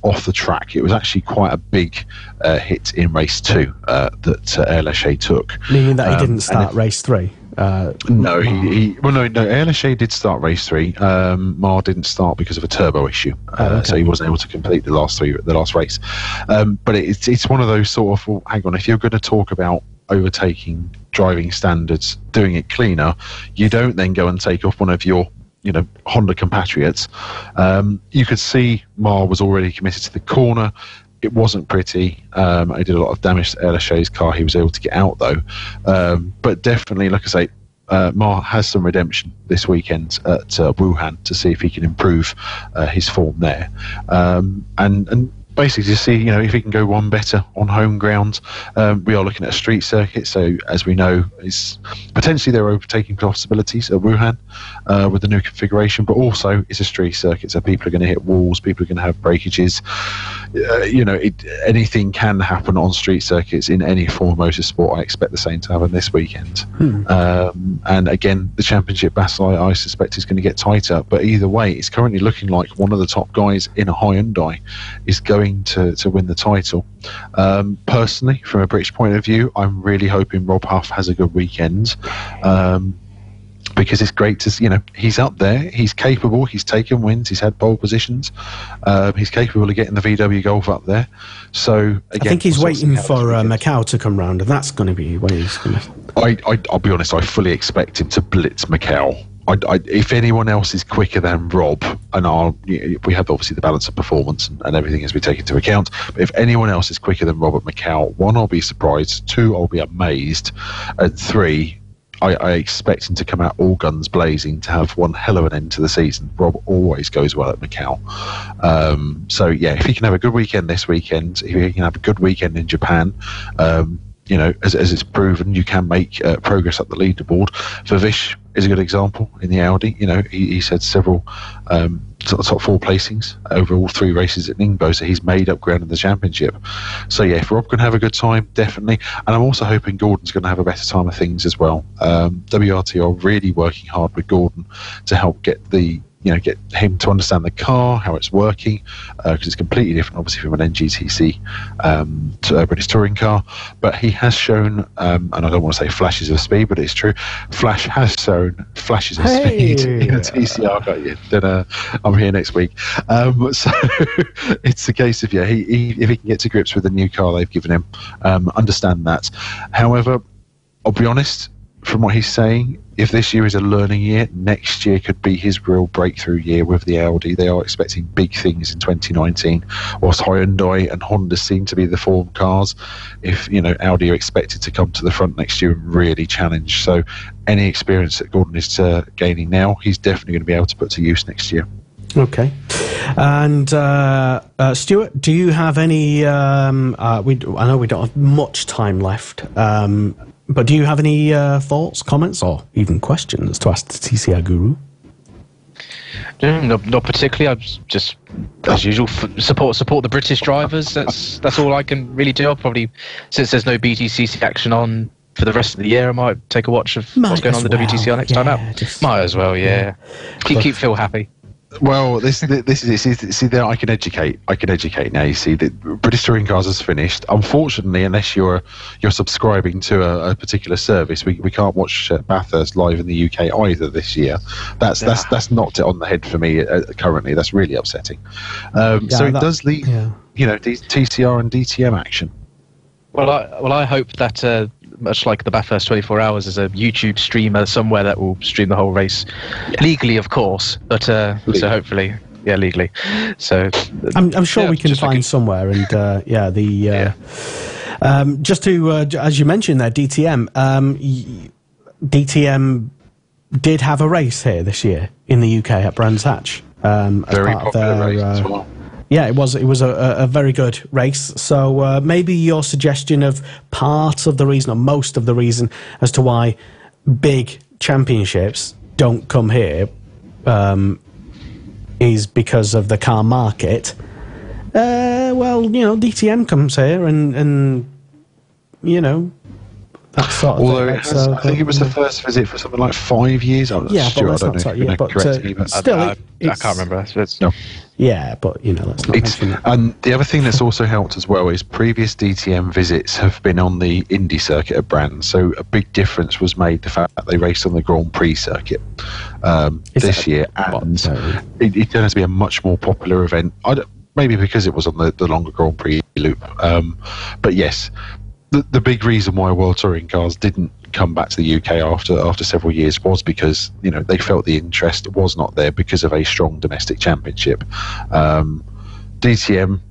off the track. It was actually quite a big hit in race 2 that Lachey took. Meaning that he didn't start race 3? No, Lachey did start race 3. Mar didn't start because of a turbo issue, so he wasn't able to complete the last race. But it's one of those sort of, well, hang on, if you're going to talk about overtaking driving standards, doing it cleaner, you don't then go and take off one of your Honda compatriots. You could see Mar was already committed to the corner. It wasn't pretty. He did a lot of damage to Lachey's car. He was able to get out though. But definitely, like I say, Mar has some redemption this weekend at Wuhan to see if he can improve his form there. And basically to see, if he can go one better on home ground. We are looking at a street circuit, so as we know, it's potentially there are overtaking possibilities at Wuhan with the new configuration, but also it's a street circuit, so people are going to hit walls, people are going to have breakages. anything can happen on street circuits in any form of motorsport. I expect the same to happen this weekend. And again, the championship battle, I suspect, is going to get tighter. But either way, it's currently looking like one of the top guys in a Hyundai is going to win the title. Personally, from a British point of view, I'm really hoping Rob Huff has a good weekend. Because it's great to, he's up there, he's capable, he's taken wins, he's had pole positions, he's capable of getting the VW Golf up there. So again, I think he's waiting for Macau to come round, and that's going to be when he's going to. I'll be honest, I fully expect him to blitz Macau. If anyone else is quicker than Rob, and we have obviously the balance of performance and everything as we take into account, but if anyone else is quicker than Rob at Macau, 1, I'll be surprised, 2, I'll be amazed, and 3, I expect him to come out all guns blazing to have one hell of an end to the season. Rob always goes well at Macau. So yeah, if he can have a good weekend this weekend, if he can have a good weekend in Japan, as it's proven, you can make progress up the leaderboard. Vervish is a good example in the Audi. He's had several top 4 placings over all 3 races at Ningbo, so he's made up ground in the championship. So yeah, if Rob can have a good time, definitely. And I'm also hoping Gordon's going to have a better time of things as well. WRT are really working hard with Gordon to help get get him to understand the car, how it's working, because it's completely different, obviously, from an NGTC to a British touring car. But he has shown, and I don't want to say flashes of speed, but it's true, Flash has shown flashes of speed in a TCR. Got you. Then I'm here next week. So it's a case of, if he can get to grips with the new car they've given him, understand that. However, I'll be honest, from what he's saying, if this year is a learning year, next year could be his real breakthrough year with the Audi. They are expecting big things in 2019, whilst Hyundai and Honda seem to be the form cars. If Audi are expected to come to the front next year and really challenge, so any experience that Gordon is gaining now, he's definitely going to be able to put to use next year. Okay. And Stuart, do you have any? I know we don't have much time left. But do you have any thoughts, comments, or even questions to ask the TCR Guru? Not particularly. I just, as usual, support the British drivers. That's all I can really do. I'll probably, since there's no BTCC action on for the rest of the year, I might take a watch of what's going on in the WTCR next time out. Might as well, yeah. Keep Phil happy. Well, this is see there. I can educate now. You see, the British Touring Cars has finished. Unfortunately, unless you're subscribing to a particular service, we can't watch Bathurst live in the UK either this year. That's knocked it on the head for me currently. That's really upsetting. So it does leave TCR and DTM action. Well, I hope that much like the Bathurst 24 Hours, there's a YouTube streamer somewhere that will stream the whole race legally, of course, but so hopefully, legally. So I'm sure we can find somewhere, and just to as you mentioned there, DTM. DTM did have a race here this year in the UK at Brands Hatch. Very popular race as well. Yeah, it was a very good race. So maybe your suggestion of part of the reason, or most of the reason, as to why big championships don't come here is because of the car market. DTM comes here and that sort of Although thing. I think it was the first visit for something like 5 years. But that's not I can't remember. No. Yeah, but let's not mention that. And the other thing that's also helped as well is previous DTM visits have been on the Indy circuit at Brands, so a big difference was made the fact that they raced on the Grand Prix circuit this year, and it turned out to be a much more popular event. Maybe because it was on the longer Grand Prix loop, but yes. The big reason why World Touring Cars didn't come back to the UK after several years was because they felt the interest was not there because of a strong domestic championship. DTM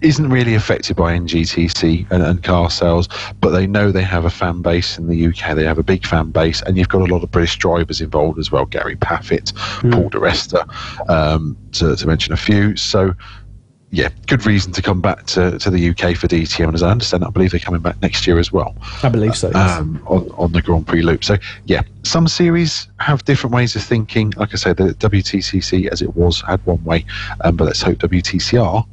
isn't really affected by NGTC and car sales, but they know they have a fan base in the UK. They have a big fan base, and you've got a lot of British drivers involved as well. Gary Paffett, Paul di Resta, to mention a few. So. Yeah, good reason to come back to the UK for DTM, and as I understand, I believe they're coming back next year as well. I believe so. Yes. On the Grand Prix loop. So yeah, some series have different ways of thinking. Like I say, the WTCC as it was had one way, but let's hope WTCR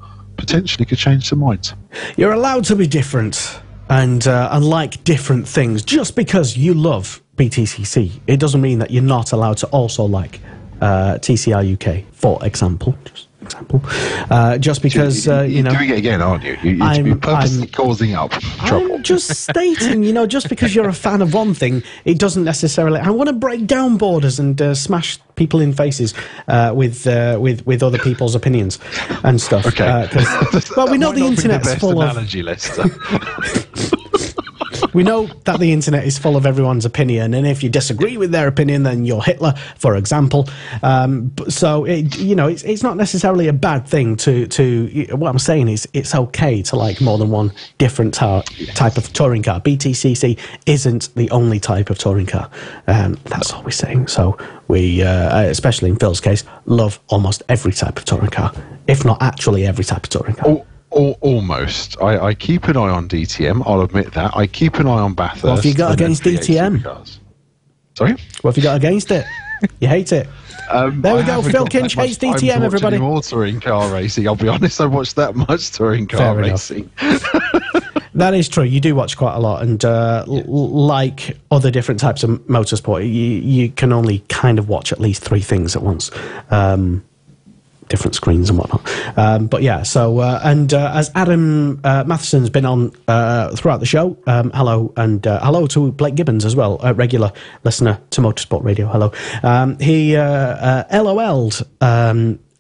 potentially could change some minds. You're allowed to be different and like different things. Just because you love BTCC, it doesn't mean that you're not allowed to also like TCR UK, for example. Just because you're doing it again, aren't you? You're purposely causing up trouble. I'm just stating, just because you're a fan of one thing, it doesn't necessarily. I want to break down borders and smash people in faces with other people's opinions and stuff. Okay. Well, we know the internet's best full analogy, Lester. We know that the internet is full of everyone's opinion, and if you disagree with their opinion, then you're Hitler, for example. So it's not necessarily a bad thing to. What I'm saying is, it's okay to like more than one different type of touring car. BTCC isn't the only type of touring car. That's all we're saying. So we, especially in Phil's case, love almost every type of touring car, if not actually every type of touring car. Almost. I keep an eye on DTM, I'll admit that. I keep an eye on Bathurst. What have you got against DTM? Sorry? What have you got against it? You hate it. There we go. Phil Kinch hates DTM, everybody. More touring car racing. I'll be honest, I watch that much touring car racing. That is true. You do watch quite a lot, and like other different types of motorsport, you can only kind of watch at least 3 things at once. Different screens and whatnot. But yeah, so as Adam Matheson's been on throughout the show, hello, and hello to Blake Gibbons as well, a regular listener to Motorsport Radio. Hello. He LOL'd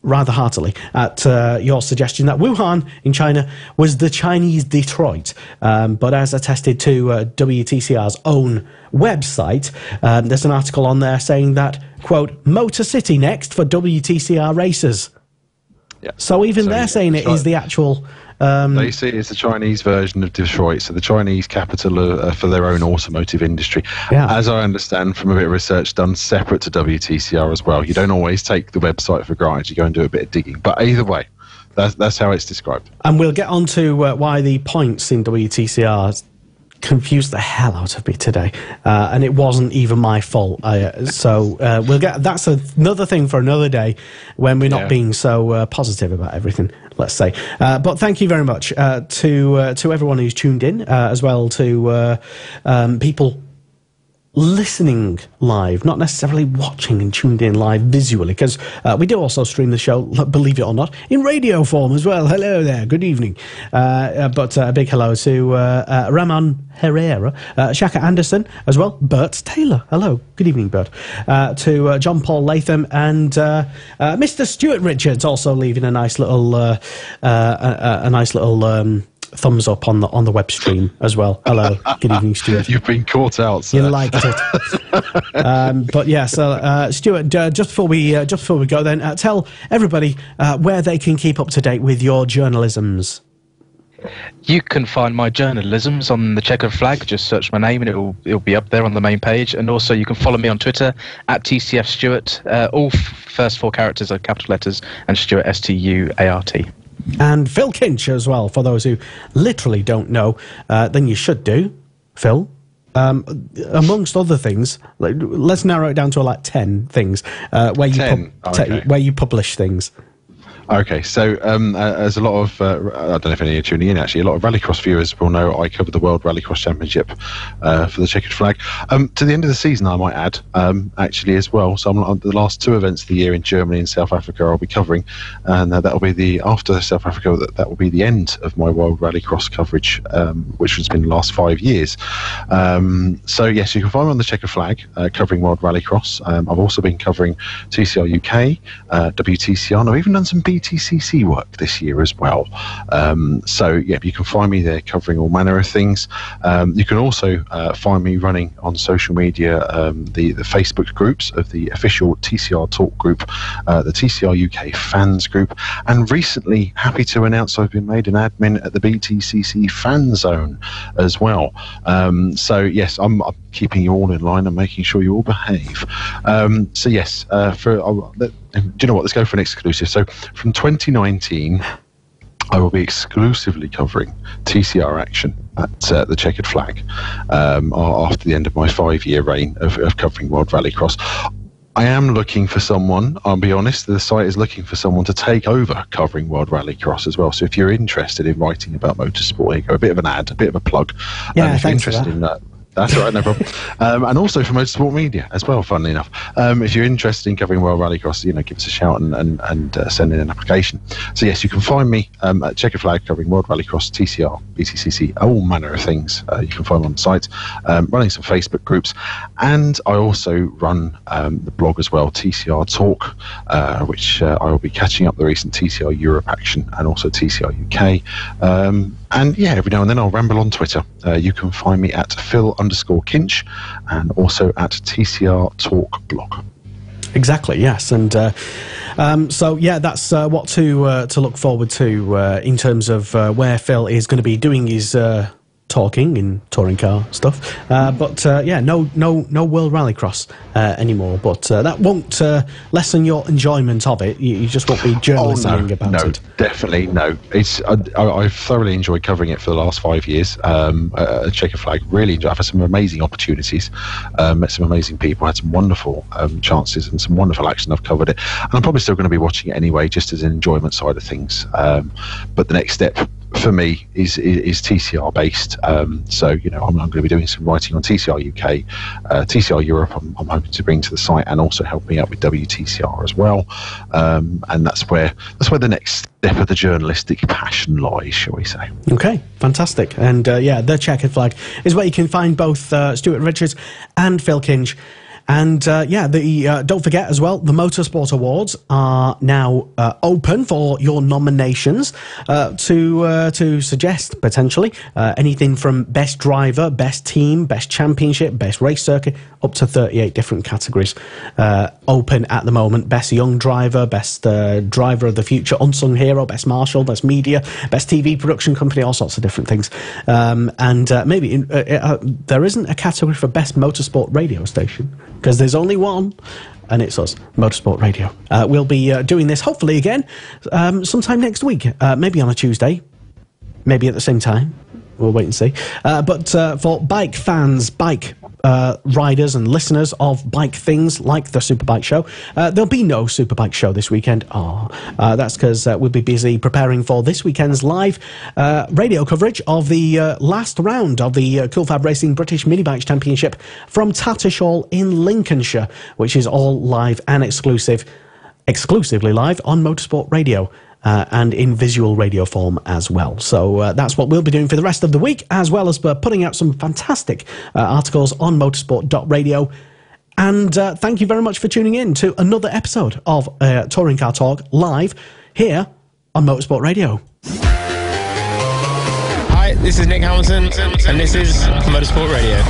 rather heartily at your suggestion that Wuhan in China was the Chinese Detroit. But as attested to WTCR's own website, there's an article on there saying that, quote, Motor City next for WTCR racers. Yeah. So even they're saying it is the actual... they see it as the Chinese version of Detroit, so the Chinese capital for their own automotive industry. Yeah. As I understand from a bit of research done separate to WTCR as well. You don't always take the website for granted, you go and do a bit of digging. But either way, that's how it's described. And we'll get on to why the points in WTCR confused the hell out of me today, and it wasn't even my fault. So we'll get. That's another thing for another day when we're not being so positive about everything. Let's say. But thank you very much to everyone who's tuned in, as well to people listening live, not necessarily watching and tuned in live visually, because we do also stream the show, believe it or not, in radio form as well. Hello there, good evening. But a big hello to Ramon Herrera, Shaka Anderson as well, Bert Taylor. Hello, good evening, Bert. To John Paul Latham and Mr. Stuart Richards, also leaving a nice little thumbs up on the web stream as well. Hello, good evening, Stuart. You've been caught out, sir. You liked it. But yeah, so Stuart, just before we go, then tell everybody where they can keep up to date with your journalisms. You can find my journalisms on the Checkered Flag. Just search my name and it'll be up there on the main page. And also you can follow me on Twitter at TCF Stuart. All first 4 characters are capital letters, and Stuart Stuart. And Phil Kinch as well, for those who literally don't know, then you should do, Phil. Amongst other things, let's narrow it down to like 10 things where you publish things. Okay, so as a lot of, I don't know if any are tuning in actually, a lot of Rallycross viewers will know I cover the World Rallycross Championship for the Checkered Flag. To the end of the season, I might add, actually as well. So I'm on the last 2 events of the year in Germany and South Africa I'll be covering, and that'll be after South Africa, that will be the end of my World Rallycross coverage, which has been the last 5 years. So yes, you can find me on the Checkered Flag covering World Rallycross. I've also been covering TCR UK, WTCR, and I've even done some BTCC work this year as well. So yeah, you can find me there covering all manner of things. You can also find me running on social media the Facebook groups of the official TCR Talk group, the TCR UK fans group, and recently happy to announce I've been made an admin at the BTCC fan zone as well. So yes, I'm keeping you all in line and making sure you all behave. So yes, do you know what? Let's go for an exclusive. So from 2019, I will be exclusively covering TCR action at the Checkered Flag after the end of my 5-year reign of covering World Rallycross. I am looking for someone, I'll be honest, the site is looking for someone to take over covering World Rallycross as well. So if you're interested in writing about motorsport, here you go, a bit of an ad, a bit of a plug. Yeah, if you're thanks for interested that. in that. That's all right, no problem. And also for Motorsport Media as well, funnily enough. If you're interested in covering World Rallycross, give us a shout and send in an application. So yes, you can find me at Checker Flag covering World Rallycross, TCR, BTCC, all manner of things. You can find me on the site, running some Facebook groups, and I also run the blog as well, TCR Talk, which I will be catching up the recent TCR Europe action and also TCR UK. And yeah, every now and then I'll ramble on Twitter. You can find me at Phil_Kinch and also at TCR Talk Blog. Exactly, yes. And so, yeah, that's what to look forward to in terms of where Phil is going to be doing his talking in touring car stuff. But yeah, no World Rallycross anymore. But that won't lessen your enjoyment of it. You just won't be journalising about it. Definitely no. I've thoroughly enjoyed covering it for the last 5 years. Checker Flag, really enjoyed. I've had some amazing opportunities, met some amazing people, had some wonderful chances and some wonderful action. I've covered it, and I'm probably still going to be watching it anyway, just as an enjoyment side of things. But the next step for me is TCR based. So I'm going to be doing some writing on TCR UK, TCR Europe. I'm hoping to bring to the site, and also helping out with WTCR as well. And that's where the next step of the journalistic passion lies, shall we say? Okay, fantastic. And yeah, the Checkered Flag is where you can find both Stuart Richards and Phil Kinch. And yeah, don't forget as well, the Motorsport Awards are now open for your nominations to suggest potentially anything from best driver, best team, best championship, best race circuit, up to 38 different categories open at the moment. Best young driver, best driver of the future, unsung hero, best marshal, best media, best TV production company, all sorts of different things. And maybe there isn't a category for best motorsport radio station, because there's only one, and it's us, Motorsport Radio. We'll be doing this hopefully again sometime next week, maybe on a Tuesday, maybe at the same time. We'll wait and see. But for bike fans, bike riders and listeners of bike things like the Superbike Show, there'll be no Superbike Show this weekend. That's because we'll be busy preparing for this weekend's live radio coverage of the last round of the Cool Fab Racing British Mini Bikes Championship from Tattershall in Lincolnshire, which is all live and exclusively live on Motorsport Radio. And in visual radio form as well. So that's what we'll be doing for the rest of the week, as well as putting out some fantastic articles on motorsport.radio. And thank you very much for tuning in to another episode of Touring Car Talk live here on Motorsport Radio. Hi, this is Nick Hamilton, and this is Motorsport Radio.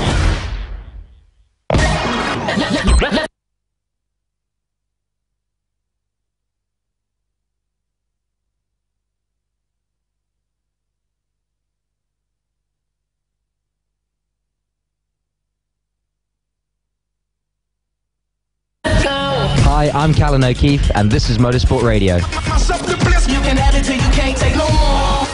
Hi, I'm Callan O'Keefe, and this is Motorsport Radio. Myself the bliss, you can have it till you can't take no more.